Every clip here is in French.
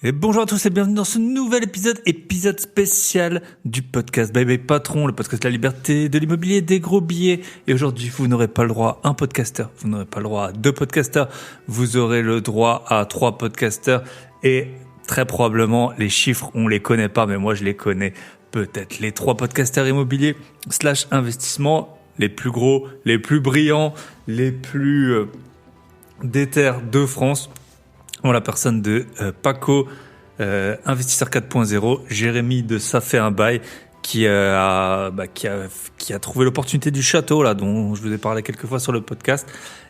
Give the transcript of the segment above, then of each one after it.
Et bonjour à tous et bienvenue dans ce nouvel épisode spécial du podcast Bye Bye Patron, le podcast de la liberté, de l'immobilier, des gros billets. Et aujourd'hui, vous n'aurez pas le droit à un podcasteur, vous n'aurez pas le droit à 2 podcasteurs, vous aurez le droit à 3 podcasteurs. Et très probablement, les chiffres, on les connaît pas, mais moi je les connais peut-être. Les 3 podcasteurs immobiliers / investissement, les plus gros, les plus brillants, les plus déter de France. La personne de Paco, investisseur 4.0, Jérémy de Ça fait un bail, qui a trouvé l'opportunité du château là dont je vous ai parlé quelques fois sur le podcast,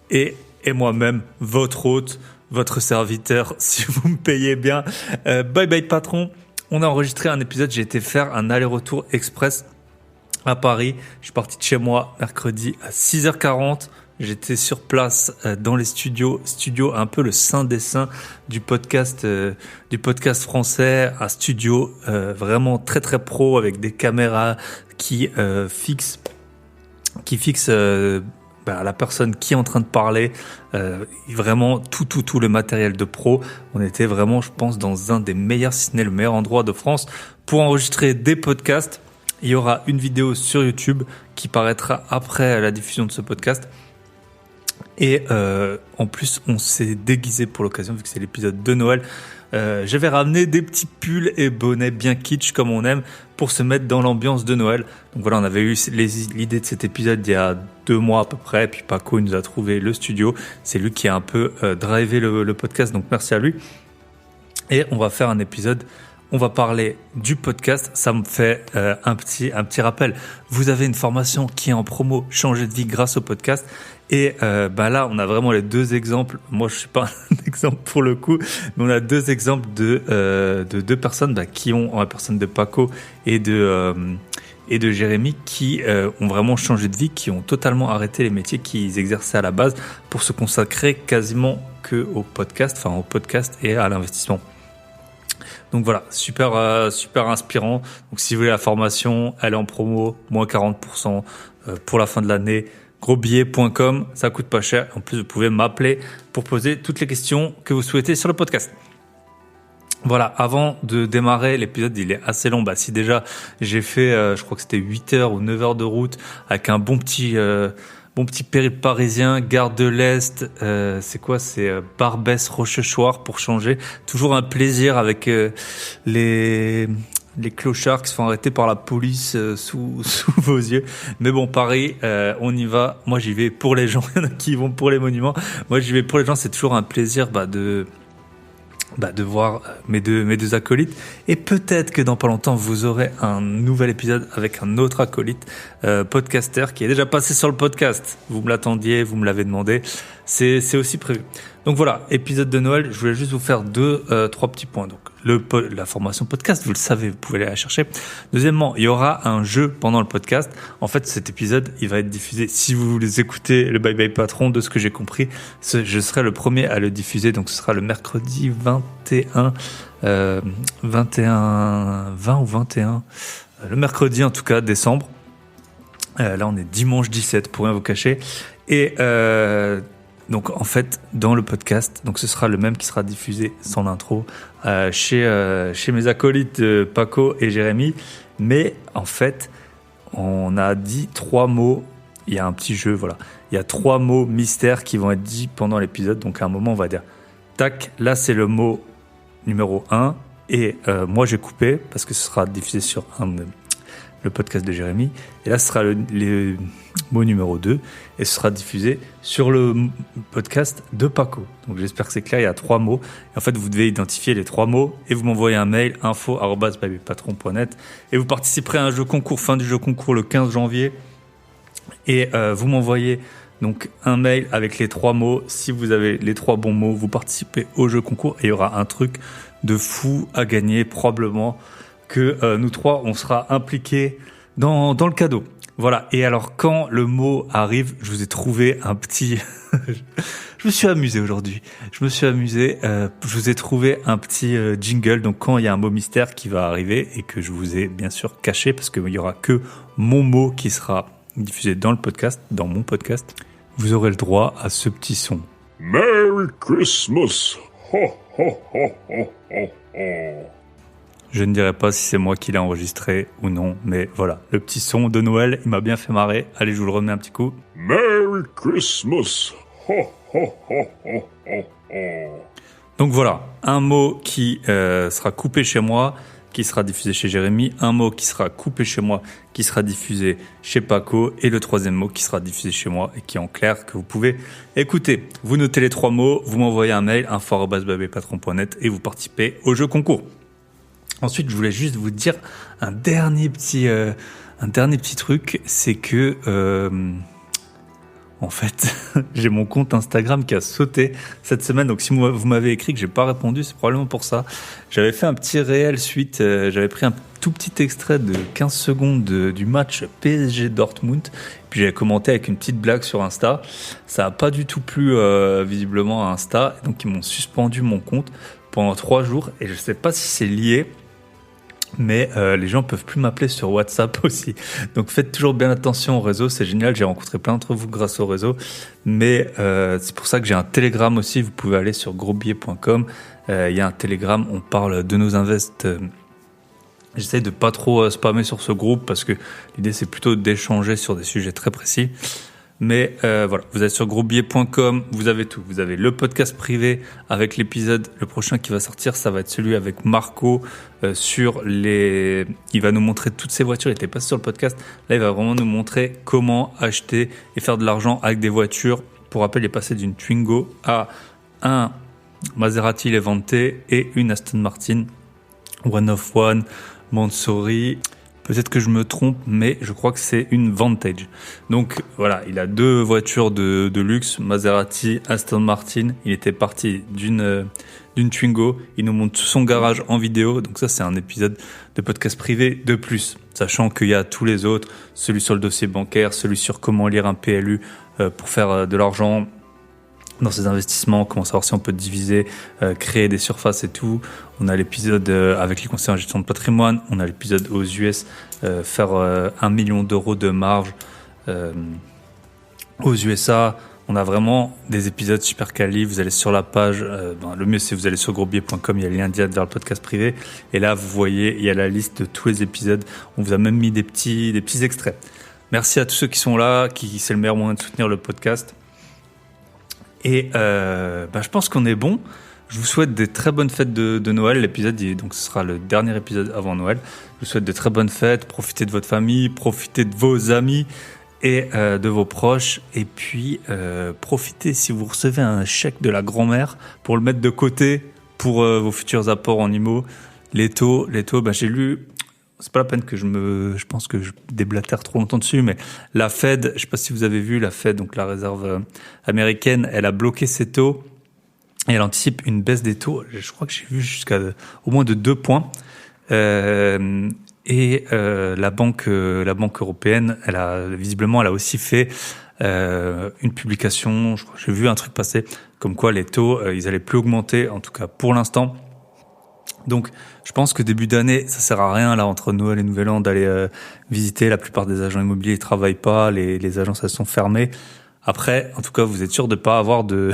et moi-même, votre hôte, votre serviteur, si vous me payez bien. Bye bye patron. On a enregistré un épisode. J'ai été faire un aller-retour express à Paris. Je suis parti de chez moi mercredi à 6h40. J'étais sur place dans les studios un peu le saint des saints du podcast français, un studio vraiment très très pro avec des caméras qui fixent la personne qui est en train de parler, vraiment tout le matériel de pro. On était vraiment, je pense, dans un des meilleurs, si ce n'est le meilleur endroit de France pour enregistrer des podcasts. Il y aura une vidéo sur YouTube qui paraîtra après la diffusion de ce podcast. Et en plus, on s'est déguisé pour l'occasion, vu que c'est l'épisode de Noël. J'avais ramené des petits pulls et bonnets bien kitsch comme on aime pour se mettre dans l'ambiance de Noël. Donc voilà, on avait eu l'idée de cet épisode il y a 2 mois à peu près. Et puis Paco il nous a trouvé le studio. C'est lui qui a un peu drivé le podcast, donc merci à lui. Et on va faire un épisode. On va parler du podcast. Ça me fait un petit rappel. Vous avez une formation qui est en promo, changer de vie grâce au podcast. Et là, on a vraiment les 2 exemples. Moi, je suis pas un exemple pour le coup, mais on a 2 exemples de 2 personnes qui ont, la personne de Paco et de Jérémy, qui ont vraiment changé de vie, qui ont totalement arrêté les métiers qu'ils exerçaient à la base pour se consacrer quasiment que au podcast et à l'investissement. Donc voilà, super inspirant. Donc si vous voulez la formation, elle est en promo, moins 40% pour la fin de l'année. Grosbillet.com, ça coûte pas cher. En plus, vous pouvez m'appeler pour poser toutes les questions que vous souhaitez sur le podcast. Voilà, avant de démarrer, l'épisode il est assez long. Si déjà j'ai fait, je crois que c'était 8 heures ou 9 heures de route avec un bon petit périple parisien, gare de l'Est, c'est Barbès, Rochechouart pour changer. Toujours un plaisir avec les clochards qui se font arrêter par la police sous vos yeux. Mais bon, Paris, on y va. Moi, j'y vais pour les gens. Il y en a qui y vont pour les monuments. Moi, j'y vais pour les gens. C'est toujours un plaisir de voir mes deux acolytes. Et peut-être que dans pas longtemps, vous aurez un nouvel épisode avec un autre acolyte podcaster qui est déjà passé sur le podcast. Vous me l'attendiez, vous me l'avez demandé. C'est aussi prévu. Donc voilà, épisode de Noël. Je voulais juste vous faire 2-3 petits points. Donc la formation podcast, vous le savez, vous pouvez aller la chercher. Deuxièmement, il y aura un jeu pendant le podcast. En fait, cet épisode, il va être diffusé. Si vous voulez écouter le Bye Bye Patron, de ce que j'ai compris, je serai le premier à le diffuser. Donc ce sera le mercredi 20 ou 21, le mercredi en tout cas, décembre. Là, on est dimanche 17, pour rien vous cacher. Et donc en fait, dans le podcast, donc ce sera le même qui sera diffusé sans l'intro chez mes acolytes Paco et Jérémy. Mais en fait, on a dit 3 mots. Il y a un petit jeu, voilà. Il y a 3 mots mystères qui vont être dits pendant l'épisode. Donc à un moment, on va dire tac. Là, c'est le mot numéro 1. Et moi, j'ai coupé parce que ce sera diffusé sur le podcast de Jérémy. Et là, ce sera le mot numéro 2. Et ce sera diffusé sur le podcast de Paco. Donc, j'espère que c'est clair. Il y a 3 mots. Et en fait, vous devez identifier les 3 mots. Et vous m'envoyez un mail, info@bybypatron.net. Et vous participerez à un jeu concours. Fin du jeu concours le 15 janvier. Et vous m'envoyez donc un mail avec les 3 mots. Si vous avez les 3 bons mots, vous participez au jeu concours. Et il y aura un truc de fou à gagner, probablement que nous 3, on sera impliqués dans le cadeau. Voilà. Et alors, quand le mot arrive, je vous ai trouvé un petit... Je me suis amusé aujourd'hui. Je vous ai trouvé un petit jingle. Donc, quand il y a un mot mystère qui va arriver et que je vous ai bien sûr caché, parce qu'il y aura que mon mot qui sera diffusé dans le podcast, dans mon podcast, vous aurez le droit à ce petit son. Merry Christmas! Ho, Je ne dirai pas si c'est moi qui l'ai enregistré ou non, mais voilà, le petit son de Noël, il m'a bien fait marrer. Allez, je vous le remets un petit coup. Merry Christmas. Donc voilà, un mot qui sera coupé chez moi, qui sera diffusé chez Jérémy, un mot qui sera coupé chez moi, qui sera diffusé chez Paco, et le troisième mot qui sera diffusé chez moi et qui est en clair que vous pouvez écouter. Vous notez les 3 mots, vous m'envoyez un mail, info@babelpatron.net et vous participez au jeu concours. Ensuite, je voulais juste vous dire un dernier petit truc, c'est que en fait, j'ai mon compte Instagram qui a sauté cette semaine. Donc, si vous m'avez écrit que j'ai pas répondu, c'est probablement pour ça. J'avais fait un petit réel suite. J'avais pris un tout petit extrait de 15 secondes du match PSG Dortmund. Puis j'avais commenté avec une petite blague sur Insta. Ça a pas du tout plu visiblement à Insta. Donc, ils m'ont suspendu mon compte pendant 3 jours. Et je sais pas si c'est lié. Mais les gens peuvent plus m'appeler sur WhatsApp aussi. Donc faites toujours bien attention au réseau, c'est génial, j'ai rencontré plein d'entre vous grâce au réseau. Mais c'est pour ça que j'ai un Telegram aussi, vous pouvez aller sur grosbillet.com. Il y a un Telegram, on parle de nos invests. J'essaye de pas trop spammer sur ce groupe parce que l'idée c'est plutôt d'échanger sur des sujets très précis. Mais voilà, vous êtes sur grosbillet.com, vous avez tout. Vous avez le podcast privé avec l'épisode, le prochain qui va sortir, ça va être celui avec Marco il va nous montrer toutes ses voitures, il était passé sur le podcast. Là, il va vraiment nous montrer comment acheter et faire de l'argent avec des voitures. Pour rappel, il est passé d'une Twingo à un Maserati Levante et une Aston Martin One of One, Mansory. Peut-être que je me trompe, mais je crois que c'est une Vantage. Donc voilà, il a 2 voitures de luxe, Maserati, Aston Martin. Il était parti d'une Twingo. Il nous montre son garage en vidéo. Donc ça, c'est un épisode de podcast privé de plus. Sachant qu'il y a tous les autres, celui sur le dossier bancaire, celui sur comment lire un PLU pour faire de l'argent dans ses investissements, comment savoir si on peut diviser, créer des surfaces et tout. On a l'épisode avec les conseillers en gestion de patrimoine, on a l'épisode aux US, faire 1 million d'euros de marge aux USA. On a vraiment des épisodes super quali. Vous allez sur la page, le mieux c'est vous allez sur grosbillet.com, il y a le lien direct vers le podcast privé. Et là, vous voyez, il y a la liste de tous les épisodes. On vous a même mis des petits extraits. Merci à tous ceux qui sont là, c'est le meilleur moyen de soutenir le podcast. Et je pense qu'on est bon. Je vous souhaite des très bonnes fêtes de Noël. L'épisode, donc ce sera le dernier épisode avant Noël. Je vous souhaite de très bonnes fêtes. Profitez de votre famille, profitez de vos amis et de vos proches. Et puis, profitez si vous recevez un chèque de la grand-mère pour le mettre de côté pour vos futurs apports en IMO. Les taux, j'ai lu... C'est pas la peine que je pense que je déblatère trop longtemps dessus, mais la Fed, je sais pas si vous avez vu, la Fed, donc la réserve américaine, elle a bloqué ses taux et elle anticipe une baisse des taux. Je crois que j'ai vu jusqu'à au moins de 2 points. La banque européenne, elle a aussi fait une publication. Je crois que j'ai vu un truc passer comme quoi les taux, ils allaient plus augmenter, en tout cas pour l'instant. Donc, je pense que début d'année, ça sert à rien là entre Noël et Nouvel An d'aller visiter. La plupart des agents immobiliers ne travaillent pas, les agences elles sont fermées. Après, en tout cas, vous êtes sûr de pas avoir de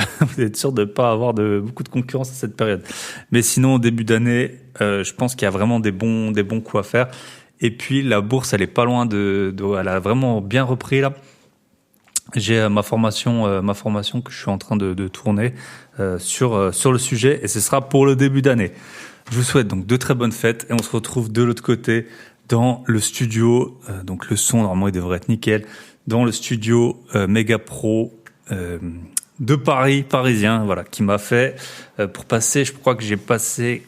beaucoup de concurrence à cette période. Mais sinon, début d'année, je pense qu'il y a vraiment des bons coups à faire. Et puis la bourse, elle est pas loin elle a vraiment bien repris là. J'ai ma formation que je suis en train de tourner sur le sujet et ce sera pour le début d'année. Je vous souhaite donc de très bonnes fêtes et on se retrouve de l'autre côté dans le studio. Donc le son, normalement, il devrait être nickel. Dans le studio Méga Pro de parisien, voilà, qui m'a fait pour passer, je crois que j'ai passé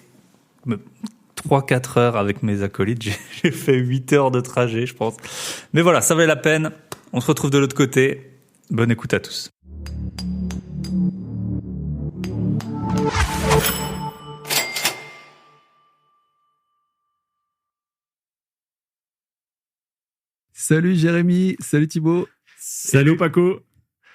3-4 heures avec mes acolytes. J'ai fait 8 heures de trajet, je pense. Mais voilà, ça valait la peine. On se retrouve de l'autre côté. Bonne écoute à tous. Salut Jérémy, salut Thibaut. Salut Paco.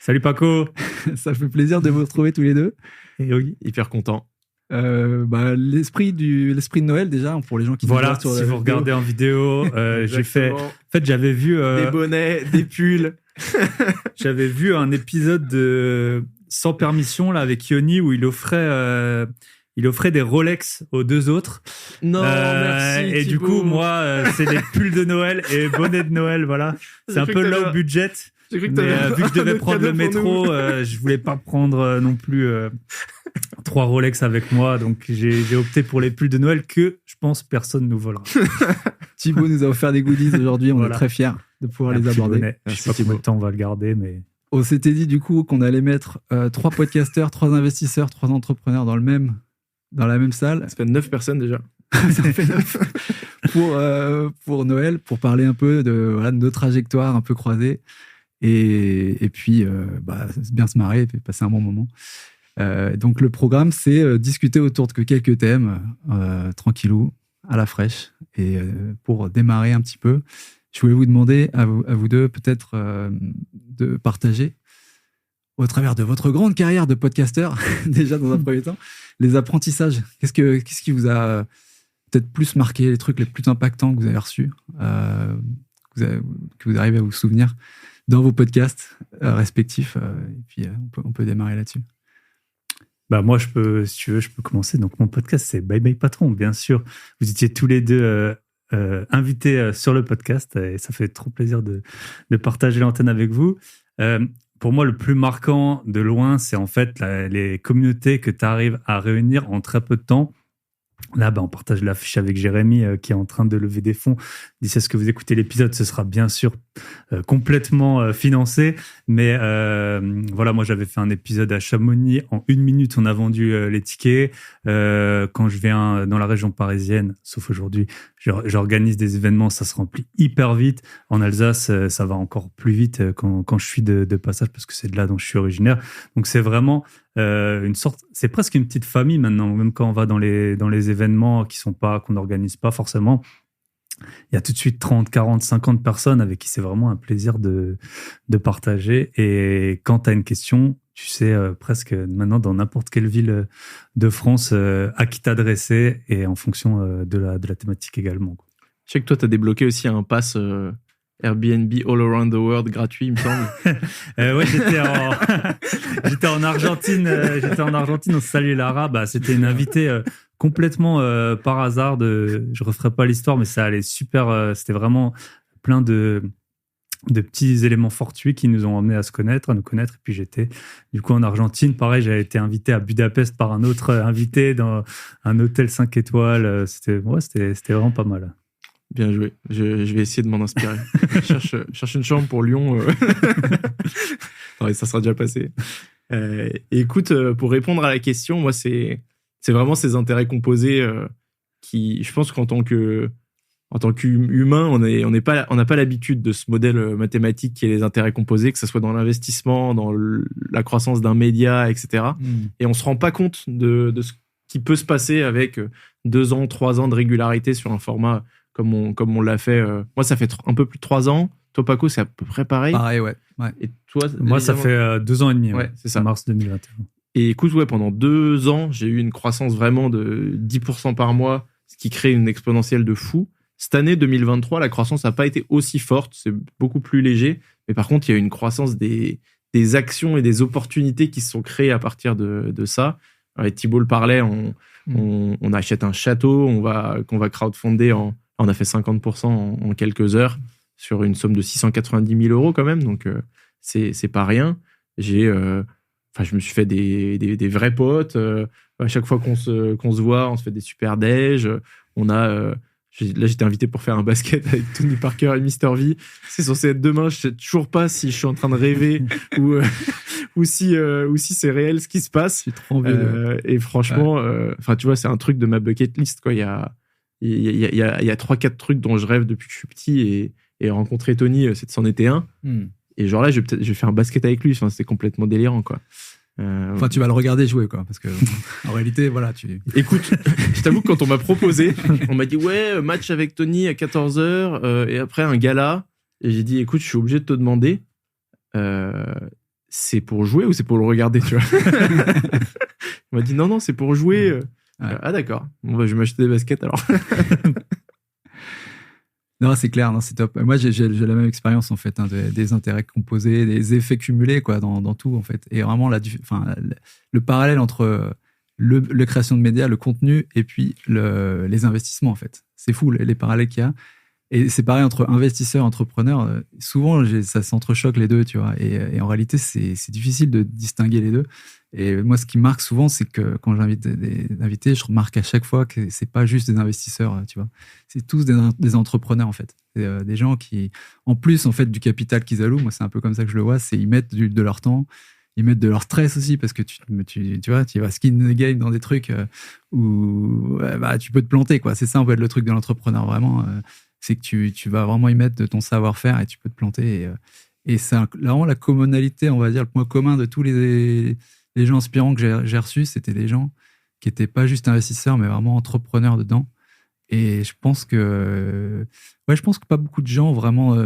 Salut Paco. Ça fait plaisir de vous retrouver tous les deux. Et oui, hyper content. L'esprit de Noël déjà pour les gens qui voilà, si vous regardez en vidéo, j'avais vu des bonnets, des pulls. J'avais vu un épisode de Sans permission là avec Yoni où il offrait il offrait des Rolex aux deux autres. Non, merci. Et Thibaut. du coup, moi, c'est des pulls de Noël et bonnets de Noël, voilà. C'est un peu low budget. J'ai cru que Mais t'avais vu que je devais un prendre le cadeau pour métro, je voulais pas prendre non plus 3 Rolex avec moi, donc j'ai opté pour les pulls de Noël que je pense personne nous volera. Thibaut nous a offert des goodies aujourd'hui, on Voilà. est très fiers de pouvoir Un les petit aborder. bonnet. Je sais pas Merci, combien de temps on va le garder, mais On s'était dit du coup qu'on allait mettre 3 podcasteurs, 3 investisseurs, 3 entrepreneurs dans la même salle. Ça fait 9 personnes déjà. Ça fait 9 pour Noël, pour parler un peu de nos trajectoires un peu croisées et puis bien se marrer et puis passer un bon moment. Donc le programme, c'est discuter autour de quelques thèmes, tranquillou, à la fraîche. Et pour démarrer un petit peu, je voulais vous demander à vous deux peut-être de partager au travers de votre grande carrière de podcasteur, déjà dans un premier temps, les apprentissages. Qu'est-ce qui vous a peut-être plus marqué, les trucs les plus impactants que vous avez reçus, que vous arrivez à vous souvenir dans vos podcasts respectifs. Et puis on peut démarrer là-dessus. bah moi, si tu veux, je peux commencer. Donc mon podcast, c'est Bye Bye Patron, bien sûr. Vous étiez tous les deux invités sur le podcast et ça fait trop plaisir de partager l'antenne avec vous. Pour moi, le plus marquant de loin, c'est en fait les communautés que tu arrives à réunir en très peu de temps. Là, on partage l'affiche avec Jérémy qui est en train de lever des fonds. D'ici à ce que vous écoutez l'épisode, ce sera bien sûr complètement financé. Mais voilà, moi j'avais fait un épisode à Chamonix. En 1 minute, on a vendu les tickets. Quand je viens dans la région parisienne, sauf aujourd'hui, j'organise des événements, ça se remplit hyper vite. En Alsace, ça va encore plus vite quand je suis de passage parce que c'est de là dont je suis originaire. Donc c'est vraiment c'est presque une petite famille maintenant, même quand on va dans les événements qu'on n'organise pas forcément. Il y a tout de suite 30, 40, 50 personnes avec qui c'est vraiment un plaisir de partager. Et quand tu as une question, tu sais presque maintenant dans n'importe quelle ville de France à qui t'adresser et en fonction de la thématique également, quoi. Je sais que toi, t'as débloqué aussi un pass Airbnb All Around the World gratuit, il me semble. Ouais, j'étais en Argentine. J'étais en Argentine. On se salue Lara. C'était une invitée complètement par hasard. Je referai pas l'histoire, mais ça allait super. C'était vraiment plein de petits éléments fortuits qui nous ont amenés à nous connaître. Et puis j'étais du coup en Argentine. Pareil, j'avais été invité à Budapest par un autre invité dans un hôtel 5 étoiles. C'était vraiment pas mal. Bien joué. Je vais essayer de m'en inspirer. Je cherche une chambre pour Lyon. Non, ça sera déjà passé. Et écoute, pour répondre à la question, moi, c'est vraiment ces intérêts composés qui, je pense qu'en tant qu'humain, on n'a pas l'habitude de ce modèle mathématique qui est les intérêts composés, que ce soit dans l'investissement, dans la croissance d'un média, etc. Et on se rend pas compte de ce qui peut se passer avec 2 ans, 3 ans de régularité sur un format comme on l'a fait. Moi, ça fait un peu plus de 3 ans. Toi, Paco, c'est à peu près pareil. Pareil, ouais. Et toi, Moi, ça fait 2 ans et demi. Ouais, c'est ça. Mars 2021. Et écoute, pendant 2 ans, j'ai eu une croissance vraiment de 10% par mois, ce qui crée une exponentielle de fou. Cette année 2023, la croissance n'a pas été aussi forte. C'est beaucoup plus léger. Mais par contre, il y a eu une croissance des actions et des opportunités qui se sont créées à partir de ça. Et Thibaut le parlait, on achète un château, qu'on va crowdfunder on a fait 50% en quelques heures sur une somme de 690 000 € quand même, donc c'est pas rien. Je me suis fait des vrais potes. À chaque fois qu'on se voit, on se fait des super déj. Là, j'étais invité pour faire un basket avec Tony Parker et Mr V. C'est censé être demain. Je sais toujours pas si je suis en train de rêver ou si c'est réel ce qui se passe. Je suis trop envieux. Et franchement, tu vois, c'est un truc de ma bucket list, quoi. Il y a 3-4 trucs dont je rêve depuis que je suis petit et rencontrer Tony, c'en était un. Et genre là, je vais faire un basket avec lui. Enfin, c'était complètement délirant, quoi. Tu vas le regarder jouer, quoi, parce que en réalité, voilà, Écoute, je t'avoue que quand on m'a proposé, on m'a dit ouais, match avec Tony à 14h et après un gala. Et j'ai dit écoute, je suis obligé de te demander, c'est pour jouer ou c'est pour le regarder, tu vois? Il m'a dit non, c'est pour jouer. Ouais. Ah d'accord. Bon, je vais m'acheter des baskets alors. Non, c'est clair, non, c'est top. Moi, j'ai la même expérience en fait, des intérêts composés, des effets cumulés, quoi, dans tout en fait. Et vraiment, le parallèle entre la création de médias, le contenu et puis les investissements, en fait. C'est fou les parallèles qu'il y a. Et c'est pareil entre investisseurs et entrepreneurs. Souvent, ça s'entrechoque les deux, tu vois. Et en réalité, c'est difficile de distinguer les deux. Et moi, ce qui marque souvent, c'est que quand j'invite des invités, je remarque à chaque fois que c'est pas juste des investisseurs, tu vois. C'est tous des entrepreneurs, en fait. C'est des gens qui, en plus, en fait, du capital qu'ils allouent, moi, c'est un peu comme ça que je le vois, c'est ils mettent de leur temps, ils mettent de leur stress aussi, parce que tu vois, tu vas skin the game dans des trucs où tu peux te planter, quoi. C'est ça, en fait, le truc de l'entrepreneur, vraiment. C'est que tu vas vraiment y mettre de ton savoir-faire et tu peux te planter. Et c'est vraiment la commonalité, on va dire, le point commun de tous les gens inspirants que j'ai reçus, c'était des gens qui n'étaient pas juste investisseurs, mais vraiment entrepreneurs dedans. Et je pense que pas beaucoup de gens vraiment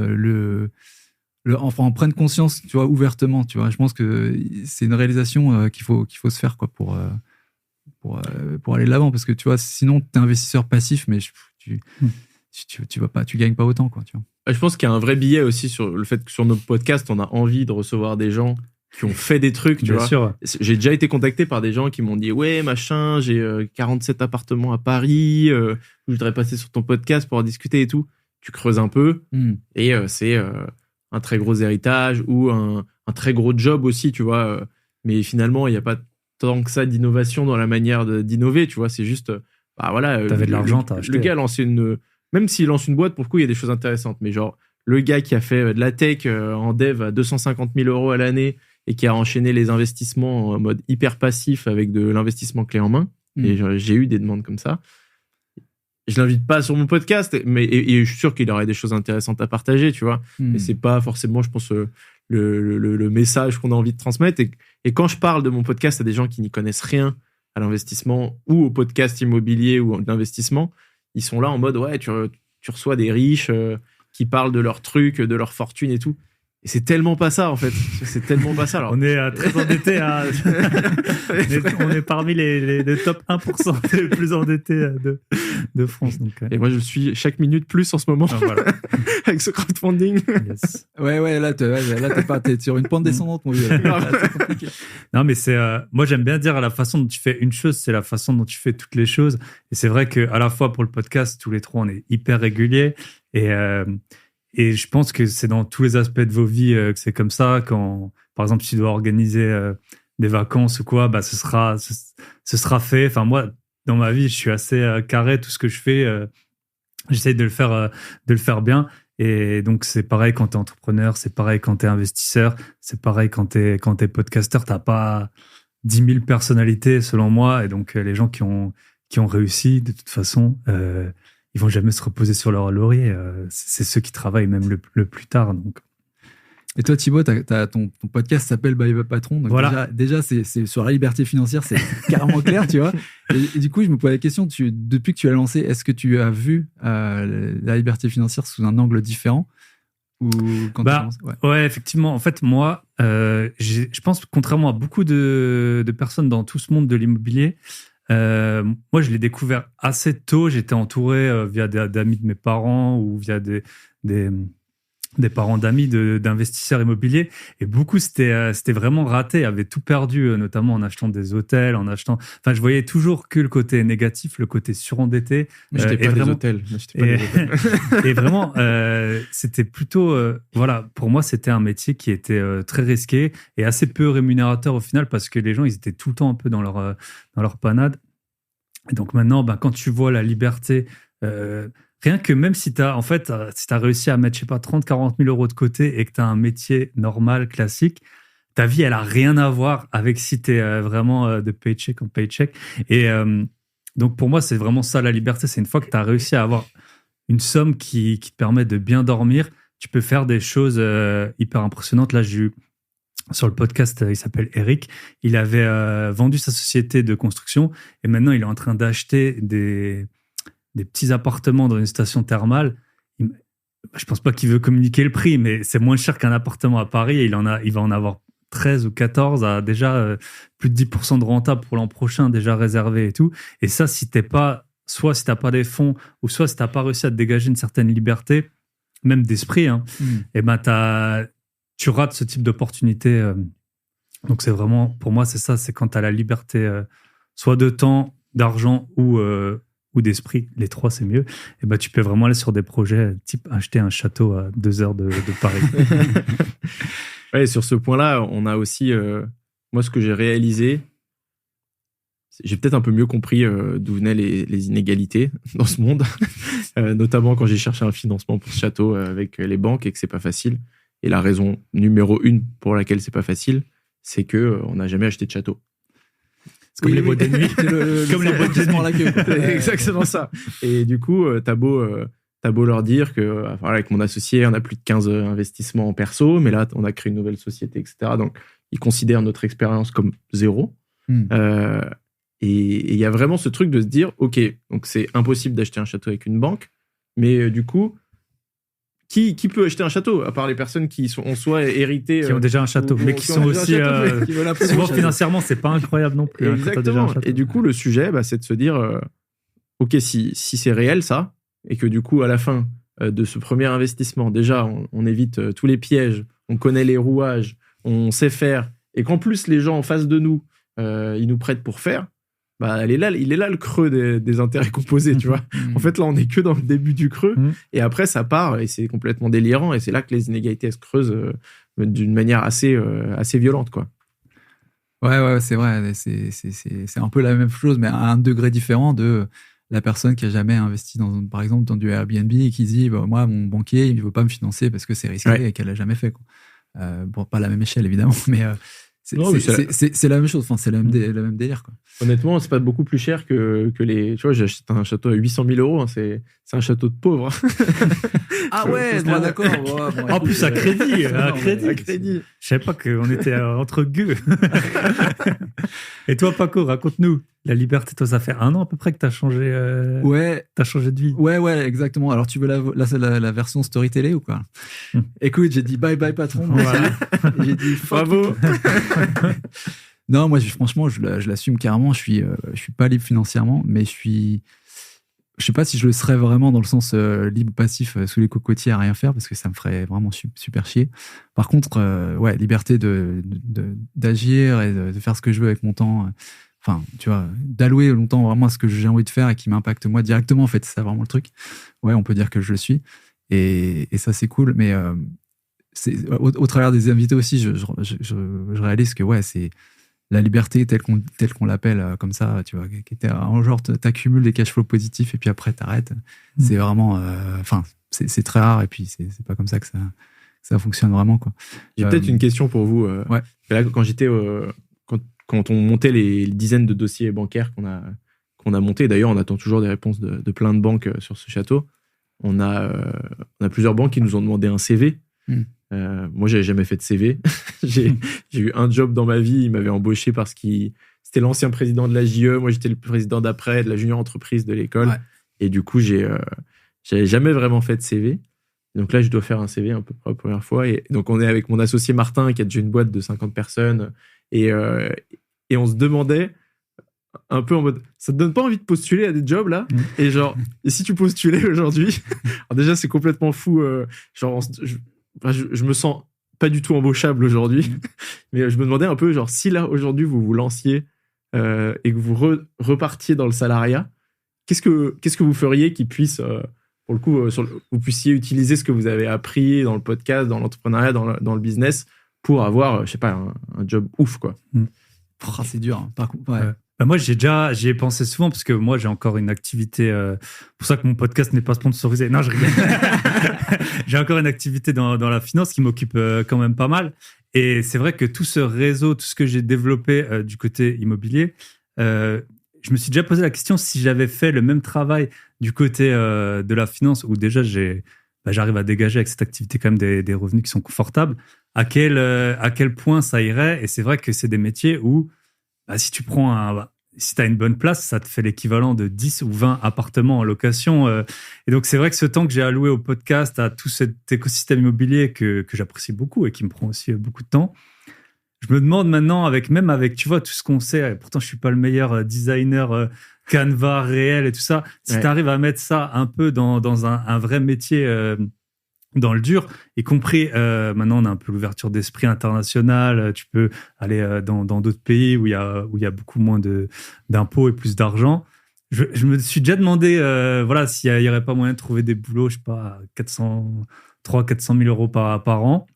en prennent conscience, tu vois, ouvertement. Tu vois, je pense que c'est une réalisation qu'il faut se faire, quoi, pour aller de l'avant, parce que tu vois, sinon t'es investisseur passif, mais tu gagnes pas autant, quoi, tu vois. Je pense qu'il y a un vrai biais aussi sur le fait que sur nos podcasts, on a envie de recevoir des gens qui ont fait des trucs, tu vois. Sûr. J'ai déjà été contacté par des gens qui m'ont dit ouais, machin, j'ai 47 appartements à Paris, je voudrais passer sur ton podcast pour en discuter et tout. Tu creuses un peu et c'est un très gros héritage ou un très gros job aussi, tu vois. Mais finalement, il n'y a pas tant que ça d'innovation dans la manière d'innover, tu vois. C'est juste, voilà. T'avais de l'argent, t'as acheté. Le gars a lancé même s'il lance une boîte, pour le coup, il y a des choses intéressantes. Mais genre, le gars qui a fait de la tech en dev à 250 000 € à l'année et qui a enchaîné les investissements en mode hyper passif avec de l'investissement clé en main, et j'ai eu des demandes comme ça. Je l'invite pas sur mon podcast, mais et je suis sûr qu'il aurait des choses intéressantes à partager, tu vois. Mais c'est pas forcément, je pense, le message qu'on a envie de transmettre. Et quand je parle de mon podcast à des gens qui n'y connaissent rien à l'investissement ou au podcast immobilier ou d'investissement, ils sont là en mode ouais, tu reçois des riches qui parlent de leurs trucs, de leur fortune et tout. Et c'est tellement pas ça, en fait. C'est tellement pas ça. Alors. On est très endettés. On est parmi les top 1% des plus endettés de France. Donc, Et moi, je suis chaque minute plus en ce moment voilà. avec ce crowdfunding. Yes. Ouais, là, t'es sur une pente descendante, mon vieux. C'est compliqué. Non, mais moi, j'aime bien dire à la façon dont tu fais une chose, c'est la façon dont tu fais toutes les choses. Et c'est vrai qu'à la fois pour le podcast, tous les trois, on est hyper réguliers. Et je pense que c'est dans tous les aspects de vos vies que c'est comme ça. Quand, par exemple, tu dois organiser des vacances ou quoi, ce sera fait. Enfin, moi, dans ma vie, je suis assez carré. Tout ce que je fais, j'essaie de le faire bien. Et donc, c'est pareil quand tu es entrepreneur, c'est pareil quand tu es investisseur, c'est pareil quand tu es podcasteur. Tu n'as pas 10 000 personnalités, selon moi. Et donc, les gens qui ont réussi, de toute façon... ils vont jamais se reposer sur leur laurier. C'est ceux qui travaillent même le plus tard. Donc. Et toi, Thibaut, ton podcast s'appelle Bye Bye Patron. Donc voilà. Déjà c'est sur la liberté financière, c'est carrément clair, tu vois. Et du coup, je me posais la question, depuis que tu as lancé, est-ce que tu as vu la liberté financière sous un angle différent ou quand tu as lancé ouais, effectivement. En fait, moi, je pense, contrairement à beaucoup de personnes dans tout ce monde de l'immobilier, moi, je l'ai découvert assez tôt. J'étais entouré via d'amis de mes parents ou via des parents d'amis d'investisseurs immobiliers. Et beaucoup, c'était vraiment raté. Ils avaient tout perdu, notamment en achetant des hôtels, Enfin, je voyais toujours que le côté négatif, le côté surendetté. Mais j'étais pas des hôtels. Et vraiment, c'était plutôt... voilà, pour moi, c'était un métier qui était très risqué et assez peu rémunérateur au final parce que les gens, ils étaient tout le temps un peu dans leur panade. Et donc maintenant, quand tu vois la liberté... rien que même si tu as réussi à mettre, je sais pas, 30-40 000 € de côté et que tu as un métier normal, classique, ta vie, elle a rien à voir avec si tu es vraiment de paycheck en paycheck. Et donc, pour moi, c'est vraiment ça, la liberté. C'est une fois que tu as réussi à avoir une somme qui te permet de bien dormir, tu peux faire des choses hyper impressionnantes. Là, j'ai eu sur le podcast, il s'appelle Eric. Il avait vendu sa société de construction et maintenant, il est en train d'acheter des petits appartements dans une station thermale. Je pense pas qu'il veut communiquer le prix, mais c'est moins cher qu'un appartement à Paris et il va en avoir 13 ou 14 à déjà plus de 10% de rentable pour l'an prochain déjà réservé et tout. Et ça, soit si t'as pas des fonds ou soit si t'as pas réussi à te dégager une certaine liberté, même d'esprit, et tu rates ce type d'opportunité. Donc c'est vraiment, pour moi, c'est ça, c'est quand t'as la liberté soit de temps, d'argent ou d'esprit, les trois c'est mieux, et bah, tu peux vraiment aller sur des projets type acheter un château à 2 heures de Paris. Ouais, sur ce point-là, on a aussi, moi, ce que j'ai réalisé, j'ai peut-être un peu mieux compris d'où venaient les inégalités dans ce monde, notamment quand j'ai cherché un financement pour ce château avec les banques et que c'est pas facile. Et la raison numéro 1 pour laquelle c'est pas facile, c'est que on n'a jamais acheté de château. C'est comme les boîtes de nuit. Comme les boîtes de nuit. La queue. C'est exactement ça. Et du coup, t'as beau leur dire que, voilà, avec mon associé, on a plus de 15 investissements en perso, mais là, on a créé une nouvelle société, etc. Donc, ils considèrent notre expérience comme 0. Et il y a vraiment ce truc de se dire, OK, donc c'est impossible d'acheter un château avec une banque, mais du coup, qui peut acheter un château, à part les personnes qui ont soit hérité... Qui ont déjà un château, mais qui sont aussi... souvent, financièrement, c'est pas incroyable non plus. Exactement. Et du coup, le sujet, c'est de se dire, OK, si c'est réel, ça, et que du coup, à la fin de ce premier investissement, déjà, on évite tous les pièges, on connaît les rouages, on sait faire, et qu'en plus, les gens en face de nous, ils nous prêtent pour faire, il est là le creux des intérêts composés, tu vois. En fait, là, on est que dans le début du creux, et après, ça part, et c'est complètement délirant, et c'est là que les inégalités elles se creusent d'une manière assez violente, quoi. Ouais, c'est vrai. C'est un peu la même chose, mais à un degré différent de la personne qui a jamais investi par exemple, dans du Airbnb et qui dit, moi, mon banquier, il veut pas me financer parce que c'est risqué et qu'elle l'a jamais fait, quoi. Bon, pas à la même échelle, évidemment, mais c'est la même chose. Enfin, c'est le même délire, quoi. Honnêtement, c'est pas beaucoup plus cher que les. Tu vois, j'ai acheté un château à 800 000 €. C'est un château de pauvre. Ah ouais, d'accord. En plus, à crédit. À crédit. Je savais pas qu'on était entre gueux. Et toi, Paco, raconte-nous. La liberté, toi, ça fait 1 an à peu près que t'as changé. T'as changé de vie. Ouais, exactement. Alors, tu veux la version storytellée ou quoi? Écoute, j'ai dit bye patron. Voilà. J'ai dit bravo. Non, moi, franchement, je l'assume carrément. Je suis pas libre financièrement, mais je sais pas si je le serais vraiment dans le sens libre passif sous les cocotiers à rien faire, parce que ça me ferait vraiment super chier. Par contre, liberté d'agir et de faire ce que je veux avec mon temps. Enfin, tu vois, d'allouer longtemps vraiment à ce que j'ai envie de faire et qui m'impacte moi directement, en fait, c'est ça vraiment le truc. Ouais, on peut dire que je le suis. Et ça, c'est cool. Mais au travers des invités aussi, je réalise que c'est la liberté telle qu'on l'appelle comme ça, tu vois, qui était en genre, t'accumules des cash flows positifs et puis après t'arrêtes. C'est vraiment, c'est très rare et puis c'est pas comme ça que ça fonctionne vraiment, quoi. J'ai peut-être une question pour vous. Ouais. Là, quand j'étais, quand on montait les dizaines de dossiers bancaires qu'on a montés, d'ailleurs, on attend toujours des réponses de plein de banques sur ce château. On a plusieurs banques qui nous ont demandé un CV. Moi, j'avais jamais fait de CV. J'ai eu un job dans ma vie. Il m'avait embauché parce qu'il c'était l'ancien président de la JE. Moi, j'étais le président d'après de la junior entreprise de l'école. Ouais. Et du coup, j'avais jamais vraiment fait de CV. Donc là, je dois faire un CV un peu pour la première fois. Et donc, on est avec mon associé Martin, qui a déjà une boîte de 50 personnes. Et on se demandait un peu en mode, ça te donne pas envie de postuler à des jobs là? Et genre, et si tu postulais aujourd'hui? Alors déjà, c'est complètement fou. Je me sens pas du tout embauchable aujourd'hui, mais je me demandais un peu, genre, si là, aujourd'hui, vous vous lanciez et que vous repartiez dans le salariat, qu'est-ce que vous feriez qui puisse, pour le coup, vous puissiez utiliser ce que vous avez appris dans le podcast, dans l'entrepreneuriat, dans le business, pour avoir, je sais pas, un job ouf, quoi. C'est dur, hein. Par contre, ouais. Bah moi, j'y ai pensé souvent parce que moi, j'ai encore une activité. Pour ça que mon podcast n'est pas sponsorisé. Non, je rigole. J'ai encore une activité dans la finance qui m'occupe quand même pas mal. Et c'est vrai que tout ce réseau, tout ce que j'ai développé du côté immobilier, je me suis déjà posé la question si j'avais fait le même travail du côté de la finance, où déjà j'arrive à dégager avec cette activité quand même des revenus qui sont confortables. À quel point ça irait? Et c'est vrai que c'est des métiers où si tu prends si tu as une bonne place, ça te fait l'équivalent de 10 ou 20 appartements en location. Et donc, c'est vrai que ce temps que j'ai alloué au podcast, à tout cet écosystème immobilier que j'apprécie beaucoup et qui me prend aussi beaucoup de temps, je me demande maintenant, avec, tu vois, tout ce qu'on sait, pourtant, je suis pas le meilleur designer Canva réel et tout ça, si tu arrives à mettre ça un peu dans un vrai métier dans le dur, y compris maintenant on a un peu l'ouverture d'esprit international, tu peux aller dans d'autres pays où il y a beaucoup moins d'impôts et plus d'argent. Je me suis déjà demandé voilà, s'il y aurait pas moyen de trouver des boulots, je sais pas, 400 000 euros par an,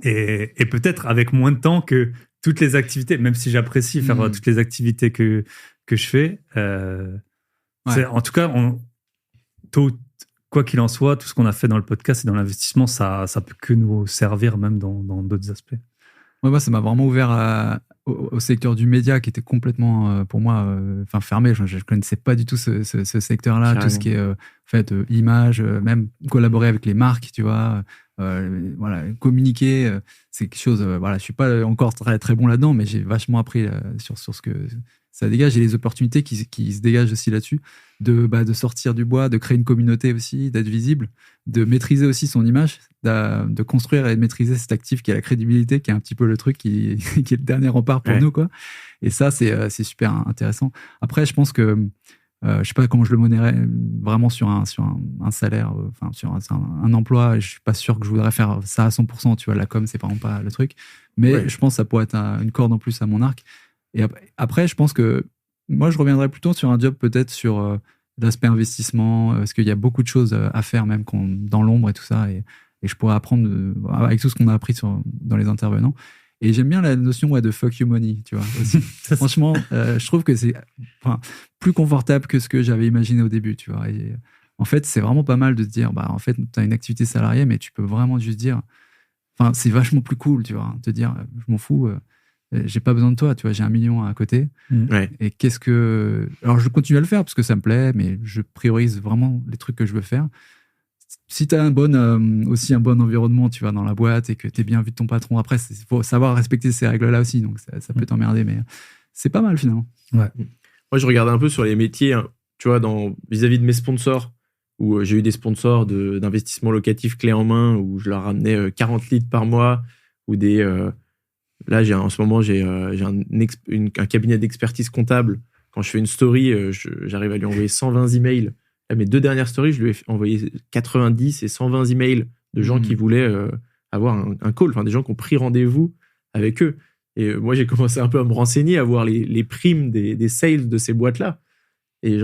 et peut-être avec moins de temps que toutes les activités, même si j'apprécie faire toutes les activités que je fais. En tout cas, quoi qu'il en soit, tout ce qu'on a fait dans le podcast et dans l'investissement, ça peut que nous servir même dans d'autres aspects. Ouais, moi, ça m'a vraiment ouvert au secteur du média qui était complètement, pour moi, fermé. Je ne connaissais pas du tout ce secteur-là, Carrément. tout ce qui est image, même collaborer avec les marques, tu vois, voilà, communiquer, c'est quelque chose. Voilà, je suis pas encore très très bon là-dedans, mais j'ai vachement appris sur ce que ça dégage et les opportunités qui se dégagent aussi là-dessus, de sortir du bois, de créer une communauté aussi, d'être visible, de maîtriser aussi son image, de construire et de maîtriser cet actif qui est la crédibilité, qui est un petit peu le truc qui est le dernier rempart pour nous, quoi. Et ça, c'est super intéressant. Après, je pense que je sais pas comment je le monérais vraiment sur un salaire, sur un emploi. Je suis pas sûr que je voudrais faire ça à 100%. Tu vois, la com, c'est vraiment pas le truc. Mais je pense que ça pourrait être une corde en plus à mon arc. Et après, je pense que moi, je reviendrais plutôt sur un job peut-être sur l'aspect investissement, parce qu'il y a beaucoup de choses à faire, même dans l'ombre et tout ça. Et je pourrais apprendre avec tout ce qu'on a appris dans les intervenants. Et j'aime bien la notion de fuck you money, tu vois, aussi. Franchement, je trouve que c'est plus confortable que ce que j'avais imaginé au début, tu vois. Et en fait, c'est vraiment pas mal de se dire, en fait, tu as une activité salariée, mais tu peux vraiment juste dire, c'est vachement plus cool, tu vois, te dire, je m'en fous, j'ai pas besoin de toi, tu vois, j'ai 1 million à côté. Et alors, je continue à le faire parce que ça me plaît, mais je priorise vraiment les trucs que je veux faire. Si tu as aussi un bon environnement, tu vas dans la boîte et que tu es bien vu de ton patron, après, il faut savoir respecter ces règles-là aussi, donc ça peut t'emmerder, mais c'est pas mal finalement. Ouais. Moi, je regardais un peu sur les métiers, hein, tu vois, vis-à-vis de mes sponsors, où j'ai eu des sponsors d'investissement locatif clé en main, où je leur ramenais 40 litres par mois, ou là, en ce moment, j'ai un cabinet d'expertise comptable. Quand je fais une story, j'arrive à lui envoyer 120 emails. Là, mes 2 dernières stories, je lui ai envoyé 90 et 120 emails de gens qui voulaient avoir un call, des gens qui ont pris rendez-vous avec eux. Et moi, j'ai commencé un peu à me renseigner, à voir les primes des sales de ces boîtes-là. Et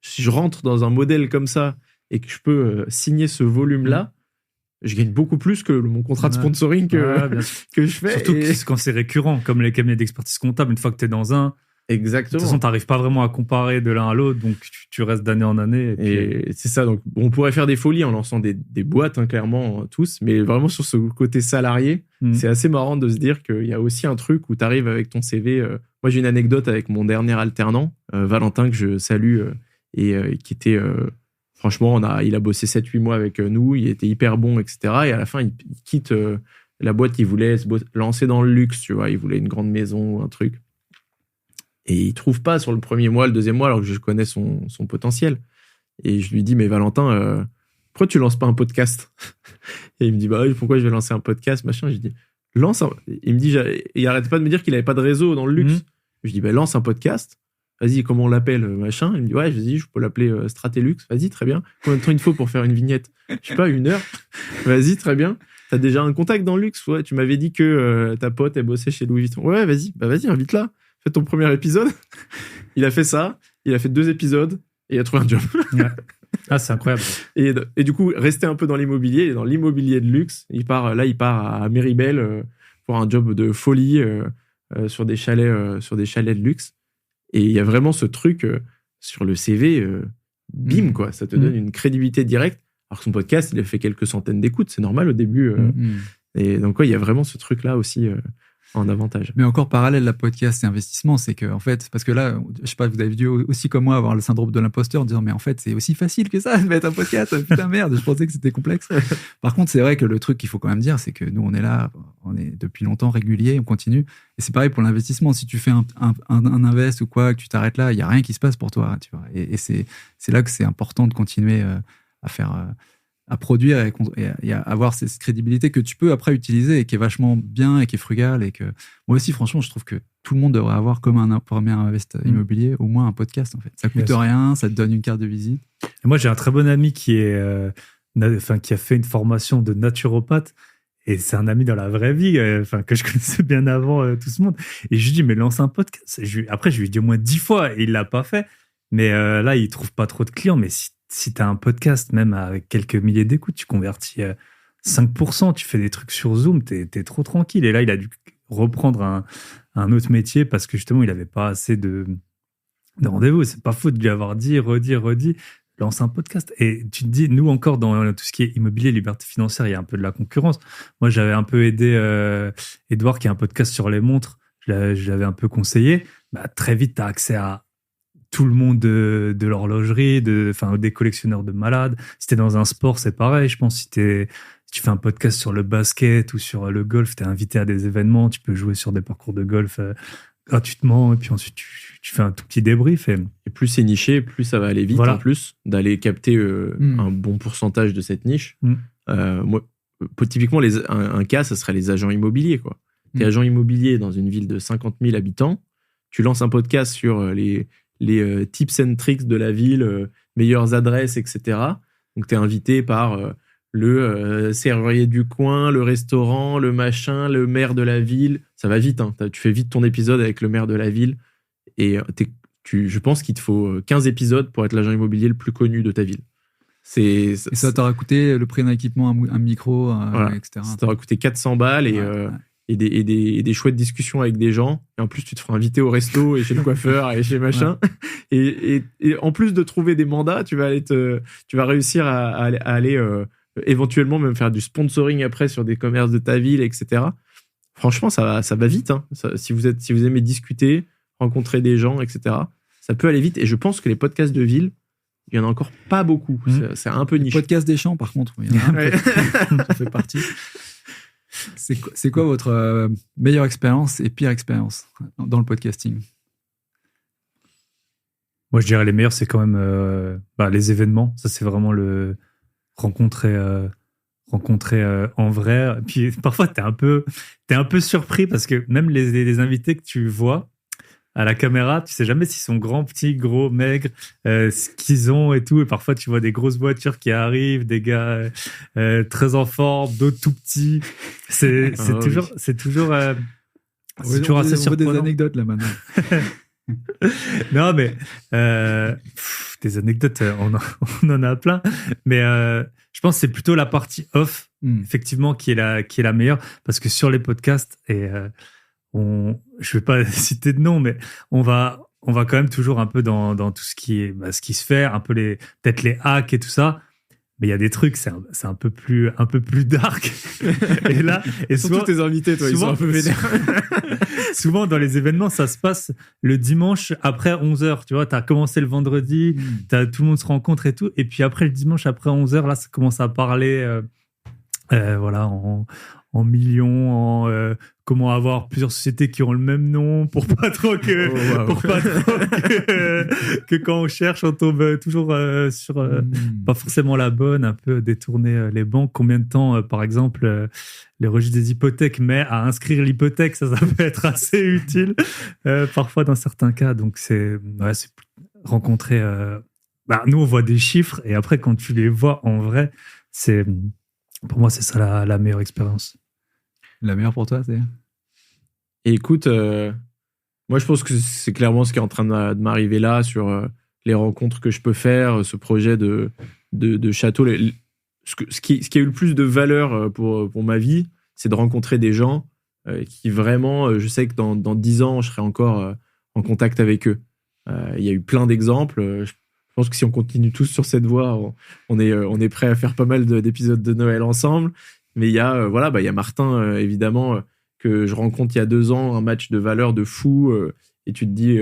si je rentre dans un modèle comme ça et que je peux signer ce volume-là, je gagne beaucoup plus que mon contrat de sponsoring que je fais. Surtout quand c'est récurrent, comme les cabinets d'expertise comptable, une fois que tu es dans un... Exactement. De toute façon, tu n'arrives pas vraiment à comparer de l'un à l'autre, donc tu restes d'année en année. Et c'est ça. Donc, on pourrait faire des folies en lançant des boîtes, hein, clairement, tous, mais vraiment sur ce côté salarié, c'est assez marrant de se dire qu'il y a aussi un truc où tu arrives avec ton CV. Moi, j'ai une anecdote avec mon dernier alternant, Valentin, que je salue, et qui était... franchement, il a bossé 7-8 mois avec nous, il était hyper bon, etc. Et à la fin, il quitte la boîte qu'il voulait se lancer dans le luxe, tu vois. Il voulait une grande maison ou un truc. Et il trouve pas sur le premier mois, le deuxième mois, alors que je connais son potentiel. Et je lui dis, mais Valentin, pourquoi tu lances pas un podcast? Et il me dit, pourquoi je vais lancer un podcast, machin. Je dis, lance un... Il me dit, il arrêtait pas de me dire qu'il avait pas de réseau dans le luxe. Je dis, lance un podcast. Vas-y, comment on l'appelle, machin? Il me dit, je peux l'appeler Stratelux. Vas-y, très bien. Combien de temps il faut pour faire une vignette? Je sais pas, 1 heure. Vas-y, très bien. T'as déjà un contact dans le luxe? Ouais, tu m'avais dit que ta pote, elle bossait chez Louis Vuitton. Ouais, vas-y. Vas-y, invite-la. Fais ton premier épisode. Il a fait ça. Il a fait 2 épisodes et il a trouvé un job. Ah, c'est incroyable. Et du coup, rester un peu dans l'immobilier. Et dans l'immobilier de luxe, il part à Méribel pour un job de folie sur des chalets de luxe. Et il y a vraiment ce truc sur le CV, bim, quoi. Ça te donne une crédibilité directe. Alors que son podcast, il a fait quelques centaines d'écoutes. C'est normal au début. Et donc, il y a vraiment ce truc-là aussi en avantage. Mais encore parallèle, la podcast et investissement, c'est que, en fait, parce que là, je sais pas, vous avez dû aussi comme moi avoir le syndrome de l'imposteur en disant, mais en fait, c'est aussi facile que ça de mettre un podcast. Putain, merde, je pensais que c'était complexe. Par contre, c'est vrai que le truc qu'il faut quand même dire, c'est que nous, on est là, on est depuis longtemps régulier, on continue. Et c'est pareil pour l'investissement. Si tu fais un invest ou quoi, que tu t'arrêtes là, il y a rien qui se passe pour toi, tu vois. Et c'est là que c'est important de continuer à faire, à produire et à avoir cette crédibilité que tu peux après utiliser et qui est vachement bien et qui est frugale. Et que moi aussi, franchement, je trouve que tout le monde devrait avoir comme un premier invest immobilier au moins un podcast, en fait. Ça coûte rien, ça te donne une carte de visite. Et moi, j'ai un très bon ami qui est qui a fait une formation de naturopathe. Et c'est un ami dans la vraie vie, que je connaissais bien avant tout ce monde. Et je lui dis, mais lance un podcast. Après, je lui ai dit au moins 10 fois et il l'a pas fait. Mais là, il trouve pas trop de clients. Mais si tu as un podcast, même avec quelques milliers d'écoutes, tu convertis 5%, tu fais des trucs sur Zoom, t'es trop tranquille. Et là, il a dû reprendre un autre métier parce que justement, il avait pas assez de rendez-vous. C'est pas faux de lui avoir dit, redit. Lance un podcast. Et tu te dis, nous encore dans tout ce qui est immobilier, liberté financière, il y a un peu de la concurrence. Moi, j'avais un peu aidé Edouard qui a un podcast sur les montres. Je l'avais un peu conseillé. Très vite, tu as accès à tout le monde de l'horlogerie, des collectionneurs de malades. Si t'es dans un sport, c'est pareil. Je pense si tu fais un podcast sur le basket ou sur le golf, t'es invité à des événements, tu peux jouer sur des parcours de golf gratuitement, et puis ensuite tu fais un tout petit débrief. Et plus c'est niché, plus ça va aller vite, voilà. En plus, d'aller capter un bon pourcentage de cette niche. Moi, typiquement, un cas, ça serait les agents immobiliers, quoi. T'es agent immobilier dans une ville de 50 000 habitants, tu lances un podcast sur les tips and tricks de la ville, meilleures adresses, etc. Donc t'es invité par le serrurier du coin, le restaurant, le machin, le maire de la ville. Ça va vite, hein. Tu fais vite ton épisode avec le maire de la ville. Et je pense qu'il te faut 15 épisodes pour être l'agent immobilier le plus connu de ta ville. Et ça t'aura coûté le prix d'un équipement, un micro, voilà. etc. Ça t'aura coûté 400 balles et des chouettes discussions avec des gens. Et en plus, tu te feras inviter au resto et chez le coiffeur et chez machin. Ouais. Et en plus de trouver des mandats, tu vas réussir à aller éventuellement même faire du sponsoring après sur des commerces de ta ville, etc. Franchement, ça va vite. Hein. Si vous aimez discuter, rencontrer des gens, etc., ça peut aller vite. Et je pense que les podcasts de ville, il y en a encore pas beaucoup. C'est un peu niche. Les podcasts des champs, par contre, il y en a un peu. Ça fait partie. C'est quoi votre meilleure expérience et pire expérience dans le podcasting? Moi, je dirais les meilleurs, c'est quand même les événements. Ça, c'est vraiment le rencontrer en vrai. Puis parfois, t'es un peu surpris parce que même les invités que tu vois à la caméra, tu sais jamais s'ils sont grands, petits, gros, maigres, ce qu'ils ont et tout. Et parfois, tu vois des grosses voitures qui arrivent, des gars très en forme, d'autres tout petits. C'est toujours assez surprenant. Des anecdotes là maintenant. Non, mais des anecdotes, on en a plein. Mais je pense que c'est plutôt la partie off, effectivement, qui est la meilleure. Parce que sur les podcasts, je vais pas citer de nom, mais on va quand même toujours un peu dans tout ce qui se fait, un peu peut-être les hacks et tout ça. Mais il y a des trucs, c'est un peu plus dark. Et là, surtout tes invités, toi, ils sont un peu vénères. Souvent, dans les événements, ça se passe le dimanche après 11h. Tu vois, t'as commencé le vendredi, tout le monde se rencontre et tout. Et puis après, le dimanche après 11h, là, ça commence à parler, en millions, comment avoir plusieurs sociétés qui ont le même nom pour pas trop que quand on cherche, on tombe toujours sur pas forcément la bonne, un peu détourner les banques. Combien de temps, par exemple, les registres des hypothèques met à inscrire l'hypothèque, ça peut être assez utile parfois dans certains cas. Donc c'est rencontrer. Nous on voit des chiffres et après quand tu les vois en vrai, pour moi c'est ça la meilleure expérience. La meilleure pour toi, c'est? Et écoute, moi je pense que c'est clairement ce qui est en train de m'arriver là sur les rencontres que je peux faire, ce projet de château. Ce qui a eu le plus de valeur pour ma vie, c'est de rencontrer des gens qui vraiment, je sais que dans 10 ans, je serai encore en contact avec eux. Il y a eu plein d'exemples. Je pense que si on continue tous sur cette voie, on est prêt à faire pas mal d'épisodes de Noël ensemble. Mais il y a il y a Martin, évidemment, que je rencontre il y a 2 ans, un match de valeur de fou, et tu te dis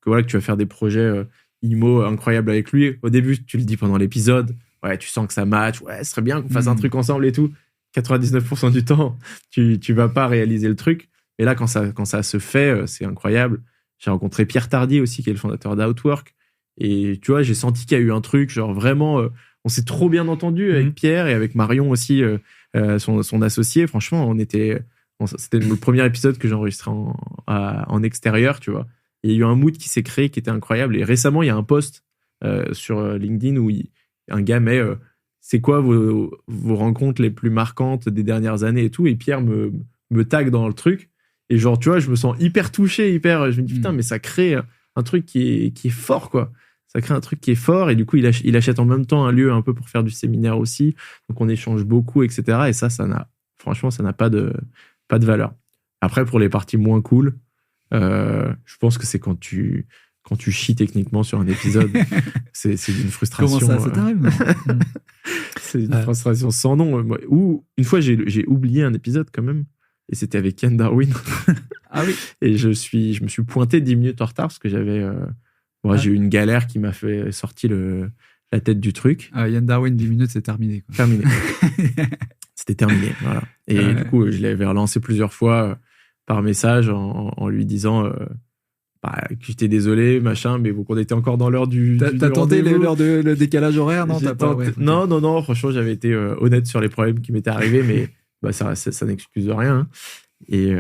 que tu vas faire des projets IMO incroyables avec lui. Au début, tu le dis pendant l'épisode, tu sens que ça match, ce serait bien qu'on fasse un truc ensemble et tout. 99% du temps, tu vas pas réaliser le truc. Et là, quand ça se fait, c'est incroyable. J'ai rencontré Pierre Tardier aussi, qui est le fondateur d'Outwork. Et tu vois, j'ai senti qu'il y a eu un truc, genre vraiment, on s'est trop bien entendu avec Pierre et avec Marion aussi, son associé. Franchement, c'était le premier épisode que j'ai enregistré en extérieur, tu vois. Il y a eu un mood qui s'est créé qui était incroyable. Et récemment, il y a un post sur LinkedIn où un gars met c'est quoi vos rencontres les plus marquantes des dernières années et tout. Et Pierre me tag dans le truc. Et genre, tu vois, je me sens hyper touché, je me dis, putain, mais ça crée un truc qui est fort, quoi. Ça crée un truc qui est fort. Et du coup, il achète en même temps un lieu un peu pour faire du séminaire aussi. Donc, on échange beaucoup, etc. Et franchement, ça n'a pas de valeur. Après, pour les parties moins cool, je pense que c'est quand tu chies techniquement sur un épisode, c'est d'une frustration. Comment ça t'arrive? C'est une frustration sans nom. Ou une fois, j'ai oublié un épisode quand même. Et c'était avec Yann Darwin. Ah oui. Et je me suis pointé 10 minutes en retard parce que j'ai eu une galère qui m'a fait sortir la tête du truc. Yann Darwin, 10 minutes, c'est terminé. Quoi. Terminé. C'était terminé, voilà. Et du coup, je l'avais relancé plusieurs fois par message en lui disant que j'étais désolé, machin, mais qu'on était encore dans l'heure du T'as tenté l'heure de le décalage horaire, non? Non, franchement, j'avais été honnête sur les problèmes qui m'étaient arrivés, mais ça n'excuse rien. Et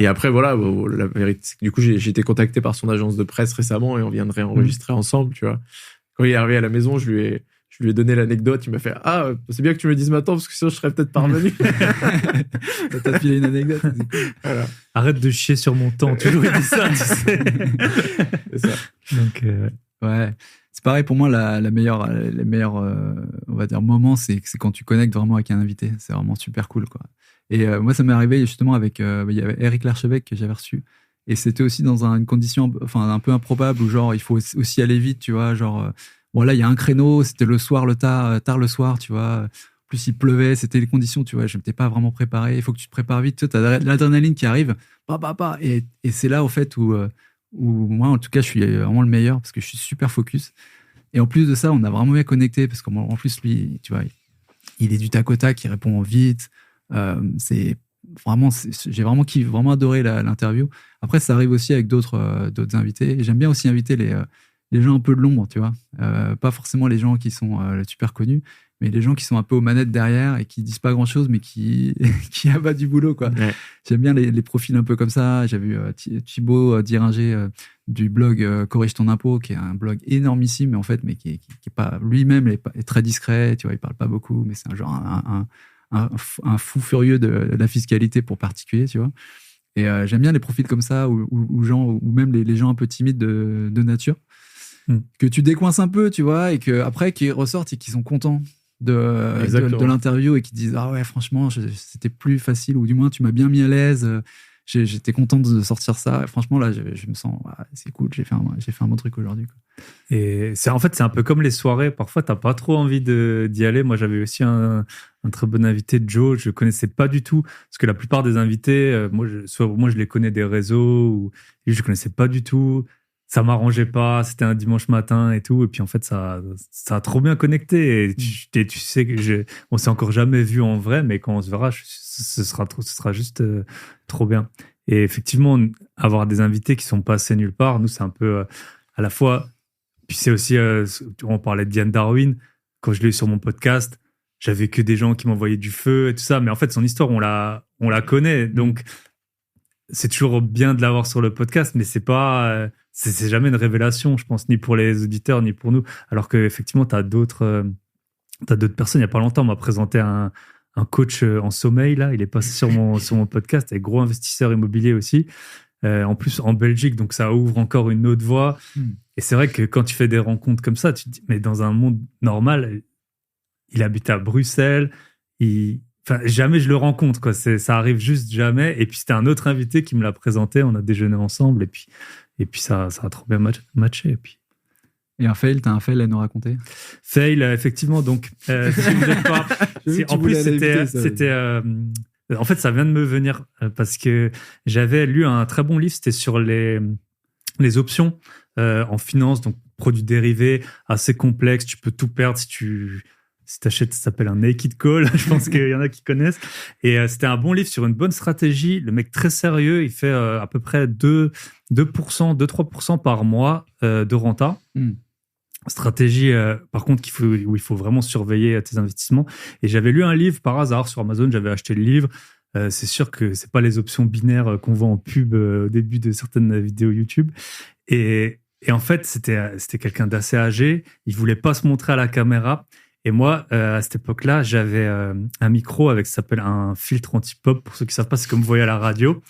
après, voilà, la vérité, c'est que du coup, j'ai été contacté par son agence de presse récemment et on vient de réenregistrer ensemble, tu vois. Quand il est arrivé à la maison, je lui ai donné l'anecdote. Il m'a fait « Ah, c'est bien que tu me le dises maintenant parce que sinon, je serais peut-être pas revenu. » T'as filé une anecdote. Voilà. Arrête de chier sur mon temps. Tu lui dis ça, tu sais. C'est ça. Donc, ouais. C'est pareil pour moi, les meilleurs, on va dire, moments, c'est quand tu connectes vraiment avec un invité. C'est vraiment super cool, quoi. Et moi, ça m'est arrivé justement avec, il y avait Eric Larchevêque que j'avais reçu. Et c'était aussi dans une condition, un peu improbable où genre, il faut aussi aller vite, tu vois, genre, voilà, il y a un créneau, c'était le soir, tard le soir, tu vois. En plus, il pleuvait, c'était les conditions, tu vois. Je m'étais pas vraiment préparé. Il faut que tu te prépares vite, tu as l'adrénaline qui arrive, et c'est là, au fait, où moi, en tout cas, je suis vraiment le meilleur parce que je suis super focus. Et en plus de ça, on a vraiment bien connecté parce qu'en plus, lui, tu vois, il est du tac au tac, il répond vite. J'ai vraiment adoré l'interview. Après, ça arrive aussi avec d'autres invités. Et j'aime bien aussi inviter les gens un peu de l'ombre, tu vois. Pas forcément les gens qui sont super connus, mais les gens qui sont un peu aux manettes derrière et qui disent pas grand chose, mais qui abattent du boulot, quoi. Ouais. J'aime bien les profils un peu comme ça. J'ai vu Thibaut Diringer du blog Corrige ton impôt, qui est un blog énormissime, mais en fait, mais qui est pas lui-même est très discret, tu vois, il parle pas beaucoup, mais c'est un genre un fou furieux de la fiscalité pour particuliers, tu vois. Et j'aime bien les profils comme ça, ou même les gens un peu timides de nature, que tu décoinces un peu, tu vois, et qu'après, qui ressortent et qui sont contents de l'interview et qui disent « Ah ouais, franchement, c'était plus facile, ou du moins, tu m'as bien mis à l'aise, j'étais content de sortir ça. » Franchement, là, je me sens « C'est cool, j'ai fait un bon truc aujourd'hui. » Et c'est un peu comme les soirées. Parfois, t'as pas trop envie d'y aller. Moi, j'avais aussi un très bon invité, Joe. Je connaissais pas du tout, parce que la plupart des invités, moi, je les connais des réseaux, ou je connaissais pas du tout. Ça m'arrangeait pas. C'était un dimanche matin et tout. Et puis, en fait, ça a trop bien connecté. Et tu sais que on s'est encore jamais vu en vrai, mais quand on se verra, ce sera juste trop bien. Et effectivement, avoir des invités qui sont passés nulle part, nous, c'est un peu à la fois. Puis c'est aussi, on parlait de Yann Darwin, quand je l'ai eu sur mon podcast, j'avais que des gens qui m'envoyaient du feu et tout ça, mais en fait, son histoire, on la connaît, donc c'est toujours bien de l'avoir sur le podcast, mais c'est pas, c'est jamais une révélation, je pense, ni pour les auditeurs, ni pour nous, alors qu'effectivement, t'as d'autres personnes. Il y a pas longtemps, on m'a présenté un coach en sommeil, là, il est passé sur mon podcast, et gros investisseur immobilier aussi, en plus en Belgique, donc ça ouvre encore une autre voie. Et c'est vrai que quand tu fais des rencontres comme ça, tu te dis, mais dans un monde normal, il habite à Bruxelles, jamais je le rencontre, quoi. Ça arrive juste jamais. Et puis c'était un autre invité qui me l'a présenté, on a déjeuné ensemble, et puis ça a trop bien matché. Et puis. Et un fail, t'as un fail à nous raconter? Fail, effectivement, donc, si vous n'êtes pas. En plus, c'était en fait, ça vient de me venir parce que j'avais lu un très bon livre, c'était sur les options en finance, donc produits dérivés assez complexes, tu peux tout perdre si t'achètes, ça s'appelle un naked call, je pense qu'il y en a qui connaissent. Et c'était un bon livre sur une bonne stratégie. Le mec très sérieux, il fait à peu près 2-3% par mois de renta. Stratégie, par contre, où il faut vraiment surveiller tes investissements. Et j'avais lu un livre par hasard sur Amazon, j'avais acheté le livre. C'est sûr que c'est pas les options binaires qu'on voit en pub au début de certaines vidéos YouTube. Et en fait, c'était quelqu'un d'assez âgé. Il voulait pas se montrer à la caméra. Et moi, à cette époque-là, j'avais un micro avec, ça s'appelle un filtre anti-pop. Pour ceux qui savent pas, c'est comme vous voyez à la radio.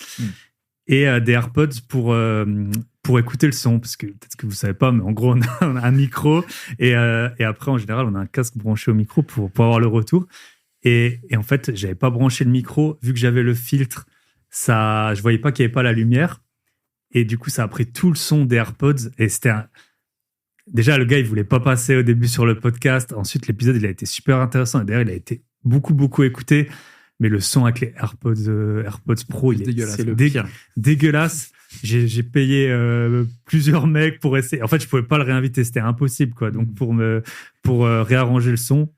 Et des AirPods pour écouter le son. Parce que peut-être que vous savez pas, mais en gros, on a un micro. Et après, en général, on a un casque branché au micro pour avoir le retour. Et en fait, j'avais pas branché le micro. Vu que j'avais le filtre, je voyais pas qu'il y avait pas la lumière. Et du coup, ça a pris tout le son des AirPods. Et c'était déjà, le gars, il voulait pas passer au début sur le podcast. Ensuite, l'épisode, il a été super intéressant. Et d'ailleurs, il a été beaucoup écouté. Mais le son avec les AirPods Pro, il est dégueulasse. C'est le pire. dégueulasse. J'ai payé plusieurs mecs pour essayer. En fait, je pouvais pas le réinviter. C'était impossible, quoi. Donc, pour réarranger le son,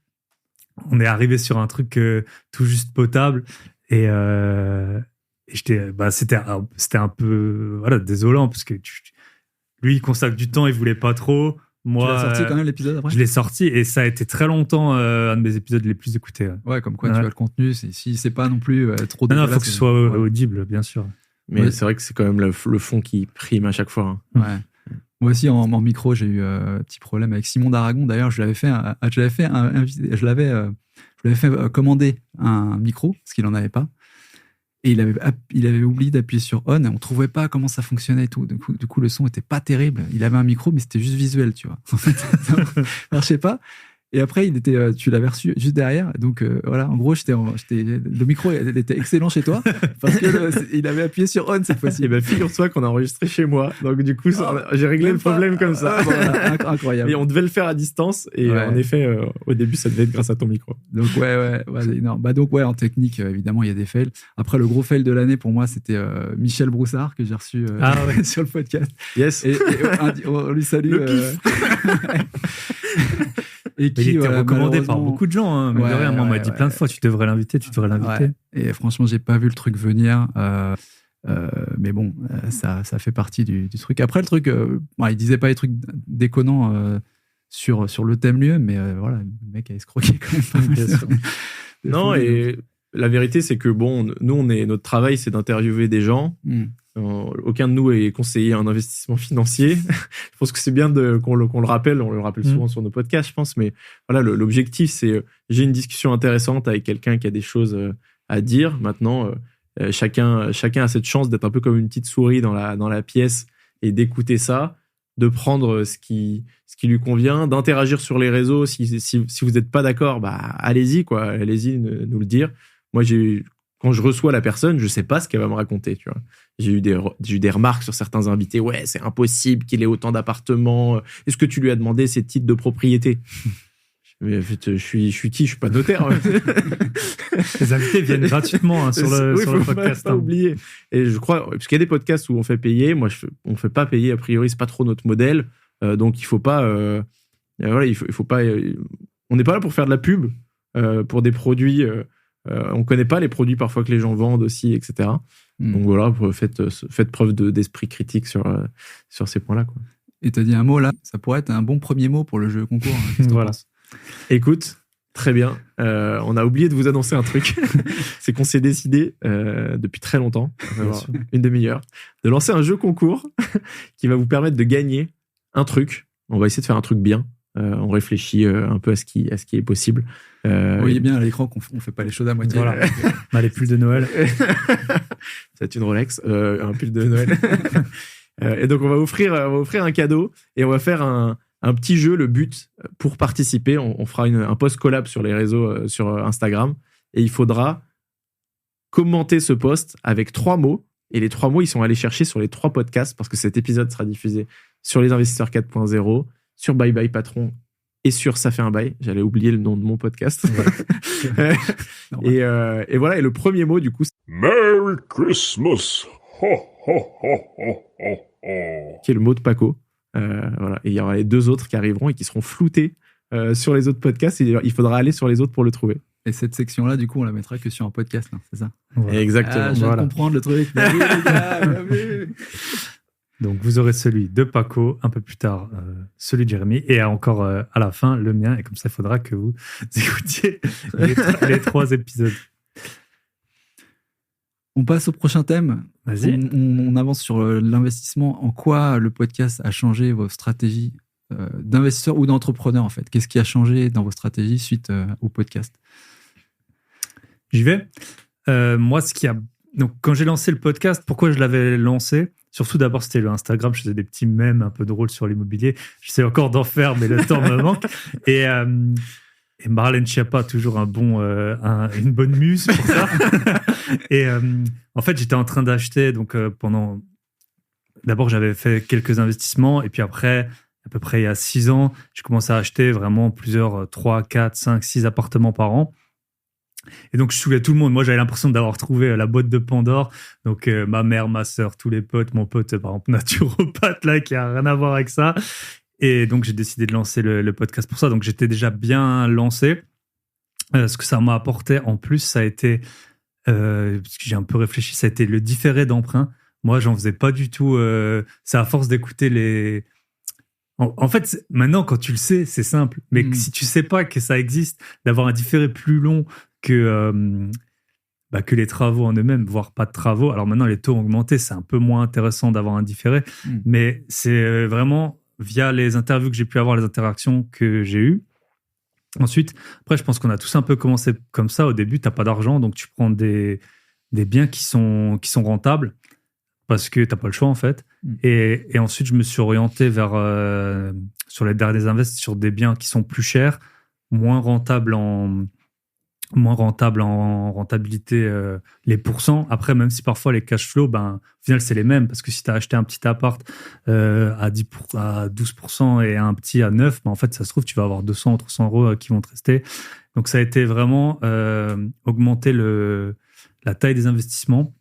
on est arrivé sur un truc tout juste potable. Et c'était un peu désolant parce que lui, il consacre du temps, il voulait pas trop. Moi, Tu l'as sorti quand même l'épisode après? Je l'ai sorti et ça a été très longtemps un de mes épisodes les plus écoutés. Ouais, comme quoi Ouais. tu as le contenu, si c'est pas non plus trop Non, il dégueulasse, faut que ce soit audible, bien sûr. Mais Ouais. c'est vrai que c'est quand même le fond qui prime à chaque fois. Ouais. Moi aussi, en micro, j'ai eu un petit problème avec Simon d'Aragon. D'ailleurs, je l'avais fait commander un micro, parce qu'il en avait pas. Et il avait oublié d'appuyer sur on et on trouvait pas comment ça fonctionnait et tout. Du coup, le son était pas terrible. Il avait un micro, mais c'était juste visuel, tu vois. En fait, ça marchait pas. Et après, tu l'avais reçu juste derrière. Donc, voilà, en gros, le micro il était excellent chez toi parce qu'il avait appuyé sur on cette fois-ci. Et ben figure-toi qu'on a enregistré chez moi. Donc du coup, j'ai réglé le problème comme ça. Incroyable. Et on devait le faire à distance. Et Ouais. en effet, au début, ça devait être grâce à ton micro. Donc, ouais, c'est énorme. Donc, en technique, évidemment, il y a des fails. Après, le gros fail de l'année, pour moi, c'était Michel Broussard, que j'ai reçu sur le podcast. Yes. Et on lui salue. Le pif. Et Il était recommandé par beaucoup de gens. Hein, mais Ouais, de rien, moi, on m'a ouais, dit ouais. plein de fois, tu devrais l'inviter. Ouais. Et franchement, j'ai pas vu le truc venir. Mais bon, ça fait partie du truc. Après, le truc, il disait pas des trucs déconnants sur le thème lieu, mais voilà, le mec a escroqué quand même pas mal. Bien sûr. Non, et la vérité, c'est que bon, nous, notre travail, c'est d'interviewer des gens. Aucun de nous est conseiller en investissement financier. Je pense que c'est bien qu'on le rappelle. On le rappelle souvent sur nos podcasts, je pense. Mais voilà, l'objectif, c'est j'ai une discussion intéressante avec quelqu'un qui a des choses à dire. Maintenant, chacun a cette chance d'être un peu comme une petite souris dans la pièce et d'écouter ça, de prendre ce qui lui convient, d'interagir sur les réseaux. Si vous n'êtes pas d'accord, allez-y, quoi. Allez-y, nous le dire. Moi, quand je reçois la personne, je sais pas ce qu'elle va me raconter, tu vois. J'ai eu des remarques sur certains invités. Ouais, c'est impossible qu'il ait autant d'appartements. Est-ce que tu lui as demandé ses titres de propriété? Mais en fait, je suis qui? Je suis pas notaire. Les invités viennent gratuitement sur le podcast. Pas oublier. Et je crois, parce qu'il y a des podcasts où on fait payer. Moi, on fait pas payer. A priori, c'est pas trop notre modèle. Donc, il faut pas. Voilà, il faut pas. On n'est pas là pour faire de la pub pour des produits. On connaît pas les produits parfois que les gens vendent aussi, etc. Donc voilà, faites preuve d'esprit critique sur ces points-là, quoi. Et t'as dit un mot là, ça pourrait être un bon premier mot pour le jeu concours. Qu'est-ce que t'en Voilà. penses? Écoute, très bien. On a oublié de vous annoncer un truc. C'est qu'on s'est décidé depuis très longtemps, une demi-heure, de lancer un jeu concours qui va vous permettre de gagner un truc. On va essayer de faire un truc bien. On réfléchit un peu à ce qui est possible. Vous voyez bien à l'écran qu'on fait pas les choses à moitié. Voilà. On a les pulls de Noël. C'est une Rolex, un pull de Noël. Et donc on va offrir un cadeau et on va faire un petit jeu. Le but, pour participer, on fera un post collab sur les réseaux, sur Instagram, et il faudra commenter ce post avec 3 mots. Et les 3 mots, ils sont allés chercher sur les 3 podcasts, parce que cet épisode sera diffusé sur Les Investisseurs 4.0, sur Bye Bye Patron et sur Ça fait un bail. J'allais oublier le nom de mon podcast. Et voilà. Et le premier mot, du coup, Merry Christmas. Ho, ho, ho, ho, ho, ho. qui est le mot de Paco. Voilà. Et il y aura les 2 autres qui arriveront et qui seront floutés sur les autres podcasts. Et il faudra aller sur les autres pour le trouver. Et cette section-là, du coup, on la mettra que sur un podcast, hein, c'est ça? Voilà. Exactement. Je viens de comprendre le truc. Bien vu, les gars, bien vu. Donc, vous aurez celui de Paco, un peu plus tard, celui de Jérémy, et encore à la fin, le mien. Et comme ça, il faudra que vous écoutiez les 3 épisodes. On passe au prochain thème. Vas-y. On avance sur l'investissement. En quoi le podcast a changé vos stratégies d'investisseurs ou d'entrepreneurs, en fait? Qu'est-ce qui a changé dans vos stratégies suite au podcast? J'y vais. Moi, donc, quand j'ai lancé le podcast, pourquoi je l'avais lancé? Surtout, d'abord, c'était le Instagram. Je faisais des petits mèmes un peu drôles sur l'immobilier. J'essaie encore d'en faire, mais le temps me manque. Et Marlène Schiappa, toujours une bonne muse pour ça. Et en fait, j'étais en train d'acheter, donc d'abord, j'avais fait quelques investissements, et puis après, à peu près il y a 6 ans, j'ai commencé à acheter vraiment plusieurs 3, 4, 5, 6 appartements par an. Et donc, je saoulais tout le monde. Moi, j'avais l'impression d'avoir trouvé la boîte de Pandore. Donc, ma mère, ma sœur, tous les potes, mon pote, par exemple, naturopathe, là, qui a rien à voir avec ça. Et donc, j'ai décidé de lancer le podcast pour ça. Donc, j'étais déjà bien lancé. Ce que ça m'a apporté en plus, ça a été, parce que j'ai un peu réfléchi, ça a été le différé d'emprunt. Moi, j'en faisais pas du tout. C'est à force d'écouter les... En fait, maintenant, quand tu le sais, c'est simple. Mais si tu sais pas que ça existe, d'avoir un différé plus long que les travaux en eux-mêmes, voire pas de travaux. Alors maintenant, les taux ont augmenté, c'est un peu moins intéressant d'avoir un différé. Mais c'est vraiment via les interviews que j'ai pu avoir, les interactions que j'ai eues. Ensuite, après, je pense qu'on a tous un peu commencé comme ça. Au début, tu n'as pas d'argent, donc tu prends des biens qui sont rentables parce que tu n'as pas le choix, en fait. Et ensuite, je me suis orienté vers, sur les derniers invests, sur des biens qui sont plus chers, moins rentables en rentabilité, les pourcents. Après, même si parfois les cash flows, au final, c'est les mêmes. Parce que si tu as acheté un petit appart à 12% et un petit à 9%, en fait, ça se trouve, tu vas avoir 200 ou 300 euros qui vont te rester. Donc, ça a été vraiment augmenter la taille des investissements.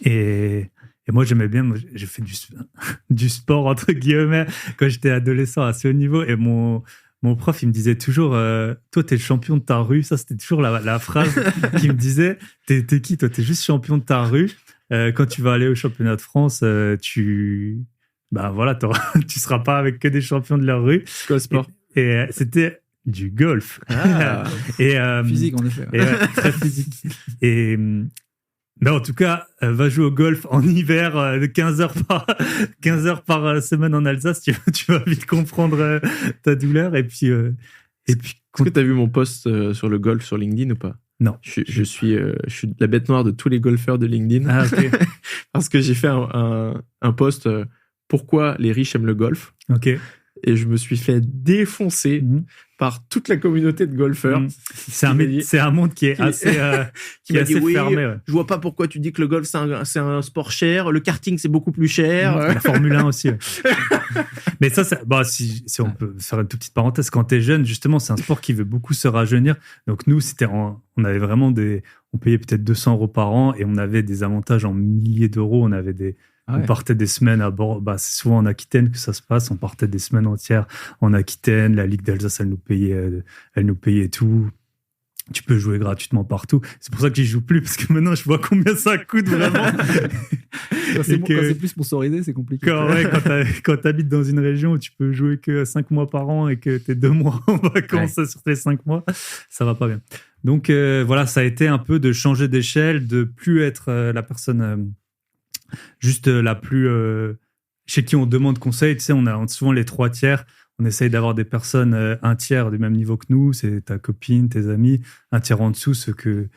Et moi, j'aimais bien. Moi, j'ai fait du sport, entre guillemets, quand j'étais adolescent, assez haut niveau. Et mon prof, il me disait toujours, toi, t'es le champion de ta rue. Ça, c'était toujours la phrase qu'il me disait. T'es qui, toi? T'es juste champion de ta rue. Quand tu vas aller au championnat de France, tu seras pas avec que des champions de leur rue. C'est quoi le sport? Et c'était du golf. Ah. Et, physique, en effet. Et, très physique. Et... Mais en tout cas, va jouer au golf en hiver de 15 heures par semaine en Alsace. Tu vas vite comprendre ta douleur. Et puis, est-ce que tu as vu mon post sur le golf sur LinkedIn ou pas? Non. Je suis la bête noire de tous les golfeurs de LinkedIn. Ah, ok. Parce que j'ai fait un post pourquoi les riches aiment le golf. Ok. Et je me suis fait défoncer par toute la communauté de golfeurs. C'est un monde qui est assez, qui m'a dit, oui, fermé. Ouais. Je vois pas pourquoi tu dis que le golf, c'est un sport cher. Le karting, c'est beaucoup plus cher. La Formule 1 aussi. Ouais. Mais ça, si on peut faire une toute petite parenthèse, quand t'es jeune, justement, c'est un sport qui veut beaucoup se rajeunir. Donc nous, on avait vraiment on payait peut-être 200 euros par an et on avait des avantages en milliers d'euros. On avait on partait des semaines à bord. C'est souvent en Aquitaine que ça se passe. On partait des semaines entières en Aquitaine. La Ligue d'Alsace, elle nous payait tout. Tu peux jouer gratuitement partout. C'est pour ça que j'y joue plus, parce que maintenant, je vois combien ça coûte vraiment. Quand c'est plus sponsorisé, c'est compliqué. Quand tu habites dans une région où tu peux jouer que 5 mois par an et que tu es 2 mois en vacances sur tes 5 mois, ça va pas bien. Donc, voilà, ça a été un peu de changer d'échelle, de plus être la personne... juste la plus chez qui on demande conseil. Tu sais, on a souvent les 3 tiers. On essaye d'avoir des personnes 1 tiers du même niveau que nous, c'est ta copine, tes amis, 1 tiers en dessous, ceux que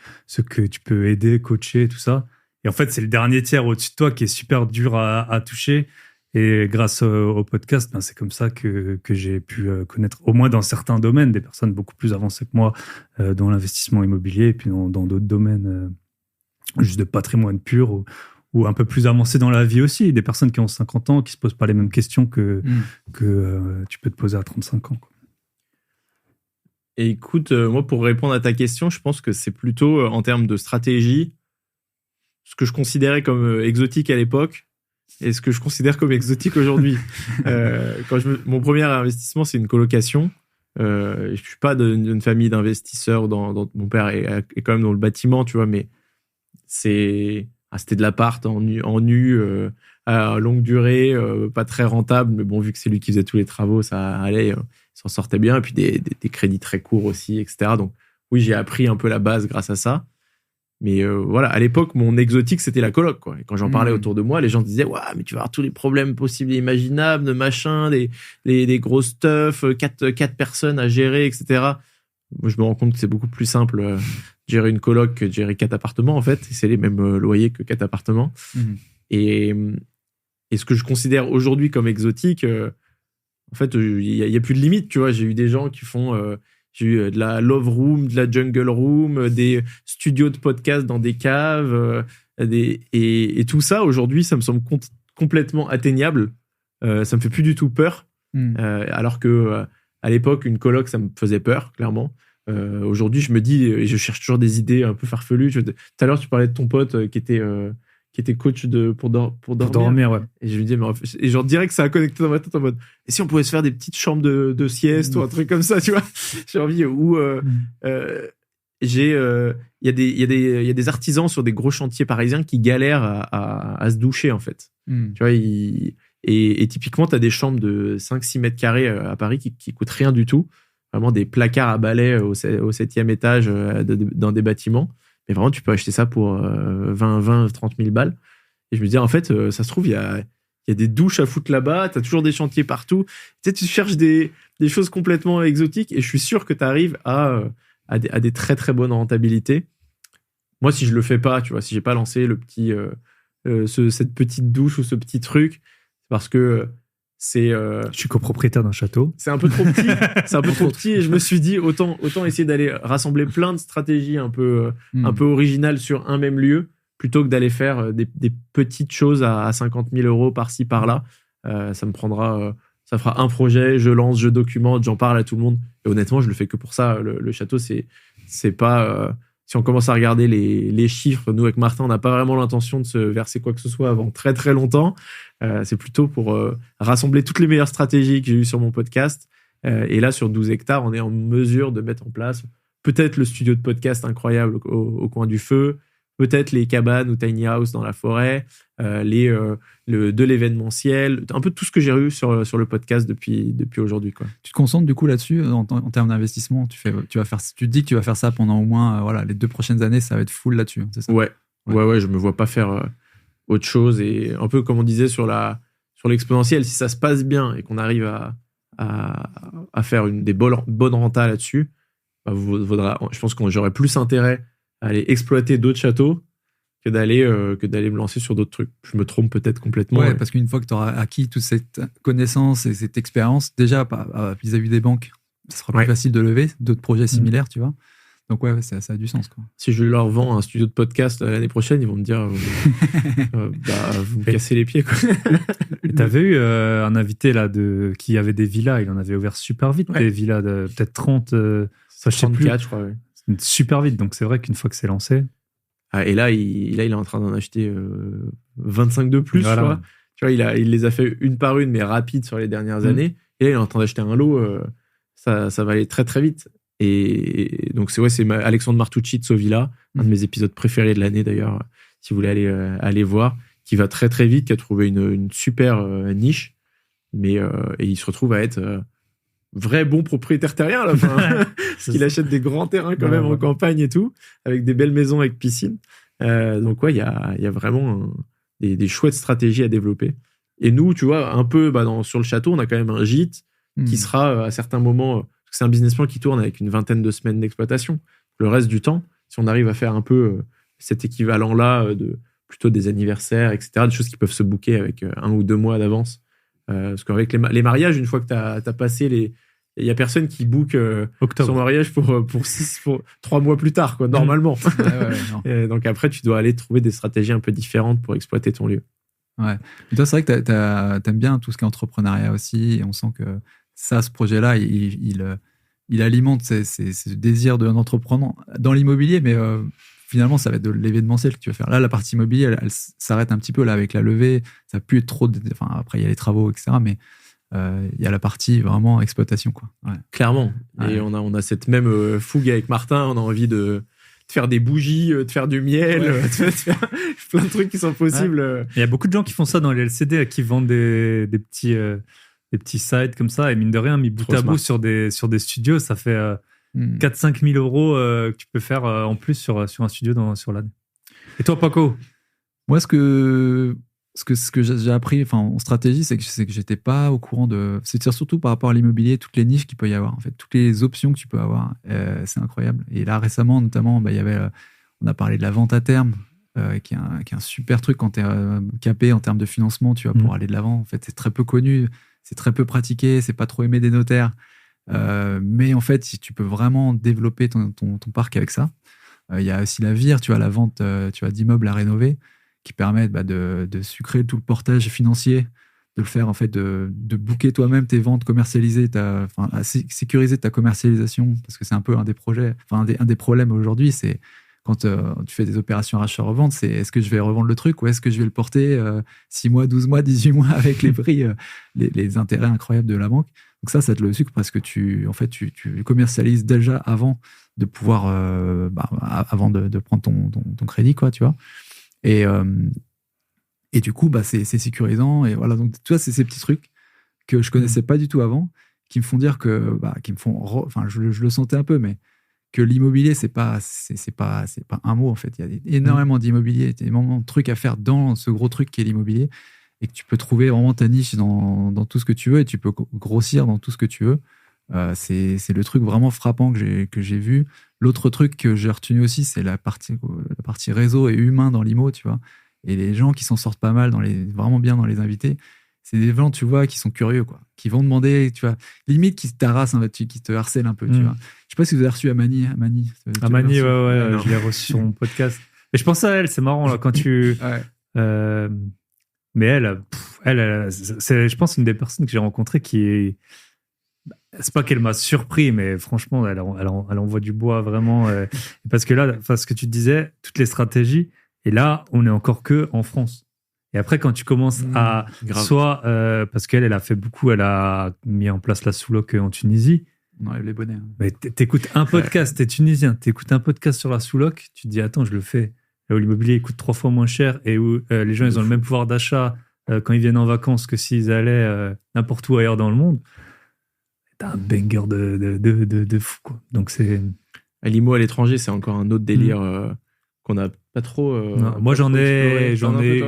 tu peux aider, coacher, tout ça. Et en fait, c'est le dernier tiers au-dessus de toi qui est super dur à toucher. Et grâce au podcast, c'est comme ça que j'ai pu connaître, au moins dans certains domaines, des personnes beaucoup plus avancées que moi dans l'investissement immobilier et puis dans d'autres domaines juste de patrimoine pur ou un peu plus avancé dans la vie aussi, des personnes qui ont 50 ans, qui se posent pas les mêmes questions que tu peux te poser à 35 ans. Quoi. Et écoute, moi, pour répondre à ta question, je pense que c'est plutôt, en termes de stratégie, ce que je considérais comme exotique à l'époque et ce que je considère comme exotique aujourd'hui. Mon premier investissement, c'est une colocation. Je suis pas d'une famille d'investisseurs. Mon père est quand même dans le bâtiment, tu vois, mais c'était de l'appart en nu, à longue durée, pas très rentable, mais bon, vu que c'est lui qui faisait tous les travaux, ça allait, il s'en sortait bien. Et puis des crédits très courts aussi, etc. Donc oui, j'ai appris un peu la base grâce à ça. Mais voilà, à l'époque, mon exotique, c'était la coloc, quoi. Et quand j'en parlais autour de moi, les gens disaient, ouais, mais tu vas avoir tous les problèmes possibles et imaginables, de machin, des gros stuff, 4 personnes à gérer, etc. Moi, je me rends compte que c'est beaucoup plus simple de gérer une coloc que de gérer 4 appartements, en fait. Et c'est les mêmes loyers que 4 appartements. Et ce que je considère aujourd'hui comme exotique, en fait, il y a plus de limite, tu vois. J'ai eu des gens qui font... j'ai eu de la Love Room, de la Jungle Room, des studios de podcast dans des caves, et tout ça, aujourd'hui, ça me semble complètement atteignable. Ça me fait plus du tout peur. Alors que à l'époque, une coloc, ça me faisait peur, clairement. Aujourd'hui, je me dis, et je cherche toujours des idées un peu farfelues. Tout à l'heure, tu parlais de ton pote qui était coach pour dormir. Ouais. Et je lui dis, et genre, direct, ça a connecté dans ma tête en mode, et si on pouvait se faire des petites chambres de sieste ou un truc comme ça, tu vois? J'ai envie, ou, il y a des artisans sur des gros chantiers parisiens qui galèrent à se doucher, en fait. Tu vois, et typiquement, t'as des chambres de 5-6 mètres carrés à Paris qui coûtent rien du tout. Vraiment des placards à balai au 7e étage dans des bâtiments. Mais vraiment, tu peux acheter ça pour 20, 30 000 balles. Et je me dis, en fait, ça se trouve, il y a des douches à foutre là-bas, tu as toujours des chantiers partout. Tu sais, tu cherches des choses complètement exotiques et je suis sûr que tu arrives à des très, très bonnes rentabilités. Moi, si je le fais pas, tu vois, si j'ai pas lancé cette petite douche ou ce petit truc, c'est parce que je suis copropriétaire d'un château. C'est un peu trop petit. C'est un peu trop petit et je me suis dit autant essayer d'aller rassembler plein de stratégies un peu originales sur un même lieu plutôt que d'aller faire des petites choses à 50 000 euros par-ci par-là. Ça fera un projet, je lance, je documente, j'en parle à tout le monde. Et honnêtement, je le fais que pour ça. Le château, c'est pas. Si on commence à regarder les chiffres, nous avec Martin, on n'a pas vraiment l'intention de se verser quoi que ce soit avant très très longtemps. C'est plutôt pour rassembler toutes les meilleures stratégies que j'ai eues sur mon podcast. Et là, sur 12 hectares, on est en mesure de mettre en place peut-être le studio de podcast incroyable au coin du feu, peut-être les cabanes ou tiny house dans la forêt, de l'événementiel, un peu tout ce que j'ai eu sur le podcast depuis aujourd'hui, quoi. Tu te concentres du coup là-dessus en termes d'investissement. Tu te dis que tu vas faire ça pendant au moins les 2 prochaines années, ça va être full là-dessus, c'est ça? Ouais, je me vois pas faire autre chose. Et un peu comme on disait sur l'exponentiel, si ça se passe bien et qu'on arrive à faire des bonnes rentas là-dessus, je pense que j'aurais plus intérêt à aller exploiter d'autres châteaux que d'aller me lancer sur d'autres trucs. Je me trompe peut-être complètement. Ouais, parce qu'une fois que tu auras acquis toute cette connaissance et cette expérience, déjà vis-à-vis des banques, ça sera plus facile de lever d'autres projets similaires, tu vois. Donc ouais, ça a du sens, quoi. Si je leur vends un studio de podcast l'année prochaine, ils vont me dire vous me cassez les pieds, quoi. T'avais eu un invité là qui avait des villas, il en avait ouvert super vite, des villas de peut-être 30, je sais plus. 34, je crois, ouais. Super vite, donc c'est vrai qu'une fois que c'est lancé. Et là, il est en train d'en acheter 25 de plus, voilà. Je crois. Tu vois, il les a fait une par une, mais rapide sur les dernières années. Et là, il est en train d'acheter un lot. Ça va aller très, très vite. Et donc, c'est Alexandre Martucci de Sovilla, un de mes épisodes préférés de l'année, d'ailleurs, si vous voulez aller voir, qui va très, très vite, qui a trouvé une super niche. Et il se retrouve à être vrai bon propriétaire terrien à la fin. Parce qu'il achète des grands terrains quand même en campagne et tout, avec des belles maisons avec piscine. Donc ouais, il y a vraiment des chouettes stratégies à développer. Et nous, tu vois, un peu sur le château, on a quand même un gîte qui sera à certains moments, parce que c'est un business plan qui tourne avec une vingtaine de semaines d'exploitation. Le reste du temps, si on arrive à faire un peu cet équivalent-là plutôt des anniversaires, etc., des choses qui peuvent se booker avec 1 ou 2 mois d'avance. Parce qu'avec les mariages, une fois que t'as passé il y a personne qui book son mariage pour 3 mois plus tard, quoi, normalement. Et donc après, tu dois aller trouver des stratégies un peu différentes pour exploiter ton lieu. Ouais. Mais toi, c'est vrai que t'aimes bien tout ce qui est entrepreneuriat aussi, et on sent que ce projet-là, il alimente ce désir d'entreprendre dans l'immobilier, mais finalement, ça va être de l'événementiel que tu vas faire. Là, la partie immobilier, elle s'arrête un petit peu là avec la levée. Ça n'a plus être trop. Après, il y a les travaux, etc. Mais il y a la partie vraiment exploitation, quoi. Ouais. Clairement. Et on a cette même fougue avec Martin. On a envie de faire des bougies, de faire du miel, de faire plein de trucs qui sont possibles. Ouais. Il y a beaucoup de gens qui font ça dans les LCD, qui vendent des petits sites comme ça. Et mine de rien, mis bout à bout sur des studios, ça fait 4-5 000 euros que tu peux faire en plus sur un studio sur l'année. Et toi, Paco? Moi, ce que j'ai appris en stratégie, c'est que j'étais pas au courant de. C'est surtout par rapport à l'immobilier, toutes les niches qu'il peut y avoir, en fait, toutes les options que tu peux avoir. C'est incroyable. Et là, récemment, notamment, il y avait. On a parlé de la vente à terme, qui est un super truc quand tu es capé en termes de financement, tu vois, pour aller de l'avant. En fait, c'est très peu connu, c'est très peu pratiqué, c'est pas trop aimé des notaires. Mais en fait, si tu peux vraiment développer ton parc avec ça. Il y a aussi la VIR, tu vois, la vente d'immeubles à rénover, qui permettent de sucrer tout le portage financier, de le faire, en fait, de booker toi-même tes ventes, commercialiser sécuriser ta commercialisation, parce que c'est un peu un des projets, un des problèmes aujourd'hui, c'est quand tu fais des opérations rachat-revente, c'est est-ce que je vais revendre le truc ou est-ce que je vais le porter 6 mois, 12 mois, 18 mois avec les prix, les intérêts incroyables de la banque. Donc ça te le sucre parce que tu commercialises déjà avant de pouvoir, avant de prendre ton crédit, quoi, tu vois. Et du coup, c'est sécurisant. Et voilà, donc tu vois, c'est ces petits trucs que je connaissais pas du tout avant, qui me font dire que, je le sentais un peu, mais que l'immobilier, c'est pas un mot, en fait. Il y a énormément d'immobilier, énormément de trucs à faire dans ce gros truc qui est l'immobilier, et que tu peux trouver vraiment ta niche dans tout ce que tu veux, et tu peux grossir dans tout ce que tu veux. C'est le truc vraiment frappant que j'ai vu. L'autre truc que j'ai retenu aussi, c'est la partie réseau et humain dans l'IMO, tu vois. Et les gens qui s'en sortent pas mal, vraiment bien dans les invités, c'est des gens, tu vois, qui sont curieux, quoi. Qui vont demander, tu vois, limite qui t'harassent, qui te harcèlent un peu, tu vois. Je sais pas si vous avez reçu Amani. Amani, ouais, je l'ai reçu sur mon podcast. Mais je pense à elle, c'est marrant, là, quand tu... Ouais. Mais elle, c'est, je pense, une des personnes que j'ai rencontrées qui est... C'est pas qu'elle m'a surpris, mais franchement, elle envoie du bois, vraiment. Parce que là, ce que tu te disais, toutes les stratégies, et là, on est encore que en France. Et après, quand tu commences à... Soit, parce qu'elle a fait beaucoup, elle a mis en place la sous-loc en Tunisie. On enlève les bonnets. Mais t'écoutes un podcast, t'es tunisien, t'écoutes un podcast sur la sous-loc, tu te dis, attends, je le fais. Là où l'immobilier coûte 3 fois moins cher et où les gens, ils ont le même pouvoir d'achat quand ils viennent en vacances que s'ils allaient n'importe où ailleurs dans le monde. T'as un banger de fou, quoi. Donc c'est... L'IMO à l'étranger, c'est encore un autre délire qu'on n'a pas trop... moi, j'en ai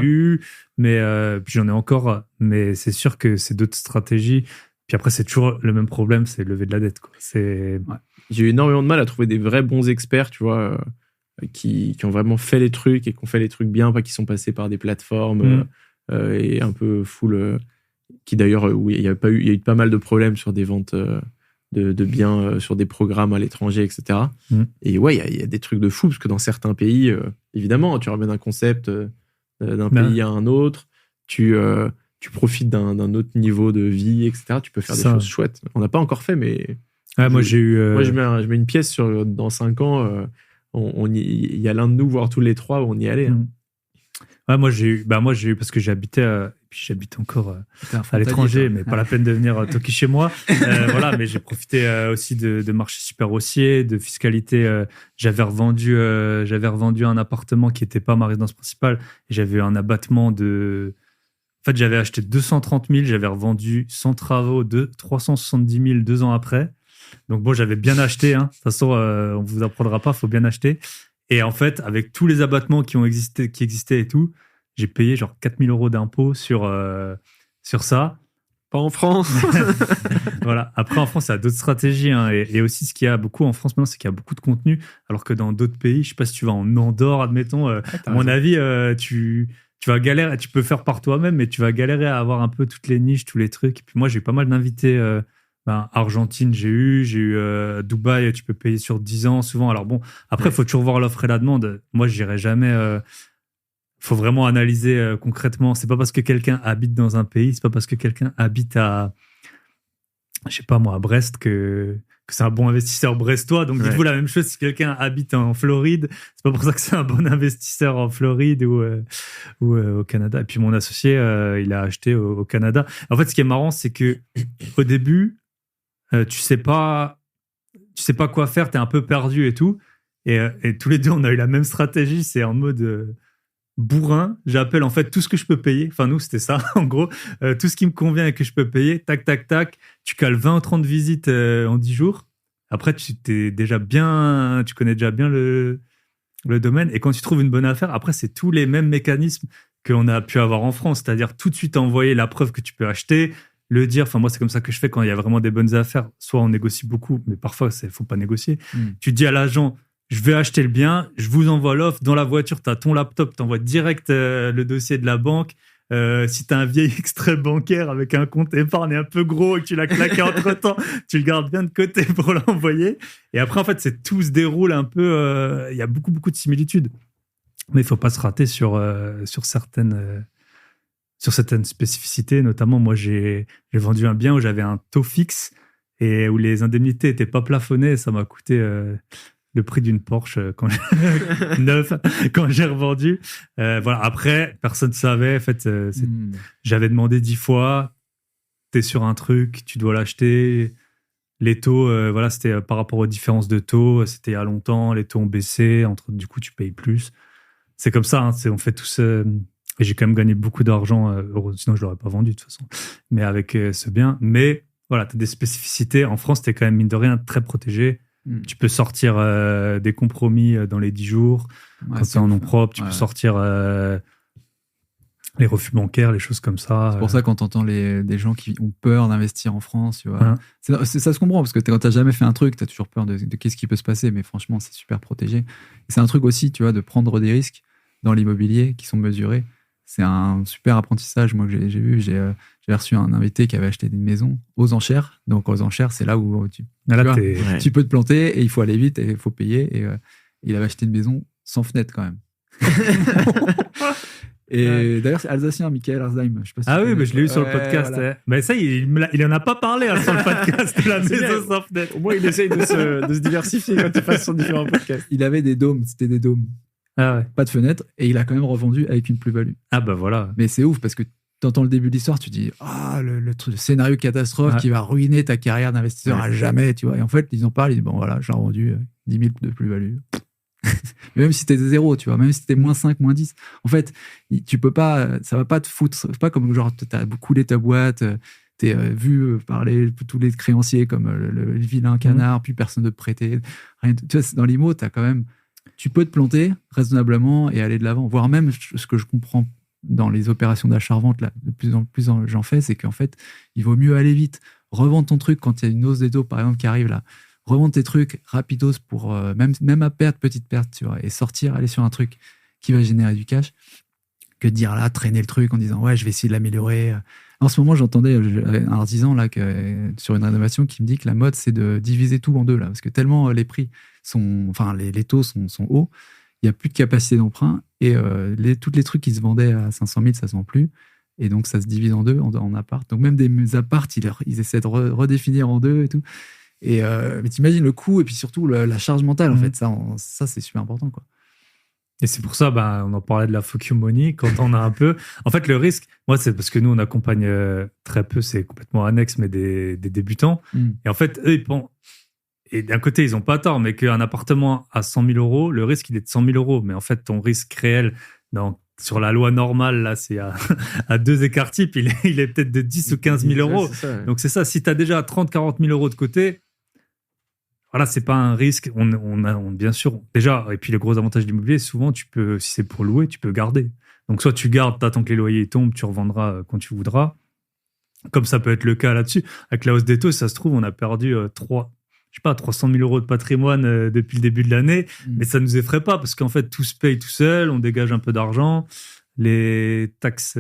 eu, mais puis j'en ai encore. Mais c'est sûr que c'est d'autres stratégies. Puis après, c'est toujours le même problème, c'est lever de la dette, quoi. Ouais. J'ai eu énormément de mal à trouver des vrais bons experts, tu vois, qui ont vraiment fait les trucs et qui ont fait les trucs bien, pas qui sont passés par des plateformes et un peu full... qui d'ailleurs, oui, il y a eu pas mal de problèmes sur des ventes de biens sur des programmes à l'étranger, etc. Et ouais, il y a des trucs de fou, parce que dans certains pays, évidemment, tu ramènes un concept d'un pays à un autre, tu profites d'un autre niveau de vie, etc. Tu peux faire des choses chouettes. On n'a pas encore fait, mais... moi, j'ai eu... Moi, je mets une pièce dans 5 ans, il y a l'un de nous, voire tous les 3, où on y allait. Ouais, moi, j'ai eu, parce que j'habite encore à l'étranger, mais pas la peine de venir toquer chez moi. Voilà, mais j'ai profité aussi de marché super haussier, de fiscalité. J'avais revendu un appartement qui n'était pas ma résidence principale, et j'avais eu un abattement de... En fait, j'avais acheté 230 000, j'avais revendu sans travaux de 370 000 2 ans après. Donc bon, j'avais bien acheté. Hein. De toute façon, on vous apprendra pas, faut bien acheter. Et en fait, avec tous les abattements qui existaient et tout, j'ai payé genre 4 000 euros d'impôts sur ça. Pas en France. Voilà. Après, en France, il y a d'autres stratégies. Hein. Et aussi, ce qu'il y a beaucoup en France maintenant, c'est qu'il y a beaucoup de contenu. Alors que dans d'autres pays, je sais pas si tu vas en Andorre, admettons, à mon avis, tu vas galérer. Tu peux faire par toi-même, mais tu vas galérer à avoir un peu toutes les niches, tous les trucs. Et puis moi, j'ai eu pas mal d'invités. Argentine, j'ai eu Dubaï, tu peux payer sur 10 ans souvent. Alors bon, après, il faut toujours voir l'offre et la demande. Moi, je n'irai jamais. Faut vraiment analyser concrètement. C'est pas parce que quelqu'un habite dans un pays, c'est pas parce que quelqu'un habite à, je sais pas moi, à Brest que c'est un bon investisseur brestois. Donc dites-vous la même chose si quelqu'un habite en Floride. C'est pas pour ça que c'est un bon investisseur en Floride ou au Canada. Et puis mon associé, il a acheté au Canada. En fait, ce qui est marrant, c'est que au début, tu sais pas quoi faire, t'es un peu perdu et tout. Et tous les deux, on a eu la même stratégie. C'est en mode bourrin. J'appelle en fait tout ce que je peux payer. Enfin, nous, c'était ça, en gros. Tout ce qui me convient et que je peux payer. Tac, tac, tac. Tu cales 20 ou 30 visites en 10 jours. Après, tu connais déjà bien le domaine. Et quand tu trouves une bonne affaire, après, c'est tous les mêmes mécanismes qu'on a pu avoir en France. C'est-à-dire tout de suite envoyer la preuve que tu peux acheter, le dire. Enfin, moi, c'est comme ça que je fais quand il y a vraiment des bonnes affaires. Soit on négocie beaucoup, mais parfois, il faut pas négocier. Tu dis à l'agent, je vais acheter le bien, je vous envoie l'offre. Dans la voiture, tu as ton laptop, tu envoies direct le dossier de la banque. Si tu as un vieil extrait bancaire avec un compte épargne un peu gros et que tu l'as claqué entre-temps, tu le gardes bien de côté pour l'envoyer. Et après, en fait, tout se déroule un peu... Il y a beaucoup, beaucoup de similitudes. Mais il ne faut pas se rater sur certaines spécificités. Notamment, moi, j'ai vendu un bien où j'avais un taux fixe et où les indemnités n'étaient pas plafonnées. Ça m'a coûté... le prix d'une Porsche neuf quand j'ai revendu. Voilà. Après, personne ne savait. En fait, j'avais demandé 10 fois. T'es sur un truc, tu dois l'acheter. Les taux, voilà, c'était par rapport aux différences de taux. C'était il y a longtemps. Les taux ont baissé. Du coup, tu payes plus. C'est comme ça. Hein, on fait tout ça. Et j'ai quand même gagné beaucoup d'argent. Sinon, je l'aurais pas vendu de toute façon. Mais avec ce bien. Mais voilà, t'as des spécificités. En France, t'es quand même mine de rien très protégé. Tu peux sortir des compromis dans les 10 jours. Quand c'est en nom propre, tu peux sortir les refus bancaires, les choses comme ça. C'est pour ça, quand t'entends des gens qui ont peur d'investir en France, tu vois, ça se comprend, parce que quand t'as jamais fait un truc, t'as toujours peur de qu'est-ce qui peut se passer, mais franchement, c'est super protégé. Et c'est un truc aussi, tu vois, de prendre des risques dans l'immobilier qui sont mesurés. C'est un super apprentissage, moi, que j'ai vu. J'ai reçu un invité qui avait acheté une maison aux enchères. Donc, aux enchères, c'est là où tu peux te planter et il faut aller vite et il faut payer. Et il avait acheté une maison sans fenêtre, quand même. Et d'ailleurs, c'est Alsacien, Michael Arzheim. Je sais pas si oui, mais je l'ai eu sur le podcast. Voilà. Mais ça, il en a pas parlé sur le podcast de la maison sans fenêtre. Au moins, il essaye de se diversifier quand il passe sur différents podcasts. Il avait des dômes, c'était des dômes. Pas de fenêtre, et il a quand même revendu avec une plus-value. Voilà. Mais c'est ouf parce que t'entends le début de l'histoire, tu dis le scénario catastrophe qui va ruiner ta carrière d'investisseur à jamais, tu vois. Et en fait, ils en parlent, ils disent bon voilà, j'ai rendu 10 000 de plus-value. Même si t'es zéro, tu vois, même si t'es moins 5, moins 10. En fait, tu peux pas, ça va pas te foutre. C'est pas comme genre t'as coulé ta boîte, t'es vu parler tous les créanciers comme le vilain canard, puis personne ne te prêter. Rien, tu vois, dans l'IMO, t'as quand même. Tu peux te planter raisonnablement et aller de l'avant. Voire même, ce que je comprends dans les opérations d'achat-revente, là, de plus en plus j'en fais, c'est qu'en fait, il vaut mieux aller vite. Revendre ton truc quand il y a une hausse des taux, par exemple, qui arrive là. Revendre tes trucs rapidos pour même à perte, petite perte, tu vois, et sortir, aller sur un truc qui va générer du cash, que de dire là, traîner le truc en disant ouais, je vais essayer de l'améliorer. En ce moment, j'entendais un artisan là sur une rénovation qui me dit que la mode, c'est de diviser tout en deux là, parce que tellement les prix les taux sont hauts, il n'y a plus de capacité d'emprunt et tous les trucs qui se vendaient à 500 000, ça se vend plus. Et donc, ça se divise en deux, en appart. Donc, même des apparts, ils essaient de redéfinir en deux et tout. Et, mais t'imagines le coût et puis surtout la charge mentale, en fait. Ça, c'est super important, quoi. Et c'est pour ça, on en parlait de la fuck you money quand on a un peu. En fait, le risque, moi, c'est parce que nous, on accompagne très peu, c'est complètement annexe, mais des débutants. Et en fait, eux, ils pensent. Et d'un côté, ils n'ont pas tort, mais qu'un appartement à 100 000 euros, le risque, il est de 100 000 euros. Mais en fait, ton risque réel sur la loi normale, là, c'est à 2 écarts types, il est peut-être de 10 ou 15 000 euros. Ça, ouais. Donc, c'est ça. Si tu as déjà 30 40 000 euros de côté, voilà, c'est pas un risque. On bien sûr, déjà, et puis le gros avantage de l'immobilier, souvent, si c'est pour louer, tu peux garder. Donc, soit tu gardes, t'attends que les loyers tombent, tu revendras quand tu voudras. Comme ça peut être le cas là-dessus. Avec la hausse des taux, ça se trouve, on a perdu 300 000 euros de patrimoine depuis le début de l'année, mais ça ne nous effraie pas parce qu'en fait, tout se paye tout seul, on dégage un peu d'argent. Les taxes,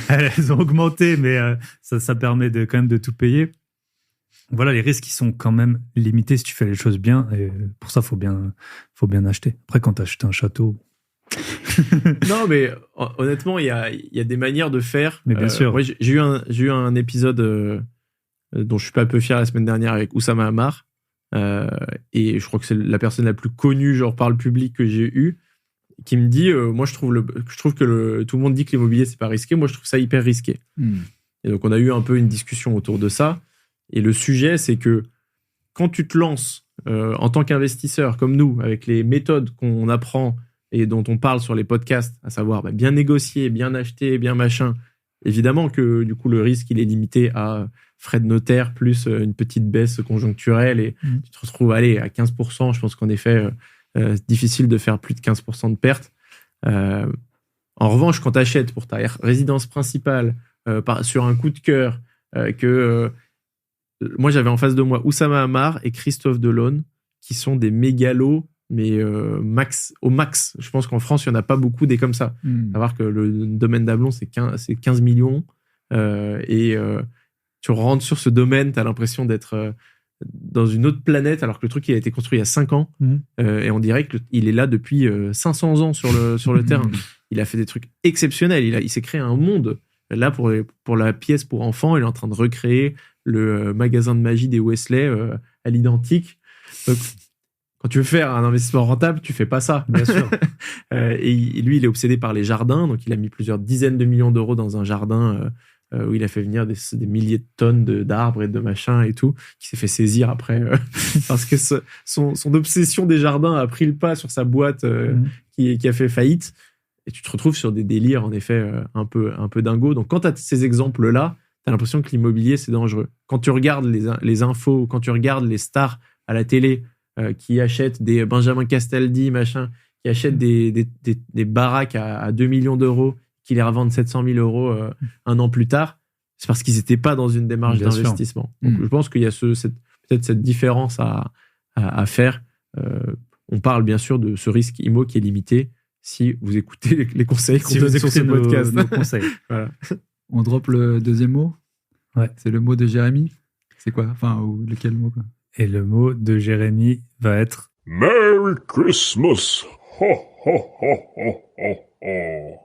elles ont augmenté, mais ça permet quand même de tout payer. Voilà, les risques, ils sont quand même limités si tu fais les choses bien. Et pour ça, faut bien acheter. Après, quand tu achètes un château... Non, mais honnêtement, il y a des manières de faire. Mais bien sûr. Ouais, j'ai eu un épisode... dont je suis pas un peu fier la semaine dernière avec Oussama Ammar, et je crois que c'est la personne la plus connue genre par le public que j'ai eu, qui me dit moi je trouve que tout le monde dit que l'immobilier c'est pas risqué, moi je trouve ça hyper risqué. Et donc on a eu un peu une discussion autour de ça, et le sujet c'est que quand tu te lances en tant qu'investisseur comme nous, avec les méthodes qu'on apprend et dont on parle sur les podcasts, à savoir bien négocier, bien acheter, bien machin, Évidemment que du coup le risque il est limité à frais de notaire plus une petite baisse conjoncturelle et tu te retrouves à 15%. Je pense qu'en effet, c'est difficile de faire plus de 15% de pertes. En revanche, quand tu achètes pour ta résidence principale sur un coup de cœur, moi j'avais en face de moi Oussama Ammar et Christophe Delaune, qui sont des mégalos, mais au max. Je pense qu'en France, il n'y en a pas beaucoup des comme ça. Savoir que le domaine d'Ablon, c'est 15 millions. Tu rentres sur ce domaine, tu as l'impression d'être dans une autre planète, alors que le truc il a été construit il y a 5 ans. Et on dirait qu'il est là depuis 500 ans sur le terrain. Il a fait des trucs exceptionnels. Il s'est créé un monde. Là, pour la pièce pour enfants, il est en train de recréer le magasin de magie des Weasley à l'identique. Donc, quand tu veux faire un investissement rentable, tu fais pas ça. Bien sûr. Et lui, il est obsédé par les jardins. Donc, il a mis plusieurs dizaines de millions d'euros dans un jardin où il a fait venir des milliers de tonnes d'arbres et de machins et tout, qui s'est fait saisir après parce que son obsession des jardins a pris le pas sur sa boîte qui a fait faillite. Et tu te retrouves sur des délires, en effet, un peu dingo. Donc, quand tu as ces exemples-là, tu as l'impression que l'immobilier, c'est dangereux. Quand tu regardes les infos, quand tu regardes les stars à la télé qui achètent des Benjamin Castaldi, machin, qui achètent des baraques à 2 millions d'euros, qui les revendent 700 000 euros un an plus tard, c'est parce qu'ils n'étaient pas dans une démarche d'investissement. Donc, je pense qu'il y a peut-être cette différence à faire. On parle bien sûr de ce risque IMO qui est limité si vous écoutez les conseils qu'on donne sur ce podcast. Nos conseils. Voilà. On drop le deuxième mot. Ouais. C'est le mot de Jérémy. C'est quoi? Enfin, ou lequel mot, quoi? Et le mot de Jérémy va être Merry Christmas! Ho, ho, ho, ho, ho, ho.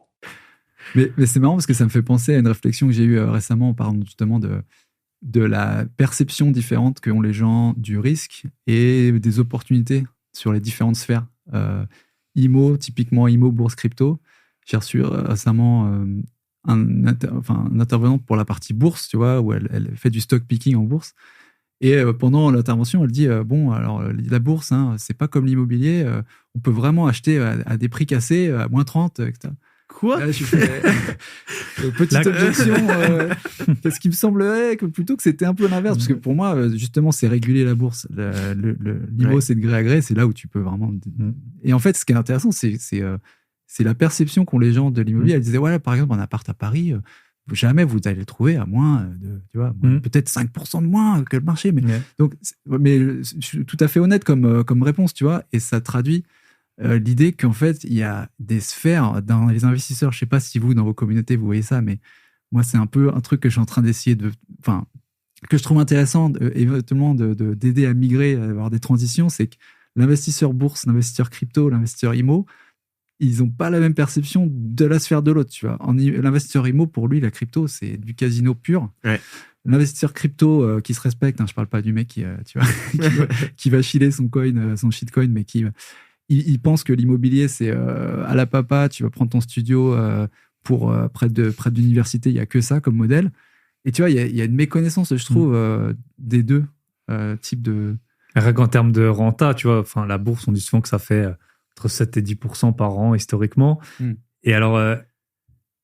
Mais c'est marrant parce que ça me fait penser à une réflexion que j'ai eue récemment en parlant justement de la perception différente qu'ont les gens du risque et des opportunités sur les différentes sphères. IMO, typiquement IMO, bourse, crypto. J'ai reçu récemment un intervenant pour la partie bourse, tu vois, où elle fait du stock picking en bourse. Et pendant l'intervention, elle dit bon, alors la bourse, hein, c'est pas comme l'immobilier, on peut vraiment acheter à des prix cassés, à moins 30, etc. Quoi? Là, je fais, petite objection, parce qu'il me semblerait que plutôt que c'était un peu l'inverse, parce que pour moi, justement, c'est réguler la bourse. L'IMO, c'est de gré à gré, c'est là où tu peux vraiment. Et en fait, ce qui est intéressant, c'est la perception qu'ont les gens de l'immobilier. Elle disait, voilà, par exemple, un appart à Paris, jamais vous allez le trouver à moins peut-être 5% de moins que le marché. Mais je suis tout à fait honnête comme réponse, tu vois, et ça traduit l'idée qu'en fait, il y a des sphères dans les investisseurs. Je ne sais pas si vous, dans vos communautés, vous voyez ça, mais moi, c'est un peu un truc que je suis en train d'essayer que je trouve intéressant, éventuellement, d'aider à migrer, à avoir des transitions. C'est que l'investisseur bourse, l'investisseur crypto, l'investisseur IMO, ils n'ont pas la même perception de la sphère de l'autre, tu vois. L'investisseur IMO, pour lui, la crypto, c'est du casino pur. Ouais. L'investisseur crypto qui se respecte, je ne parle pas du mec qui va chiller son coin, son shitcoin, mais il pense que l'immobilier, c'est à la papa, tu vas prendre ton studio pour près d'université, il n'y a que ça comme modèle. Et tu vois, il y a une méconnaissance, je trouve, des deux types de... Rien qu'en termes de renta, tu vois, la bourse, on dit souvent que ça fait entre 7 et 10% par an historiquement. Et alors,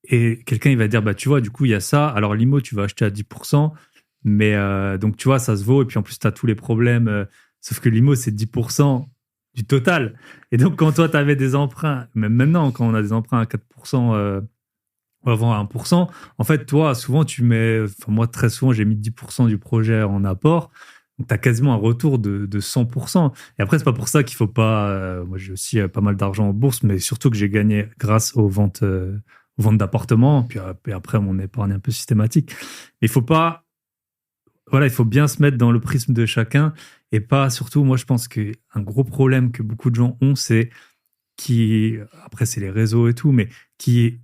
et quelqu'un, il va dire, bah, tu vois, du coup, il y a ça. Alors, l'IMO, tu vas acheter à 10%, mais donc, tu vois, ça se vaut. Et puis, en plus, tu as tous les problèmes. Sauf que l'IMO, c'est 10% du total. Et donc, quand toi, tu avais des emprunts, même maintenant, quand on a des emprunts à 4%, ou avant à 1%, en fait, toi, souvent, moi, très souvent, j'ai mis 10% du projet en apport. Donc, tu as quasiment un retour de 100%. Et après, c'est pas pour ça qu'il faut pas... moi, j'ai aussi pas mal d'argent en bourse, mais surtout que j'ai gagné grâce aux ventes d'appartements, puis après, mon épargne un peu systématique. Mais il faut pas... Voilà, il faut bien se mettre dans le prisme de chacun et pas, surtout, moi, je pense qu'un gros problème que beaucoup de gens ont, c'est après, c'est les réseaux et tout, mais ils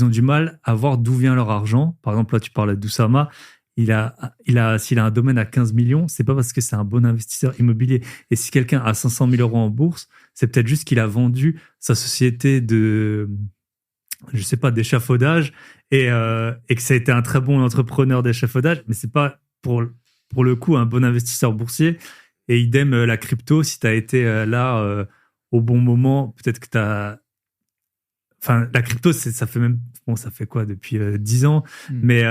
ont du mal à voir d'où vient leur argent. Par exemple, là, tu parlais d'Oussama. S'il a un domaine à 15 millions, c'est pas parce que c'est un bon investisseur immobilier. Et si quelqu'un a 500 000 euros en bourse, c'est peut-être juste qu'il a vendu sa société d'échafaudage et que ça a été un très bon entrepreneur d'échafaudage, mais c'est pas pour le coup un bon investisseur boursier. Et idem la crypto, si tu as été là au bon moment, peut-être que enfin, la crypto, ça fait quoi depuis 10 ans, mais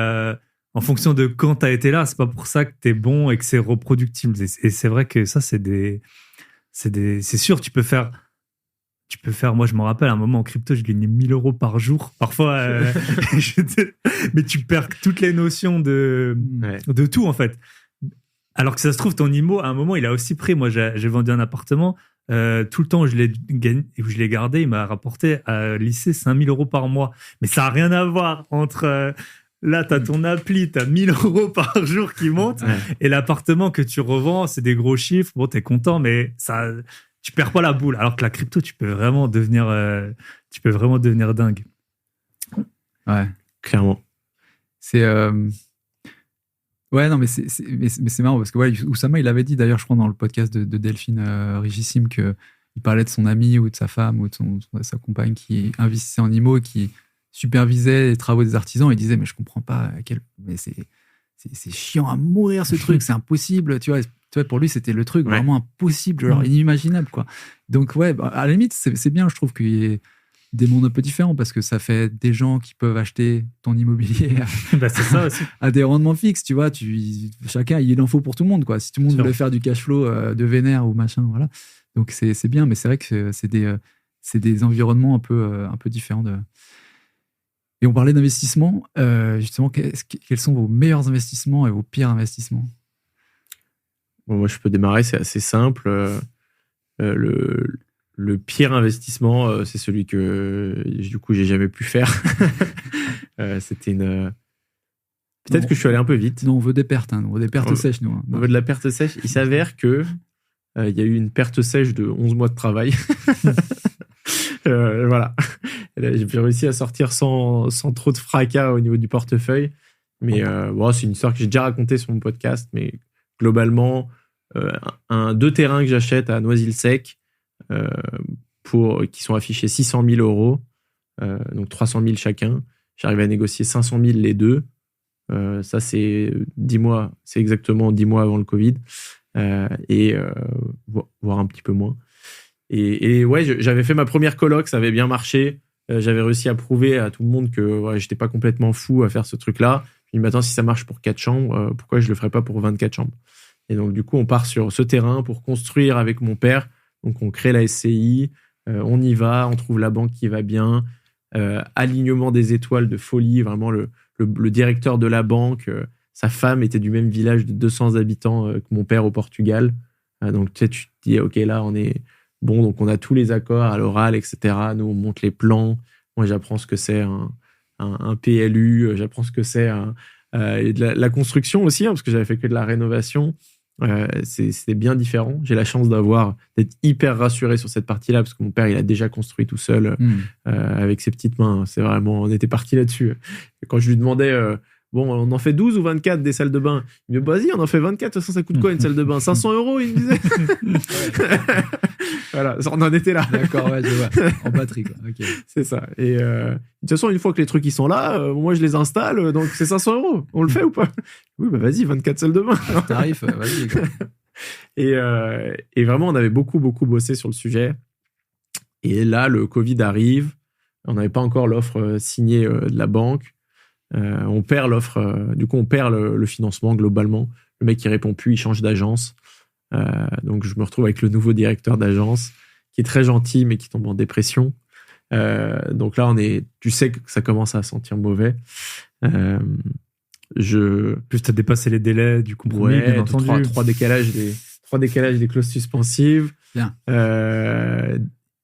en fonction de quand tu as été là, c'est pas pour ça que tu es bon et que c'est reproductible. Et c'est vrai que ça, c'est sûr, tu peux faire, moi je me rappelle, à un moment en crypto, je gagnais 1 000 euros par jour. Parfois, mais tu perds toutes les notions de tout, en fait. Alors que ça se trouve, ton IMO, à un moment, il a aussi pris. Moi, j'ai vendu un appartement. Tout le temps où je l'ai gardé, il m'a rapporté à lycée 5 000 euros par mois. Mais ça n'a rien à voir entre... là, tu as ton appli, tu as 1 000 euros par jour qui montent. Et l'appartement que tu revends, c'est des gros chiffres. Bon, tu es content, mais ça... tu perds pas la boule. Alors que la crypto, tu peux vraiment devenir dingue. Ouais, Clairement. c'est ouais, non, mais c'est marrant parce que Oussama, il avait dit d'ailleurs, je crois, dans le podcast de Delphine Richissime, que il parlait de son ami ou de sa femme ou de sa compagne qui investissait en IMO et qui supervisait les travaux des artisans. Il disait, mais je comprends pas mais c'est chiant à mourir ce truc, c'est impossible, tu vois. Pour lui, c'était le truc vraiment impossible, genre inimaginable, quoi. Donc, ouais, à la limite, c'est bien, je trouve qu'il y ait des mondes un peu différents parce que ça fait des gens qui peuvent acheter ton immobilier Bah, c'est ça aussi. à des rendements fixes, tu vois. Chacun, il en faut pour tout le monde, quoi. Si tout le monde voulait faire du cash flow de vénère ou machin, voilà. Donc, c'est bien, mais c'est vrai que c'est des environnements un peu différents. Et on parlait d'investissement. Justement, quels sont vos meilleurs investissements et vos pires investissements? Bon, moi, je peux démarrer, c'est assez simple. Le pire investissement, c'est celui que, du coup, j'ai jamais pu faire. C'était peut-être que je suis allé un peu vite. Non, on veut des pertes, hein. On veut des pertes sèches, nous. Hein. On veut de la perte sèche. Il s'avère que il y a eu une perte sèche de 11 mois de travail. Voilà. J'ai réussi à sortir sans trop de fracas au niveau du portefeuille. Mais bon, c'est une histoire que j'ai déjà racontée sur mon podcast. Mais globalement, 2 terrains que j'achète à Noisy-le-Sec qui sont affichés 600 000 euros, donc 300 000 chacun. J'arrive à négocier 500 000 les deux. Ça, c'est 10 mois. C'est exactement 10 mois avant le Covid. Voire un petit peu moins. Et ouais, j'avais fait ma première coloc, ça avait bien marché. J'avais réussi à prouver à tout le monde que j'étais pas complètement fou à faire ce truc-là. Puis maintenant, si ça marche pour 4 chambres, pourquoi je le ferais pas pour 24 chambres? Et donc, du coup, on part sur ce terrain pour construire avec mon père. Donc, on crée la SCI, on y va, on trouve la banque qui va bien, alignement des étoiles de folie. Vraiment, le directeur de la banque, sa femme était du même village de 200 habitants que mon père au Portugal. Donc, tu te dis, OK, là, on est bon. Donc, on a tous les accords à l'oral, etc. Nous, on monte les plans. Moi, j'apprends ce que c'est un PLU. J'apprends ce que c'est la construction aussi, hein, parce que j'avais fait que de la rénovation. C'est bien différent. J'ai la chance d'être hyper rassuré sur cette partie-là, parce que mon père, il a déjà construit tout seul avec ses petites mains. C'est vraiment, on était parti là-dessus. Et quand je lui demandais, bon, on en fait 12 ou 24 des salles de bain? Il me dit, vas-y, on en fait 24. De toute façon, ça coûte quoi une salle de bain? 500 euros, il me disait. Voilà, on en était là. D'accord, ouais, je vois. En batterie, quoi. Okay. C'est ça. Et de toute façon, une fois que les trucs ils sont là, moi je les installe, donc c'est 500 euros. On le fait ou pas? Oui, bah vas-y, 24 salles de bain. Tarif, vas-y. Quoi. Et vraiment, on avait beaucoup bossé sur le sujet. Et là, le Covid arrive. On n'avait pas encore l'offre signée de la banque. On perd l'offre. Du coup, on perd le financement globalement. Le mec, il répond plus, il change d'agence. Donc, je me retrouve avec le nouveau directeur d'agence qui est très gentil, mais qui tombe en dépression. Donc là, tu sais que ça commence à sentir mauvais. Plus, t'as dépassé les délais du compromis, bien entendu. 3 décalages des clauses suspensives. Bien.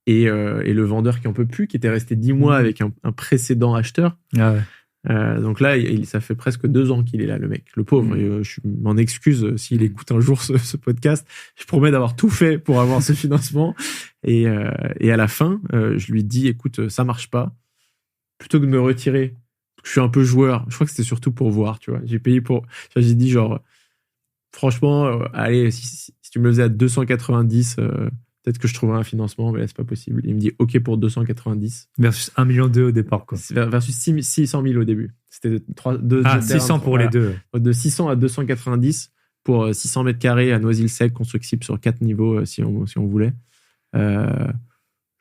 Et le vendeur qui en peut plus, qui était resté 10 mois avec un précédent acheteur. Ah ouais. Donc là, ça fait presque 2 ans qu'il est là, le mec, le pauvre. Et, je m'en excuse s'il écoute un jour ce podcast. Je promets d'avoir tout fait pour avoir ce financement. Et à la fin, je lui dis, écoute, ça marche pas. Plutôt que de me retirer, je suis un peu joueur. Je crois que c'était surtout pour voir, tu vois. J'ai payé pour. J'ai dit genre, franchement, allez, si tu me le faisais à 290. Peut-être que je trouverais un financement, mais là, c'est pas possible. Il me dit OK pour 290. Versus 1,2 million au départ, quoi. Versus 600 000 au début. C'était 600 pour les deux. De 600 à 290 pour 600 mètres carrés à Noisy-le-Sec, constructible sur 4 niveaux si on voulait. Je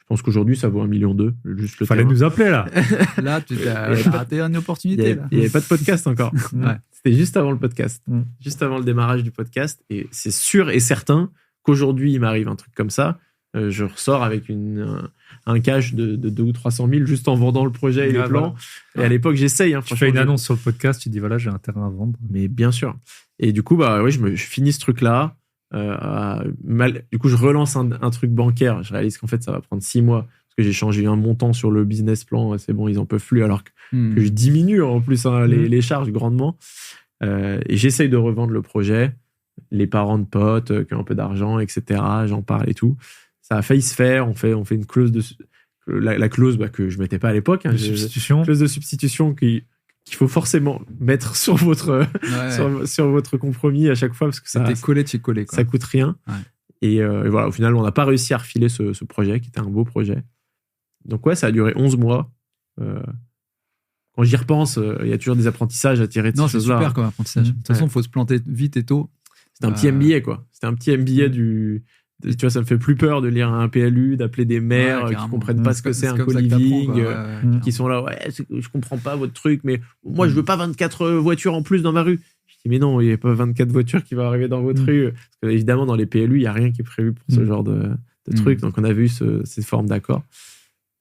pense qu'aujourd'hui, ça vaut 1,2 million, juste le Fallait terrain. nous appeler là. Là, tu as raté une opportunité. Là. Il n'y avait pas de podcast encore. Ouais. C'était juste avant le podcast. Juste avant le démarrage du podcast. Et c'est sûr et certain qu'aujourd'hui, il m'arrive un truc comme ça. Je ressors avec un cash de 200 ou 300 000 juste en vendant le projet et les plans. Voilà. Et à l'époque, j'essaye. Hein, Tu fais une annonce sur le podcast, tu dis voilà, j'ai un terrain à vendre. Mais bien sûr. Et du coup, bah, oui, je finis ce truc-là. Du coup, je relance un truc bancaire. Je réalise qu'en fait, ça va prendre 6 mois parce que j'ai changé un montant sur le business plan. C'est bon, ils en peuvent plus alors que je diminue en plus les charges grandement. Et j'essaye de revendre le projet. Les parents de potes qui ont un peu d'argent, etc. J'en parle et tout. Ça a failli se faire. On fait une clause la clause que je mettais pas à l'époque. Hein, Substitution. Clause de substitution qu'il faut forcément mettre sur votre sur votre compromis à chaque fois parce que ça C'était collé de chez collé. Ça coûte rien. Ouais. Et voilà, au final, on n'a pas réussi à refiler ce projet qui était un beau projet. Donc ouais, ça a duré 11 mois. Quand j'y repense, il y a toujours des apprentissages à tirer de Non, ces c'est choses-là. super comme apprentissage. De toute façon, il faut se planter vite et tôt. C'était un petit MBA, quoi. C'était un petit MBA tu vois, ça me fait plus peur de lire un PLU, d'appeler des maires qui comprennent pas ce que c'est un co-living, qui sont là, je comprends pas votre truc, mais moi, je veux pas 24 voitures en plus dans ma rue. Je dis, mais non, il n'y a pas 24 voitures qui vont arriver dans votre rue. Parce que, évidemment, dans les PLU, il n'y a rien qui est prévu pour ce genre de truc. Donc, on avait eu cette forme d'accord.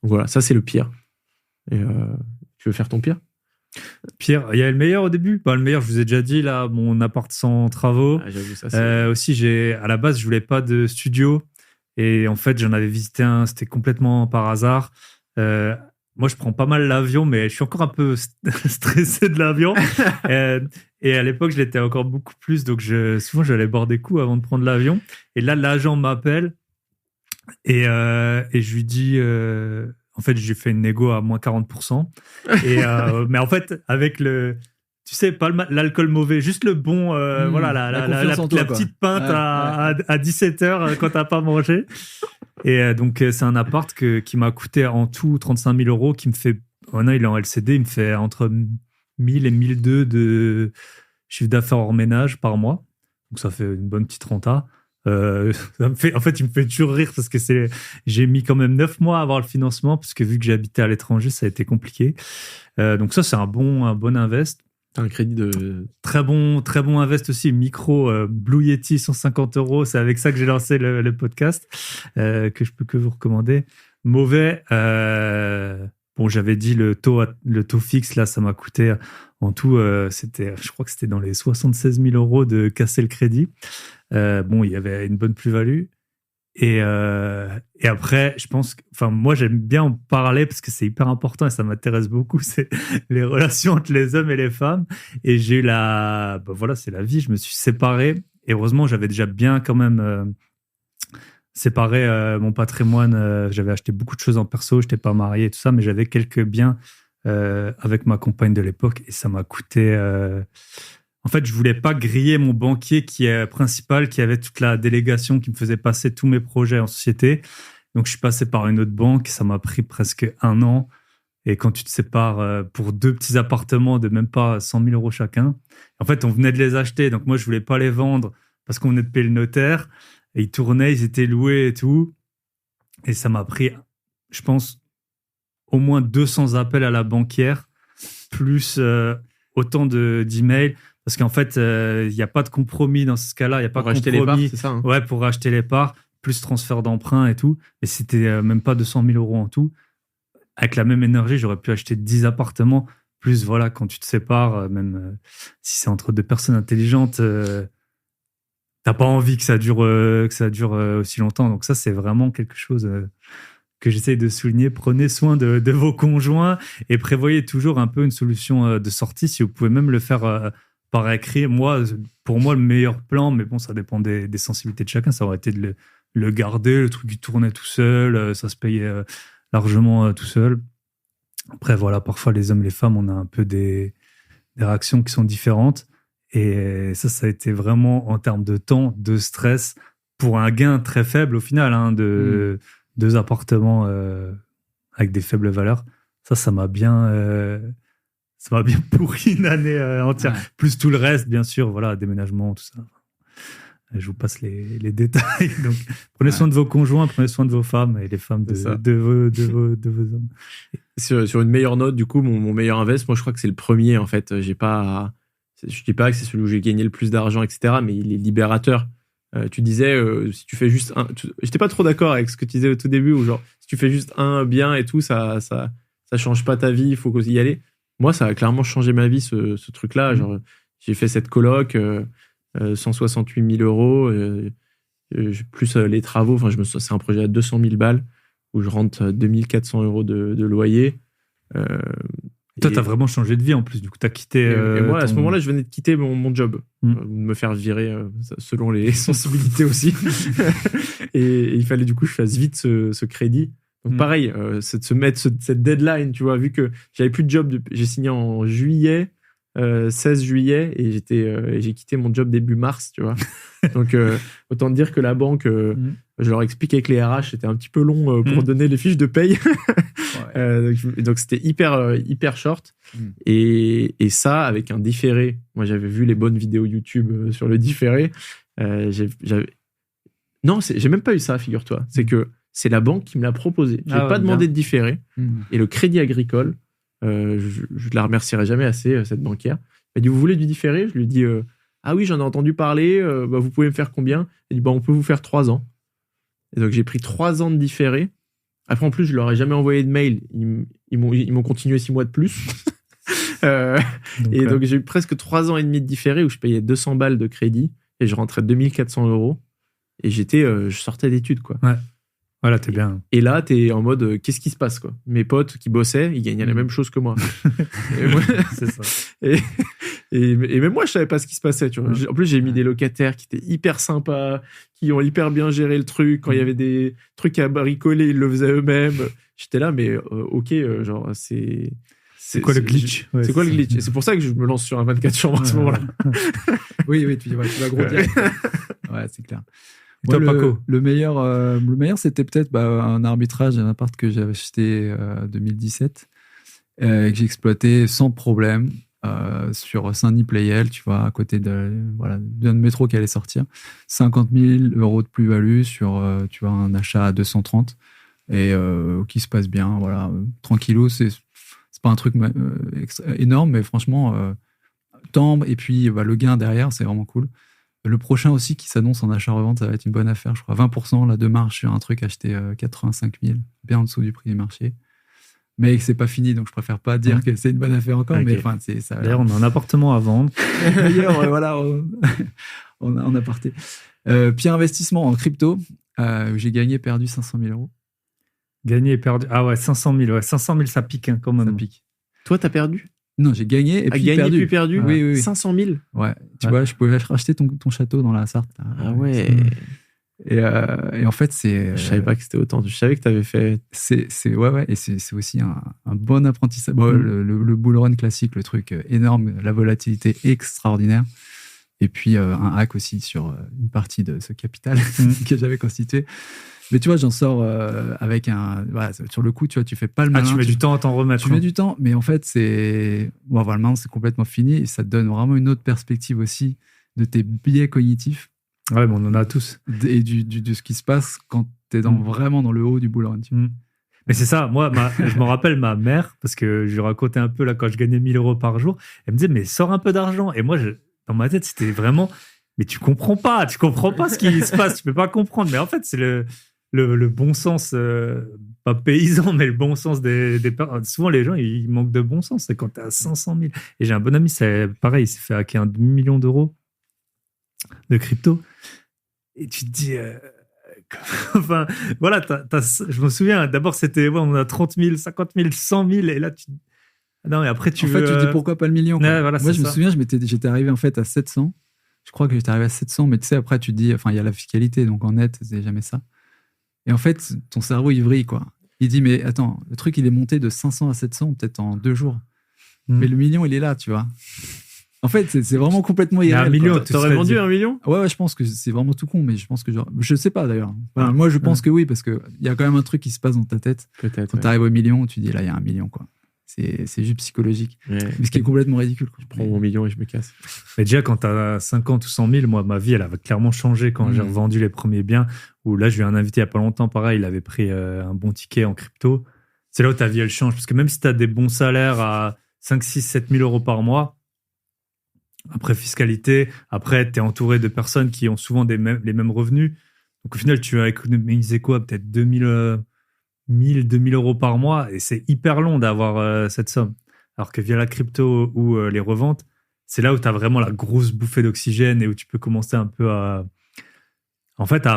Donc, voilà, ça, c'est le pire. Et tu veux faire ton pire? Pierre, il y a le meilleur au début. Le meilleur, je vous ai déjà dit, là, mon appart sans travaux. J'avoue, ça, aussi, à la base, je voulais pas de studio. Et en fait, j'en avais visité un, c'était complètement par hasard. Moi, je prends pas mal l'avion, mais je suis encore un peu stressé de l'avion. Et à l'époque, je l'étais encore beaucoup plus. Donc, souvent, j'allais boire des coups avant de prendre l'avion. Et là, l'agent m'appelle et je lui dis... En fait, j'ai fait une négo à moins 40%. Mais en fait, avec tu sais, pas l'alcool mauvais, juste le bon, voilà, la petite pinte à 17h quand t'as pas mangé. Et donc, c'est un appart qui m'a coûté en tout 35 000 euros, qui me fait, maintenant il est en LCD, il me fait entre 1000 et 1200 de chiffre d'affaires hors ménage par mois. Donc, ça fait une bonne petite renta. En fait, il me fait toujours rire parce que j'ai mis quand même 9 mois à avoir le financement parce que vu que j'habitais à l'étranger, ça a été compliqué. Donc ça, c'est un bon invest. T'as un crédit de... Très bon invest aussi. Micro Blue Yeti, 150 euros. C'est avec ça que j'ai lancé le podcast que je peux que vous recommander. Mauvais. Bon, j'avais dit le taux fixe, là, ça m'a coûté en tout, je crois que c'était dans les 76 000 euros de casser le crédit. Bon, il y avait une bonne plus-value. Et après, je pense moi, j'aime bien en parler parce que c'est hyper important et ça m'intéresse beaucoup. C'est les relations entre les hommes et les femmes. Et j'ai eu c'est la vie. Je me suis séparé. Et heureusement, j'avais déjà bien quand même séparé mon patrimoine. J'avais acheté beaucoup de choses en perso. Je n'étais pas marié et tout ça, mais j'avais quelques biens avec ma compagne de l'époque et ça m'a coûté... En fait, je voulais pas griller mon banquier qui est principal, qui avait toute la délégation, qui me faisait passer tous mes projets en société. Donc, je suis passé par une autre banque. Ça m'a pris presque 1 an. Et quand tu te sépares pour 2 petits appartements de même pas 100 000 euros chacun, en fait, on venait de les acheter. Donc, moi, je voulais pas les vendre parce qu'on venait de payer le notaire. Et ils tournaient, ils étaient loués et tout. Et ça m'a pris, je pense, au moins 200 appels à la banquière, plus autant d'emails. Parce qu'en fait, il n'y a pas de compromis dans ce cas-là. Il n'y a pas de compromis. Pour racheter les parts, c'est ça, hein. Ouais, pour racheter les parts, plus transfert d'emprunt et tout. Et c'était même pas 200 000 euros en tout. Avec la même énergie, j'aurais pu acheter 10 appartements. Plus, voilà, quand tu te sépares, même si c'est entre 2 personnes intelligentes, t'as pas envie que ça dure aussi longtemps. Donc ça, c'est vraiment quelque chose que j'essaye de souligner. Prenez soin de vos conjoints et prévoyez toujours un peu une solution de sortie. Si vous pouvez même le faire par écrit. Pour moi, le meilleur plan, mais bon, ça dépend des sensibilités de chacun, ça aurait été de le garder, le truc qui tournait tout seul, ça se payait largement tout seul. Après, voilà, parfois, les hommes et les femmes, on a un peu des réactions qui sont différentes. Et ça a été vraiment, en termes de temps, de stress, pour un gain très faible au final, hein, de 2 appartements avec des faibles valeurs. Ça m'a bien pourri une année entière. Ouais. Plus tout le reste, bien sûr, voilà, déménagement, tout ça. Je vous passe les détails. Donc, prenez soin de vos conjoints, prenez soin de vos femmes et les femmes de vos hommes. Sur une meilleure note, du coup, mon meilleur invest, moi, je crois que c'est le premier, en fait. Je dis pas que c'est celui où j'ai gagné le plus d'argent, etc., mais il est libérateur. Tu disais, si tu fais juste j'étais pas trop d'accord avec ce que tu disais au tout début, où genre, si tu fais juste un bien et tout, ça change pas ta vie, il faut y aller. Moi, ça a clairement changé ma vie, ce truc-là. Genre, j'ai fait cette coloc, 168 000 euros, plus les travaux. Enfin, c'est un projet à 200 000 balles où je rentre 2400 euros de loyer. Toi, t'as vraiment changé de vie en plus. Du coup, t'as quitté. Et moi, à ce moment-là, je venais de quitter mon job, de me faire virer selon les sensibilités aussi. et il fallait du coup que je fasse vite ce crédit. Donc pareil, c'est de se mettre cette deadline, tu vois, vu que j'avais plus de job. J'ai signé en juillet, 16 juillet, et j'ai quitté mon job début mars, tu vois. Donc autant dire que la banque, je leur explique avec les RH, c'était un petit peu long pour donner les fiches de paye. Donc c'était hyper short. Et ça, avec un différé, moi j'avais vu les bonnes vidéos YouTube sur le différé. Non, j'ai même pas eu ça, figure-toi. C'est que c'est la banque qui me l'a proposé. Je n'ai pas demandé de différé. Et le Crédit Agricole, je la remercierai jamais assez, cette banquière. Elle dit, vous voulez du différé? Je lui dis, ah oui, j'en ai entendu parler. Vous pouvez me faire combien? Elle dit, on peut vous faire 3 ans. Et donc j'ai pris 3 ans de différé. Après, en plus, je leur ai jamais envoyé de mail. Ils m'ont continué 6 mois de plus. Donc j'ai eu presque 3 ans et demi de différé où je payais 200 balles de crédit et je rentrais 2400 euros. Et je sortais d'études, quoi. Ouais. Voilà, t'es bien. Et là, t'es en mode, qu'est-ce qui se passe, quoi? Mes potes qui bossaient, ils gagnaient la même chose que moi. C'est ça. Et même moi, je savais pas ce qui se passait, tu vois. En plus, j'ai mis des locataires qui étaient hyper sympas, qui ont hyper bien géré le truc. Quand il y avait des trucs à bricoler, ils le faisaient eux-mêmes. J'étais là, mais ok, genre, c'est quoi le glitch? C'est quoi le glitch? Et c'est pour ça que je me lance sur un 24 chambres à ce moment-là. Oui, tu vas grandir. Ouais, c'est clair. Toi, Paco? Le meilleur, c'était peut-être un arbitrage d'un appart que j'avais acheté en 2017 que j'ai exploité sans problème sur Saint-Denis-Playel, tu vois, à côté d'un métro qui allait sortir. 50 000 euros de plus-value sur tu vois, un achat à 230 et qui se passe bien. Voilà, tranquillou, c'est pas un truc énorme, mais franchement, temps et puis le gain derrière, c'est vraiment cool. Le prochain aussi qui s'annonce en achat-revente, ça va être une bonne affaire, je crois. 20% là, de marge sur un truc acheté 85 000, bien en dessous du prix du marché. Mais c'est pas fini, donc je préfère pas dire que c'est une bonne affaire encore. Okay. Mais enfin, c'est ça. D'ailleurs, on a un appartement à vendre. D'ailleurs, voilà, on a parté. Pire investissement en crypto, j'ai gagné, perdu 500 000 euros. Gagné et perdu. Ah ouais, 500 000. Ouais. 500 000, ça pique hein, quand même. Ça pique. Toi, t'as perdu? Non, j'ai gagné et puis perdu. Oui. 500 000. Ouais. Tu vois, je pouvais racheter ton château dans la Sarthe. Là. Ah ouais. Et en fait, c'est. Je savais pas que c'était autant. Je savais que t'avais fait. Ouais. Et c'est aussi un bon apprentissage. Bon, le bull run classique, le truc énorme, la volatilité extraordinaire. Et puis un hack aussi sur une partie de ce capital que j'avais constitué. Mais tu vois, j'en sors avec sur le coup, tu vois, tu fais pas le malin. Tu mets du temps à t'en remettre. Tu mets du temps, mais en fait, maintenant, c'est complètement fini et ça te donne vraiment une autre perspective aussi de tes biais cognitifs. Ouais, mais on en a tous. Et de ce qui se passe quand t'es vraiment dans le haut du bull run. Mais c'est ça, moi, je me rappelle ma mère, parce que je lui racontais un peu là quand je gagnais 1 000 euros par jour, elle me disait, mais sors un peu d'argent. Et moi, dans ma tête, c'était vraiment, mais tu comprends pas ce qui se passe, tu peux pas comprendre. Mais en fait, c'est le bon sens, pas paysan, mais le bon sens des souvent les gens, ils manquent de bon sens. C'est quand t'es à 500 000. Et j'ai un bon ami, c'est pareil, il s'est fait hacker 1 million d'euros de crypto. Et tu te dis, enfin, voilà, je me souviens, d'abord c'était, on a 30 000, 50 000, 100 000, et là non, et après tu tu dis pourquoi pas le million, quoi. Ouais, voilà, moi, je me souviens, j'étais arrivé en fait à 700. Je crois que j'étais arrivé à 700, mais tu sais, après tu te dis, enfin, il y a la fiscalité, donc en net, c'est jamais ça. Et en fait, ton cerveau, il vrille, quoi. Il dit, mais attends, le truc, il est monté de 500 à 700, peut-être en 2 jours. Mais le million, il est là, tu vois. En fait, c'est vraiment complètement irréel. 1 million, t'aurais vendu 1 million? Ouais, je pense que c'est vraiment tout con, mais je pense que je sais pas d'ailleurs. Enfin, moi, je pense que oui, parce qu'il y a quand même un truc qui se passe dans ta tête. Peut-être. Quand t'arrives au million, tu dis, là, il y a 1 million, quoi. C'est juste psychologique. Ouais. Mais ce qui est complètement ridicule, quoi. Je prends mon million et je me casse. Mais déjà, quand tu as 50 ou 100 000, moi, ma vie, elle avait clairement changé quand j'ai revendu les premiers biens. Où là, j'ai eu un invité il n'y a pas longtemps, pareil, il avait pris un bon ticket en crypto. C'est là où ta vie, elle change. Parce que même si tu as des bons salaires à 5, 6, 7 000 euros par mois, après fiscalité, après, tu es entouré de personnes qui ont souvent les mêmes revenus. Donc, au final, tu as économisé quoi? Peut-être 2 000 euros par mois. Et c'est hyper long d'avoir cette somme. Alors que via la crypto ou les reventes, c'est là où tu as vraiment la grosse bouffée d'oxygène et où tu peux commencer un peu à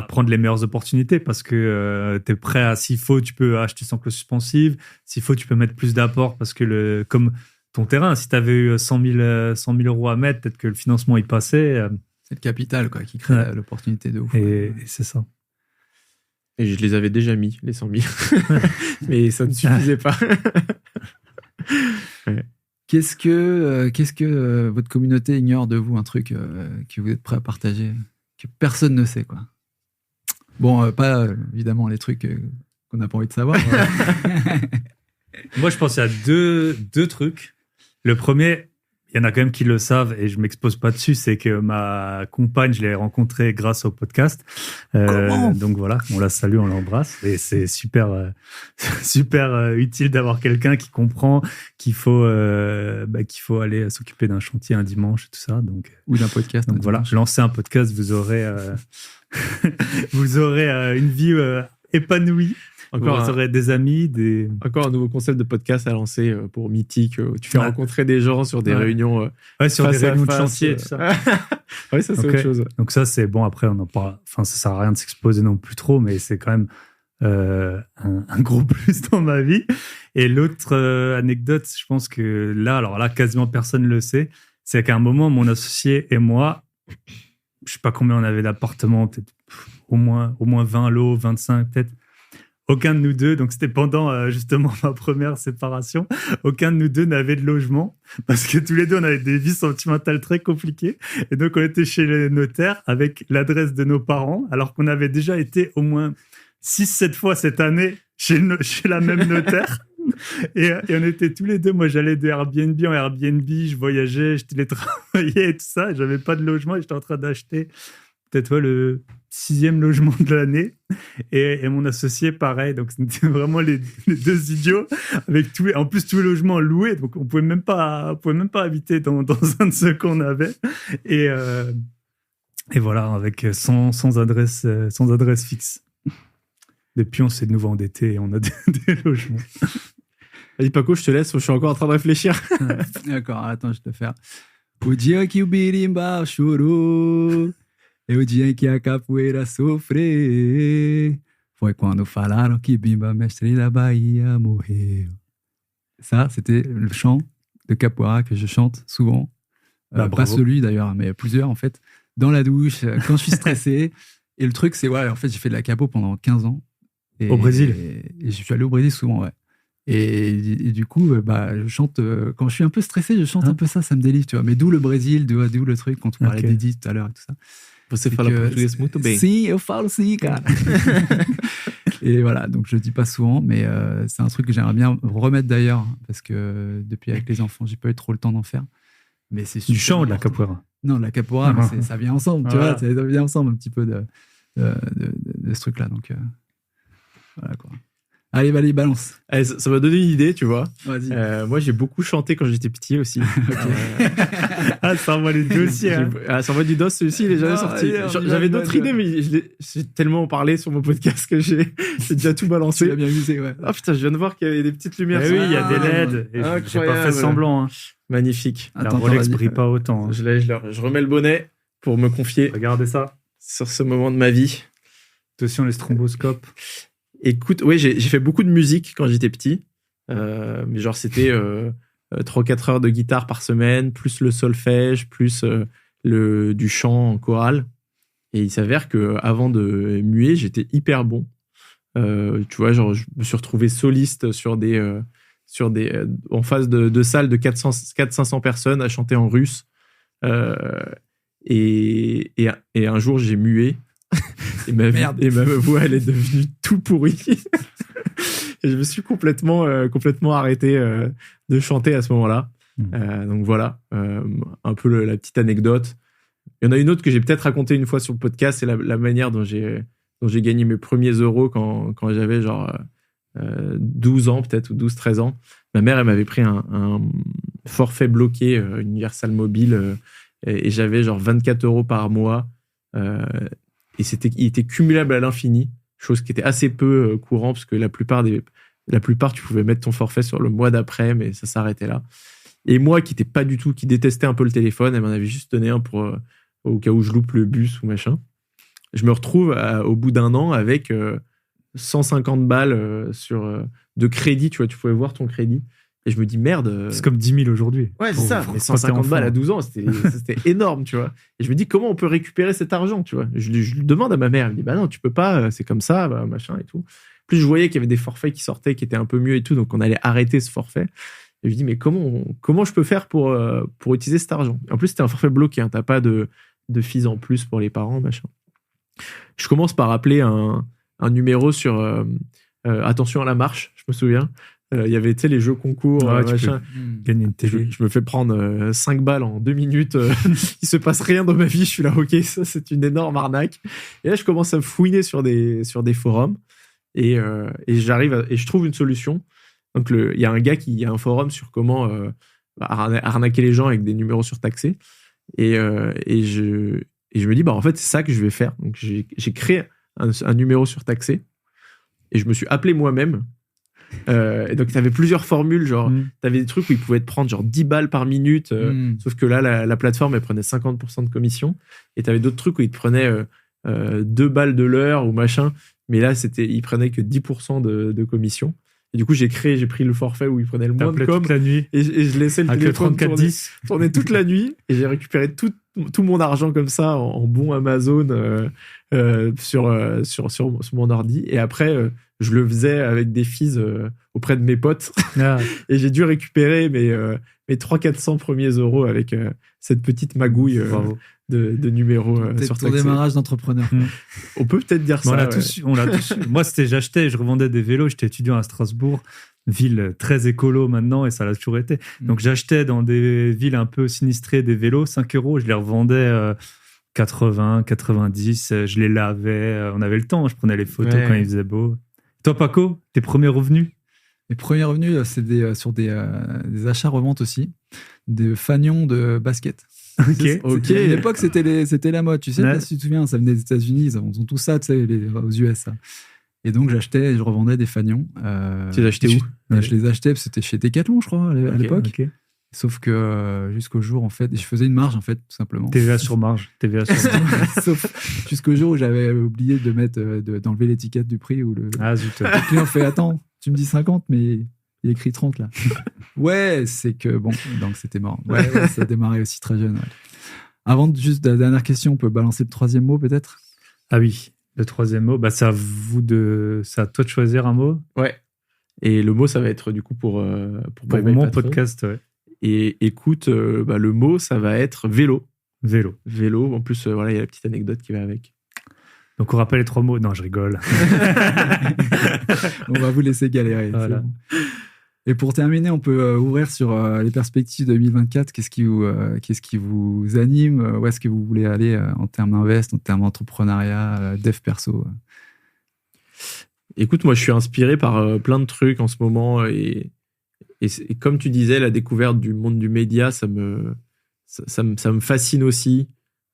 prendre les meilleures opportunités parce que tu es prêt à, s'il faut, tu peux acheter sans clause suspensive. S'il faut, tu peux mettre plus d'apport parce que comme ton terrain, si tu avais eu 100 000 euros à mettre, peut-être que le financement y passait. C'est le capital quoi, qui crée l'opportunité de ouf. Et c'est ça. Et je les avais déjà mis, les 100 000. Mais ça ne suffisait pas. Ouais. Qu'est-ce que votre communauté ignore de vous, un truc que vous êtes prêt à partager, que personne ne sait, quoi? Bon, pas évidemment les trucs qu'on n'a pas envie de savoir. Moi, je pense qu'il y a deux trucs. Le premier, il y en a quand même qui le savent et je m'expose pas dessus, c'est que ma compagne, je l'ai rencontrée grâce au podcast. Donc voilà, on la salue, on l'embrasse. Et c'est super utile d'avoir quelqu'un qui comprend qu'il faut aller s'occuper d'un chantier un dimanche et tout ça. Donc, ou d'un podcast. Donc voilà, lancer un podcast, vous aurez une vie épanouie. Vous aurez des amis, Encore un nouveau concept de podcast à lancer pour Mythique. Où tu fais rencontrer des gens sur des réunions. Sur des réunions de chantier, tout ça. Oui, ça, c'est autre chose. Donc ça, c'est bon. Après, on en parle. Enfin, ça sert à rien de s'exposer non plus trop, mais c'est quand même un gros plus dans ma vie. Et l'autre anecdote, je pense que là, quasiment personne ne le sait, c'est qu'à un moment, mon associé et moi, je sais pas combien on avait d'appartements, peut-être au moins 20 lots, 25 peut-être. Aucun de nous deux, donc c'était pendant justement ma première séparation, aucun de nous deux n'avait de logement parce que tous les deux on avait des vies sentimentales très compliquées et donc on était chez le notaire avec l'adresse de nos parents alors qu'on avait déjà été au moins 6-7 fois cette année chez la même notaire. Et on était tous les deux, moi j'allais de Airbnb en Airbnb, je voyageais, je télétravaillais et tout ça, j'avais pas de logement et j'étais en train d'acheter peut-être le 6e logement de l'année et mon associé pareil, donc c'était vraiment les deux idiots avec en plus tous les logements loués, donc on pouvait même pas habiter dans un de ceux qu'on avait et voilà, avec sans adresse fixe. Depuis on s'est de nouveau endetté et on a des logements. Vas-y Paco, je te laisse, je suis encore en train de réfléchir. D'accord, attends, je vais te faire. O dia que o birimbau chorou é o dia em que a capoeira sofreu. Foi quando falaram que Bimba, mestre da Bahia, morreu. Ça, c'était le chant de capoeira que je chante souvent. Pas celui d'ailleurs, mais plusieurs en fait. Dans la douche, quand je suis stressé. Et le truc, c'est, en fait, j'ai fait de la capo pendant 15 ans. Au Brésil. Et je suis allé au Brésil souvent, ouais. Et du coup, je chante, quand je suis un peu stressé, je chante un peu ça me délivre, tu vois. Mais d'où le Brésil, d'où le truc, quand on parlait d'Edith tout à l'heure et tout ça. Você fala português muito bem. Sim, eu falo sim, cara. Et voilà, donc je le dis pas souvent, mais c'est un truc que j'aimerais bien remettre d'ailleurs, parce que depuis avec les enfants, j'ai pas eu trop le temps d'en faire. Mais c'est du chant ou de la capoeira? Non, la capoeira, mais ça vient ensemble, tu vois, ça vient ensemble un petit peu de ce truc-là. Donc voilà quoi. Allez, balance. Ça m'a donné une idée, tu vois. Vas-y. Moi, j'ai beaucoup chanté quand j'étais petit aussi. Ça envoie les deux aussi. Ça envoie du dos aussi, il est jamais sorti. J'avais d'autres idées, mais j'ai tellement parlé sur mon podcast que j'ai déjà tout balancé. Tu l'as bien visé, ouais. Ah putain, je viens de voir qu'il y avait des petites lumières. Oui, il y a des LED. Et j'ai pas fait semblant. Hein. Magnifique. La Rolex brille pas autant. Hein. Je remets le bonnet pour me confier. Regardez ça. Sur ce moment de ma vie. Attention les stromboscopes. Écoute, oui, j'ai fait beaucoup de musique quand j'étais petit. Mais genre, c'était 3-4 heures de guitare par semaine, plus le solfège, plus du chant en chorale. Et il s'avère qu'avant de muer, j'étais hyper bon. Tu vois, genre, je me suis retrouvé soliste en face de salles de 400-500 personnes à chanter en russe. Et un jour, j'ai mué. Et ma voix, elle est devenue tout pourrie. Et je me suis complètement arrêté de chanter à ce moment-là. Donc voilà, un peu la petite anecdote. Il y en a une autre que j'ai peut-être racontée une fois sur le podcast, c'est la manière dont j'ai gagné mes premiers euros quand j'avais genre 12 ans peut-être, ou 12-13 ans. Ma mère, elle m'avait pris un forfait bloqué Universal Mobile et j'avais genre 24 euros par mois. Et il était cumulable à l'infini, chose qui était assez peu courant parce que la plupart, tu pouvais mettre ton forfait sur le mois d'après, mais ça s'arrêtait là. Et moi, qui détestais un peu le téléphone, elle m'en avait juste donné un pour au cas où je loupe le bus ou machin. Je me retrouve au bout d'un an avec 150 balles de crédit, tu vois, tu pouvais voir ton crédit. Et je me dis, merde. C'est comme 10 000 aujourd'hui. Ouais, c'est ça. Mais 150 balles à 12 ans, c'était énorme, tu vois. Et je me dis, comment on peut récupérer cet argent, tu vois. Je lui demande à ma mère, elle me dit, bah non, tu peux pas, c'est comme ça, bah, machin et tout. Plus je voyais qu'il y avait des forfaits qui sortaient, qui étaient un peu mieux et tout, donc on allait arrêter ce forfait. Et je me dis, mais comment je peux faire pour utiliser cet argent? En plus, c'était un forfait bloqué, hein, t'as pas de fees en plus pour les parents, machin. Je commence par appeler un numéro sur attention à la marche, je me souviens. Il y avait, tu sais, les jeux concours, machin. Gagner une télé. Je me fais prendre 5 balles en 2 minutes. Il se passe rien dans ma vie. Je suis là, ok, ça, c'est une énorme arnaque. Et là, je commence à fouiner sur des forums. Et je trouve une solution. Donc, il y a un forum sur comment arnaquer les gens avec des numéros surtaxés. Et je me dis, bah, en fait, c'est ça que je vais faire. Donc, j'ai créé un numéro surtaxé. Et je me suis appelé moi-même. Et donc, tu avais plusieurs formules. Genre, tu avais des trucs où ils pouvaient te prendre genre 10 balles par minute. Sauf que là, la plateforme, elle prenait 50% de commission. Et tu avais d'autres trucs où ils te prenaient 2 balles de l'heure ou machin. Mais là, ils prenaient que 10% de commission. Et du coup, j'ai pris le forfait où ils prenaient le moins de com. Toute la nuit. Et je laissais le téléphone tourner toute la nuit. Et j'ai récupéré tout mon argent comme ça en bon Amazon sur mon ordi. Et après, je le faisais avec des fees auprès de mes potes. Et j'ai dû récupérer mes 300-400 premiers euros avec cette petite magouille de numéros surtaxés. Ton démarrage d'entrepreneur. On peut peut-être dire ça. On l'a tous eu. Moi, j'achetais et je revendais des vélos. J'étais étudiant à Strasbourg, ville très écolo maintenant, et ça l'a toujours été. Donc, j'achetais dans des villes un peu sinistrées des vélos, 5 euros. Je les revendais 80, 90. Je les lavais. On avait le temps. Je prenais les photos quand il faisait beau. Toi, Paco, tes premiers revenus? Mes premiers revenus, c'est sur des achats-reventes aussi, des fanions de basket. Ok. À l'époque, c'était la mode. Tu sais, si tu te souviens, ça venait des États-Unis, ils ont tout ça, tu sais, aux US. Ça. Et donc, j'achetais et je revendais des fanions. Tu les achetais où? Je les achetais, c'était chez Decathlon, je crois, à l'époque. Okay. Sauf que jusqu'au jour, en fait, je faisais une marge, en fait, tout simplement. TVA sur marge. Sauf jusqu'au jour où j'avais oublié d'enlever l'étiquette du prix. Le client fait, attends, tu me dis 50, mais il écrit 30 là. Ouais, c'est que bon, donc c'était marrant. Ouais, ça a démarré aussi très jeune. Ouais. Avant juste la dernière question, on peut balancer le troisième mot peut-être? Ah oui, le troisième mot, bah c'est à toi de choisir un mot. Ouais. Et le mot, ça va être du coup pour mon podcast. Ouais. Et écoute, le mot, ça va être vélo. Vélo. En plus, il y a la petite anecdote qui va avec. Donc, on rappelle les 3 mots. Non, je rigole. On va vous laisser galérer. Voilà. Bon. Et pour terminer, on peut ouvrir sur les perspectives 2024. Qu'est-ce qui vous anime? Où est-ce que vous voulez aller en termes d'invest, en termes d'entrepreneuriat, dev perso? Écoute, moi, je suis inspiré par plein de trucs en ce moment. Et comme tu disais, la découverte du monde du média, ça me fascine aussi.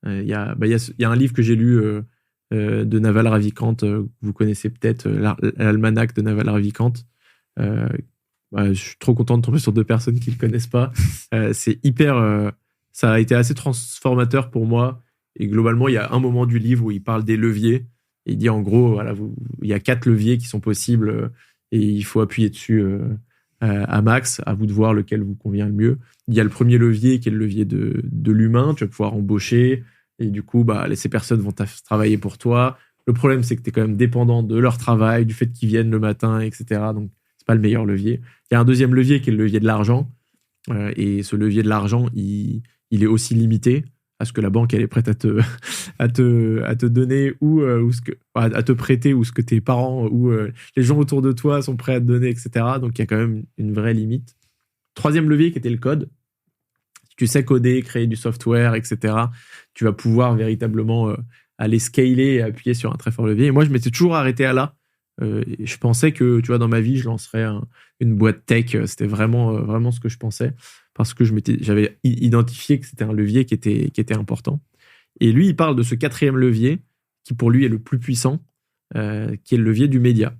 Il y a un livre que j'ai lu de Naval Ravikant, vous connaissez peut-être, l'almanach de Naval Ravikant. Je suis trop content de tomber sur 2 personnes qui ne le connaissent pas. C'est hyper... ça a été assez transformateur pour moi. Et globalement, il y a un moment du livre où il parle des leviers. Et il dit en gros, voilà, il y a 4 leviers qui sont possibles et il faut appuyer dessus à max. À vous de voir lequel vous convient le mieux. Il y a le premier levier qui est le levier de l'humain. Tu vas pouvoir embaucher. Et du coup, ces personnes vont travailler pour toi. Le problème, c'est que tu es quand même dépendant de leur travail, du fait qu'ils viennent le matin, etc. Donc, c'est pas le meilleur levier. Il y a un deuxième levier qui est le levier de l'argent. Et ce levier de l'argent, il est aussi limité à ce que la banque elle est prête à te donner ou à te prêter, ou ce que tes parents ou les gens autour de toi sont prêts à te donner, etc. Donc, il y a quand même une vraie limite. Troisième levier qui était le code. si tu sais coder, créer du software, etc., tu vas pouvoir véritablement aller scaler et appuyer sur un très fort levier. Et moi, je m'étais toujours arrêté à là. Et je pensais que, tu vois, dans ma vie, je lancerais une boîte tech. C'était vraiment ce que je pensais, parce que j'avais identifié que c'était un levier qui était important. Et lui, il parle de ce 4e levier qui, pour lui, est le plus puissant, qui est le levier du média.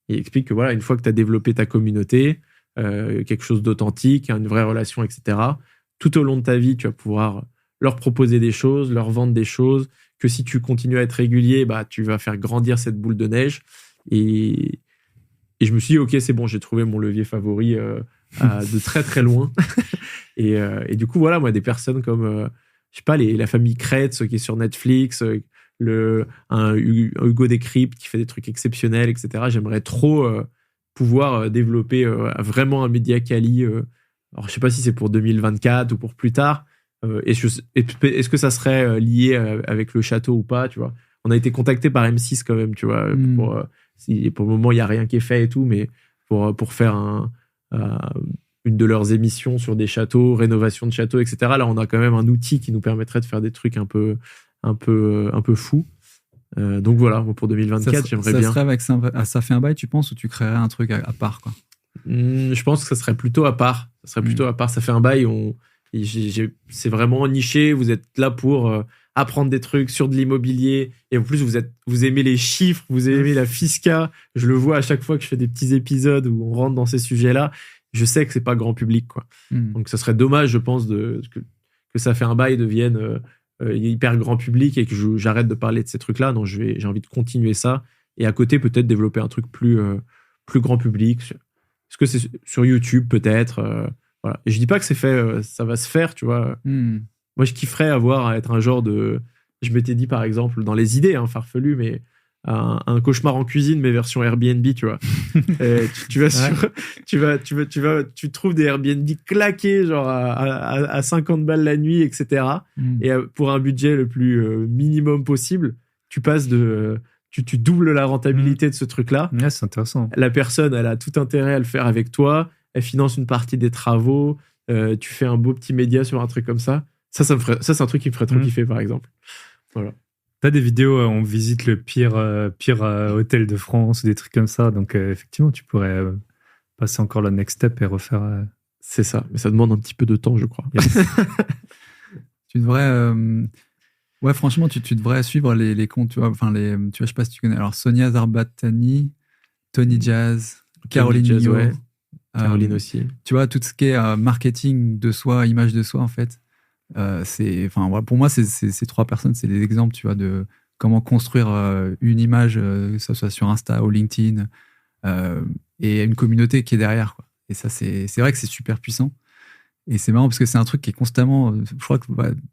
Il explique que voilà, une fois que tu as développé ta communauté, quelque chose d'authentique, une vraie relation, etc., tout au long de ta vie, tu vas pouvoir leur proposer des choses, leur vendre des choses, que si tu continues à être régulier, bah, tu vas faire grandir cette boule de neige. Et je me suis dit, ok, c'est bon, j'ai trouvé mon levier favori de très très loin. et du coup, voilà, moi, des personnes comme, je sais pas, la famille Kretz qui est sur Netflix, un Hugo Décrypte qui fait des trucs exceptionnels, etc. J'aimerais trop pouvoir développer vraiment un média quali. Alors, je sais pas si c'est pour 2024 ou pour plus tard. Est-ce que ça serait lié avec le château ou pas, tu vois? On a été contacté par M6 quand même, tu vois, pour le moment, il n'y a rien qui est fait et tout, mais pour faire une de leurs émissions sur des châteaux, rénovation de châteaux, etc. Là, on a quand même un outil qui nous permettrait de faire des trucs un peu fous. Donc voilà, pour 2024, j'aimerais bien. Ça serait avec ça fait un bail, tu penses, ou tu créerais un truc à part, quoi? Je pense que ça serait plutôt à part. Ça fait un bail, c'est vraiment niché. Vous êtes là pour apprendre des trucs sur de l'immobilier, et en plus vous aimez les chiffres, vous aimez la fisca. Je le vois à chaque fois que je fais des petits épisodes où on rentre dans ces sujets-là. Je sais que c'est pas grand public, quoi. Donc ça serait dommage, je pense, que ça fait un bail devienne hyper grand public et que j'arrête de parler de ces trucs-là. Non, j'ai envie de continuer ça, et à côté peut-être développer un truc plus grand public. Est-ce que c'est sur YouTube peut-être? Voilà. Et je dis pas que c'est fait, ça va se faire, tu vois. Moi, je kifferais être un genre de... Je m'étais dit, par exemple, dans les idées, farfelues, mais un cauchemar en cuisine, mais version Airbnb, tu vois. Tu trouves des Airbnb claqués, genre à 50 balles la nuit, etc. Et pour un budget le plus minimum possible, tu passes tu doubles la rentabilité de ce truc-là. Ouais, c'est intéressant. La personne, elle a tout intérêt à le faire avec toi. Elle finance une partie des travaux. Tu fais un beau petit média sur un truc comme ça. Ça, c'est un truc qui me ferait trop kiffer, par exemple. Voilà. T'as des vidéos où on visite le pire hôtel de France ou des trucs comme ça. Donc, effectivement, tu pourrais passer encore le next step et refaire... C'est ça. Mais ça demande un petit peu de temps, je crois. Yes. Tu devrais... Ouais, franchement, tu devrais suivre les comptes. Tu vois, je sais pas si tu connais. Alors, Sonia Zarbatani, Tony Jazz, Caroline Millot. Ouais. Caroline aussi. Tu vois, tout ce qui est marketing de soi, image de soi, en fait. Pour moi, ces 3 personnes, c'est des exemples, tu vois, de comment construire une image, que ce soit sur Insta ou LinkedIn, et une communauté qui est derrière, quoi. Et ça, c'est vrai que c'est super puissant. Et c'est marrant parce que c'est un truc qui est constamment, je crois que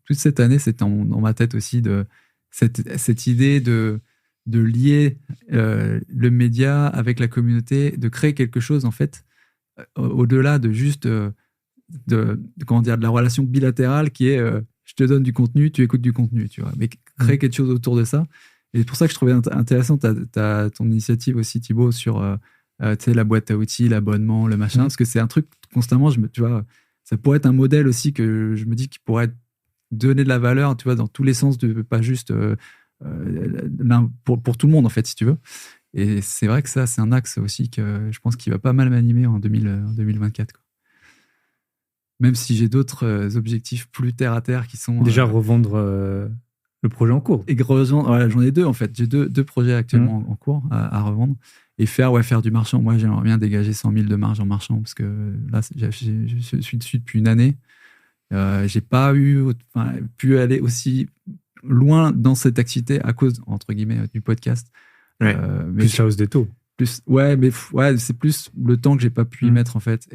toute cette année, c'était dans ma tête aussi, de cette idée de lier le média avec la communauté, de créer quelque chose, en fait, au-delà de juste de la relation bilatérale qui est je te donne du contenu, tu écoutes du contenu, tu vois, mais créer quelque chose autour de ça. Et c'est pour ça que je trouvais intéressant ton initiative aussi, Thibaut, sur la boîte à outils, l'abonnement, le machin, parce que c'est un truc constamment, tu vois, ça pourrait être un modèle aussi que je me dis qui pourrait donner de la valeur, tu vois, dans tous les sens, pas juste pour tout le monde, en fait, si tu veux. Et c'est vrai que ça, c'est un axe aussi que je pense qu'il va pas mal m'animer en 2024, quoi. Même si j'ai d'autres objectifs plus terre à terre qui sont... Déjà revendre le projet en cours. Et j'en ai 2, en fait. J'ai deux projets actuellement en cours à revendre. Et faire du marchand. Moi, j'aimerais bien dégager 100 000 de marge en marchand, parce que là, je suis dessus depuis une année. J'ai pas pu aller aussi loin dans cette activité à cause, entre guillemets, du podcast. Ouais. Mais plus la hausse des taux. C'est plus le temps que j'ai pas pu y mettre, en fait.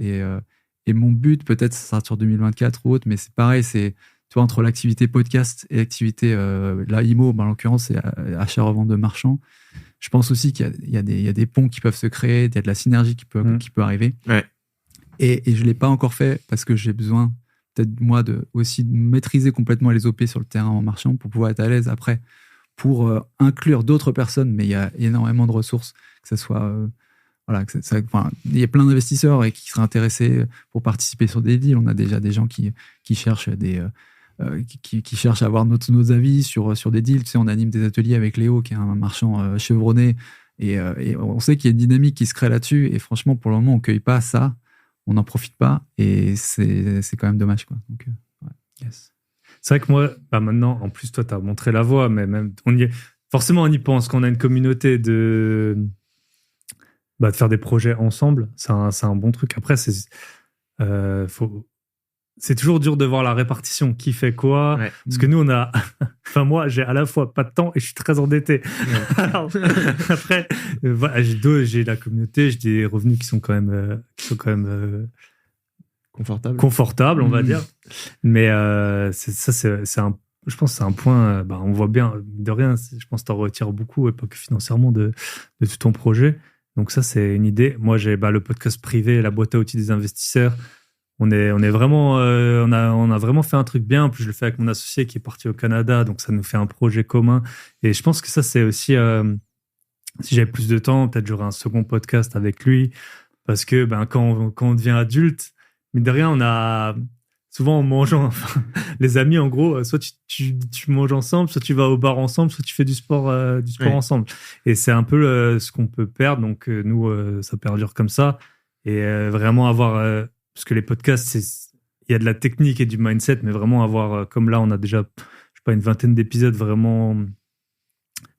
Et mon but, peut-être, ça sera sur 2024 ou autre, mais c'est pareil, c'est, tu vois, entre l'activité podcast et l'activité, la IMO, en l'occurrence, c'est achat-revente de marchands. Je pense aussi qu'il y a des ponts qui peuvent se créer, il y a de la synergie qui peut arriver. Ouais. Et je l'ai pas encore fait parce que j'ai besoin, peut-être, moi, de maîtriser complètement les OP sur le terrain en marchand pour pouvoir être à l'aise après, pour inclure d'autres personnes, mais il y a énormément de ressources, que ce soit voilà, il y a plein d'investisseurs qui seraient intéressés pour participer sur des deals. On a déjà des gens qui cherchent qui cherchent à avoir nos avis sur des deals. Tu sais, on anime des ateliers avec Léo, qui est un marchand chevronné, et on sait qu'il y a une dynamique qui se crée là-dessus. Et franchement, pour le moment, on cueille pas ça, on n'en profite pas, et c'est quand même dommage, quoi. Donc, ouais. Yes. C'est vrai que moi, maintenant, en plus, toi, tu as montré la voie, mais même forcément, on y pense qu'on a une communauté de faire des projets ensemble. C'est un bon truc. Après, c'est toujours dur de voir la répartition, qui fait quoi. Ouais. Parce que nous, on a... Enfin, moi, j'ai à la fois pas de temps et je suis très endetté. Ouais. Alors, après, j'ai la communauté, j'ai des revenus qui sont quand même confortables, on va dire. Mais je pense que c'est un point... on voit bien, de rien, je pense que tu en retires beaucoup, et pas que financièrement, de tout ton projet. Donc ça, c'est une idée. Moi, j'ai le podcast privé, la boîte à outils des investisseurs. On est vraiment, on a vraiment fait un truc bien. En plus, je le fais avec mon associé qui est parti au Canada, donc ça nous fait un projet commun. Et je pense que ça, c'est aussi, si j'avais plus de temps, peut-être j'aurais un second podcast avec lui, parce que quand on devient adulte, mine de rien, on a souvent en mangeant, les amis, en gros, soit tu manges ensemble, soit tu vas au bar ensemble, soit tu fais du sport ensemble. Et c'est un peu ce qu'on peut perdre. Donc nous, ça perdure comme ça. Et vraiment avoir parce que les podcasts, il y a de la technique et du mindset, mais vraiment avoir, comme là, on a déjà, une vingtaine d'épisodes vraiment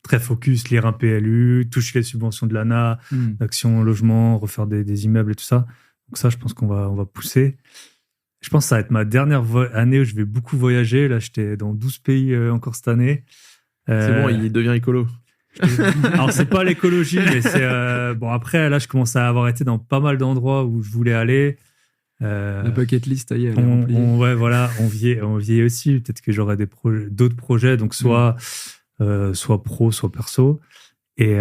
très focus, lire un PLU, toucher les subventions de l'ANA, d'action logement, refaire des immeubles et tout ça. Donc ça, je pense qu'on va pousser. Je pense que ça va être ma dernière année où je vais beaucoup voyager. Là, j'étais dans 12 pays encore cette année. C'est bon, il devient écolo. Alors, c'est pas l'écologie, mais c'est... après, là, je commence à avoir été dans pas mal d'endroits où je voulais aller. La bucket list, ça y est, on vieillit aussi. Peut-être que j'aurai d'autres projets, donc soit pro, soit perso. Et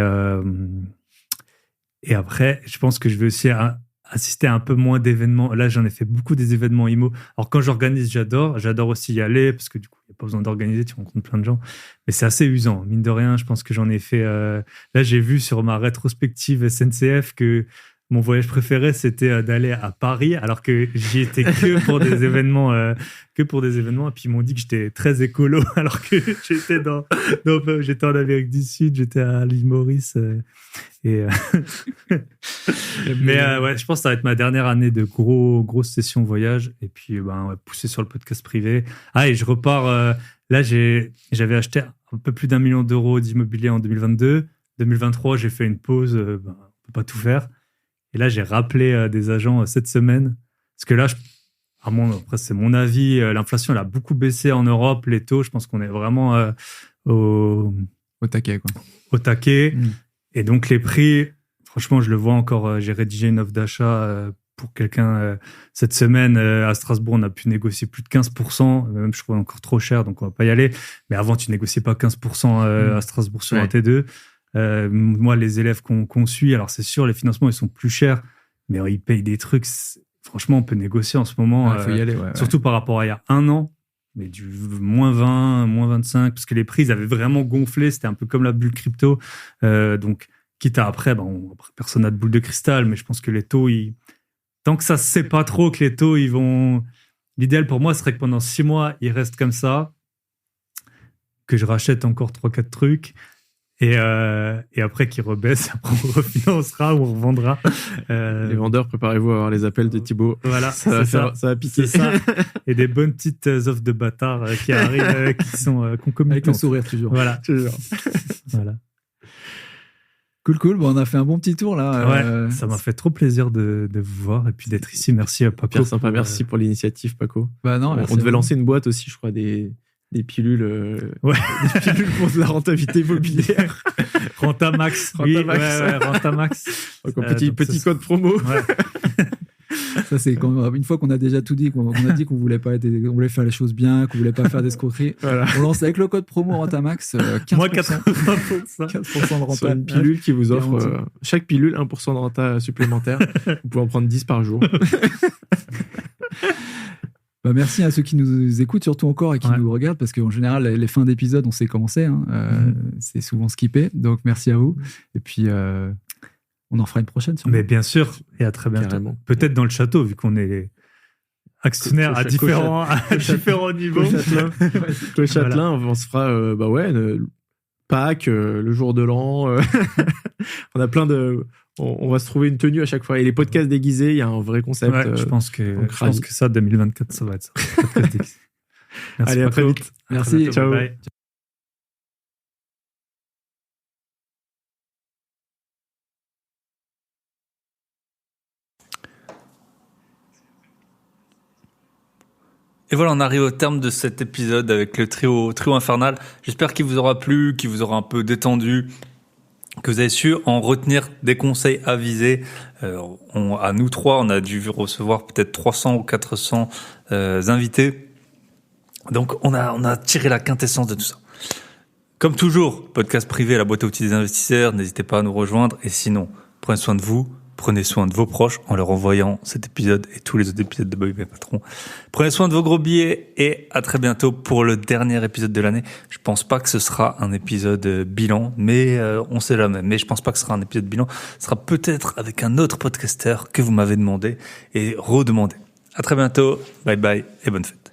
après, je pense que je vais aussi assister à un peu moins d'événements. Là, j'en ai fait beaucoup des événements IMO. Alors, quand j'organise, j'adore aussi y aller, parce que du coup, il n'y a pas besoin d'organiser, tu rencontres plein de gens. Mais c'est assez usant. Mine de rien, je pense que j'en ai fait... Là, j'ai vu sur ma rétrospective SNCF que mon voyage préféré, c'était d'aller à Paris, alors que j'y étais que pour des événements. Et puis, ils m'ont dit que j'étais très écolo, alors que j'étais en Amérique du Sud, j'étais à l'île Maurice. Mais je pense que ça va être ma dernière année de grosse session voyage. Et puis, on va pousser sur le podcast privé. Ah, et je repars. Là, j'avais acheté un peu plus d'1 million d'euros d'immobilier en 2022. 2023, j'ai fait une pause. On ne peut pas tout faire. Et là, j'ai rappelé des agents cette semaine. Parce que là, après, c'est mon avis, l'inflation, elle a beaucoup baissé en Europe. Les taux, je pense qu'on est vraiment au taquet, quoi. Au taquet. Et donc, les prix, franchement, je le vois encore. J'ai rédigé une offre d'achat pour quelqu'un cette semaine. À Strasbourg, on a pu négocier plus de 15%. Même, je trouve encore trop cher, donc on va pas y aller. Mais avant, tu négociais pas 15% à Strasbourg sur un T2. Moi, les élèves qu'on suit, alors c'est sûr, les financements, ils sont plus chers, mais ils payent des trucs. Franchement, on peut négocier en ce moment. Faut y aller, surtout par rapport à il y a un an. Mais du moins 20, moins 25, parce que les prix, ils avaient vraiment gonflé. C'était un peu comme la bulle crypto. Donc, quitte à après, personne n'a de boule de cristal, mais je pense que les taux, tant que ça se sait pas trop que les taux, ils vont... L'idéal pour moi serait que pendant 6 mois, ils restent comme ça, que je rachète encore 3-4 trucs, et après qu'ils rebaissent, après on refinancera ou on revendra. Les vendeurs, préparez-vous à avoir les appels de Thibaut. Voilà, ça va piquer. C'est ça. Et des bonnes petites offres de bâtards qui arrivent, qui sont concomitantes. Avec le sourire, toujours. Voilà. Voilà. Cool. Bon, on a fait un bon petit tour, là. Ça m'a fait trop plaisir de vous voir et puis d'être ici. Merci à Paco. Super sympa, merci pour l'initiative, Paco. Non, on devait lancer une boîte aussi, je crois, des pilules, des pilules pour de la rentabilité immobilière. Rentamax. Rentamax. Donc, petit code promo. Ouais. Ça, c'est une fois qu'on a déjà tout dit, qu'on a dit qu'on voulait faire les choses bien, qu'on voulait pas faire d'escroquerie. Voilà. On lance avec le code promo Rentamax 15%. Moi, 80%. 15% de renta. Sur une pilule qui vous offre chaque pilule 1% de renta supplémentaire. Vous pouvez en prendre 10 par jour. Merci à ceux qui nous écoutent, surtout encore, et qui nous regardent, parce qu'en général, les fins d'épisodes, on sait comment c'est. C'est souvent skippé. Donc, merci à vous. Et puis, on en fera une prochaine. Sûrement. Mais bien sûr, et à très bientôt. Carrément. Peut-être dans le château, vu qu'on est actionnaires à différents niveaux. Châtelain, on se fera Pâques, le jour de l'an. On a plein de... On va se trouver une tenue à chaque fois. Et les podcasts déguisés, il y a un vrai concept. Ouais, je pense que ça, 2024, ça va être ça. Podcast déguisé. Merci. Allez, à très vite. Merci. Ciao. Bye. Et voilà, on arrive au terme de cet épisode avec le trio infernal. J'espère qu'il vous aura plu, qu'il vous aura un peu détendu, que vous avez su en retenir des conseils avisés. À nous trois, on a dû recevoir peut-être 300 ou 400 invités. Donc, on a tiré la quintessence de tout ça. Comme toujours, podcast privé, la boîte à outils des investisseurs. N'hésitez pas à nous rejoindre. Et sinon, prenez soin de vous. Prenez soin de vos proches en leur envoyant cet épisode et tous les autres épisodes de Bye Bye Patron. Prenez soin de vos gros billets et à très bientôt pour le dernier épisode de l'année. Je pense pas que ce sera un épisode bilan, mais on sait jamais. Mais je pense pas que ce sera un épisode bilan. Ce sera peut-être avec un autre podcasteur que vous m'avez demandé et redemandé. À très bientôt. Bye bye et bonne fête.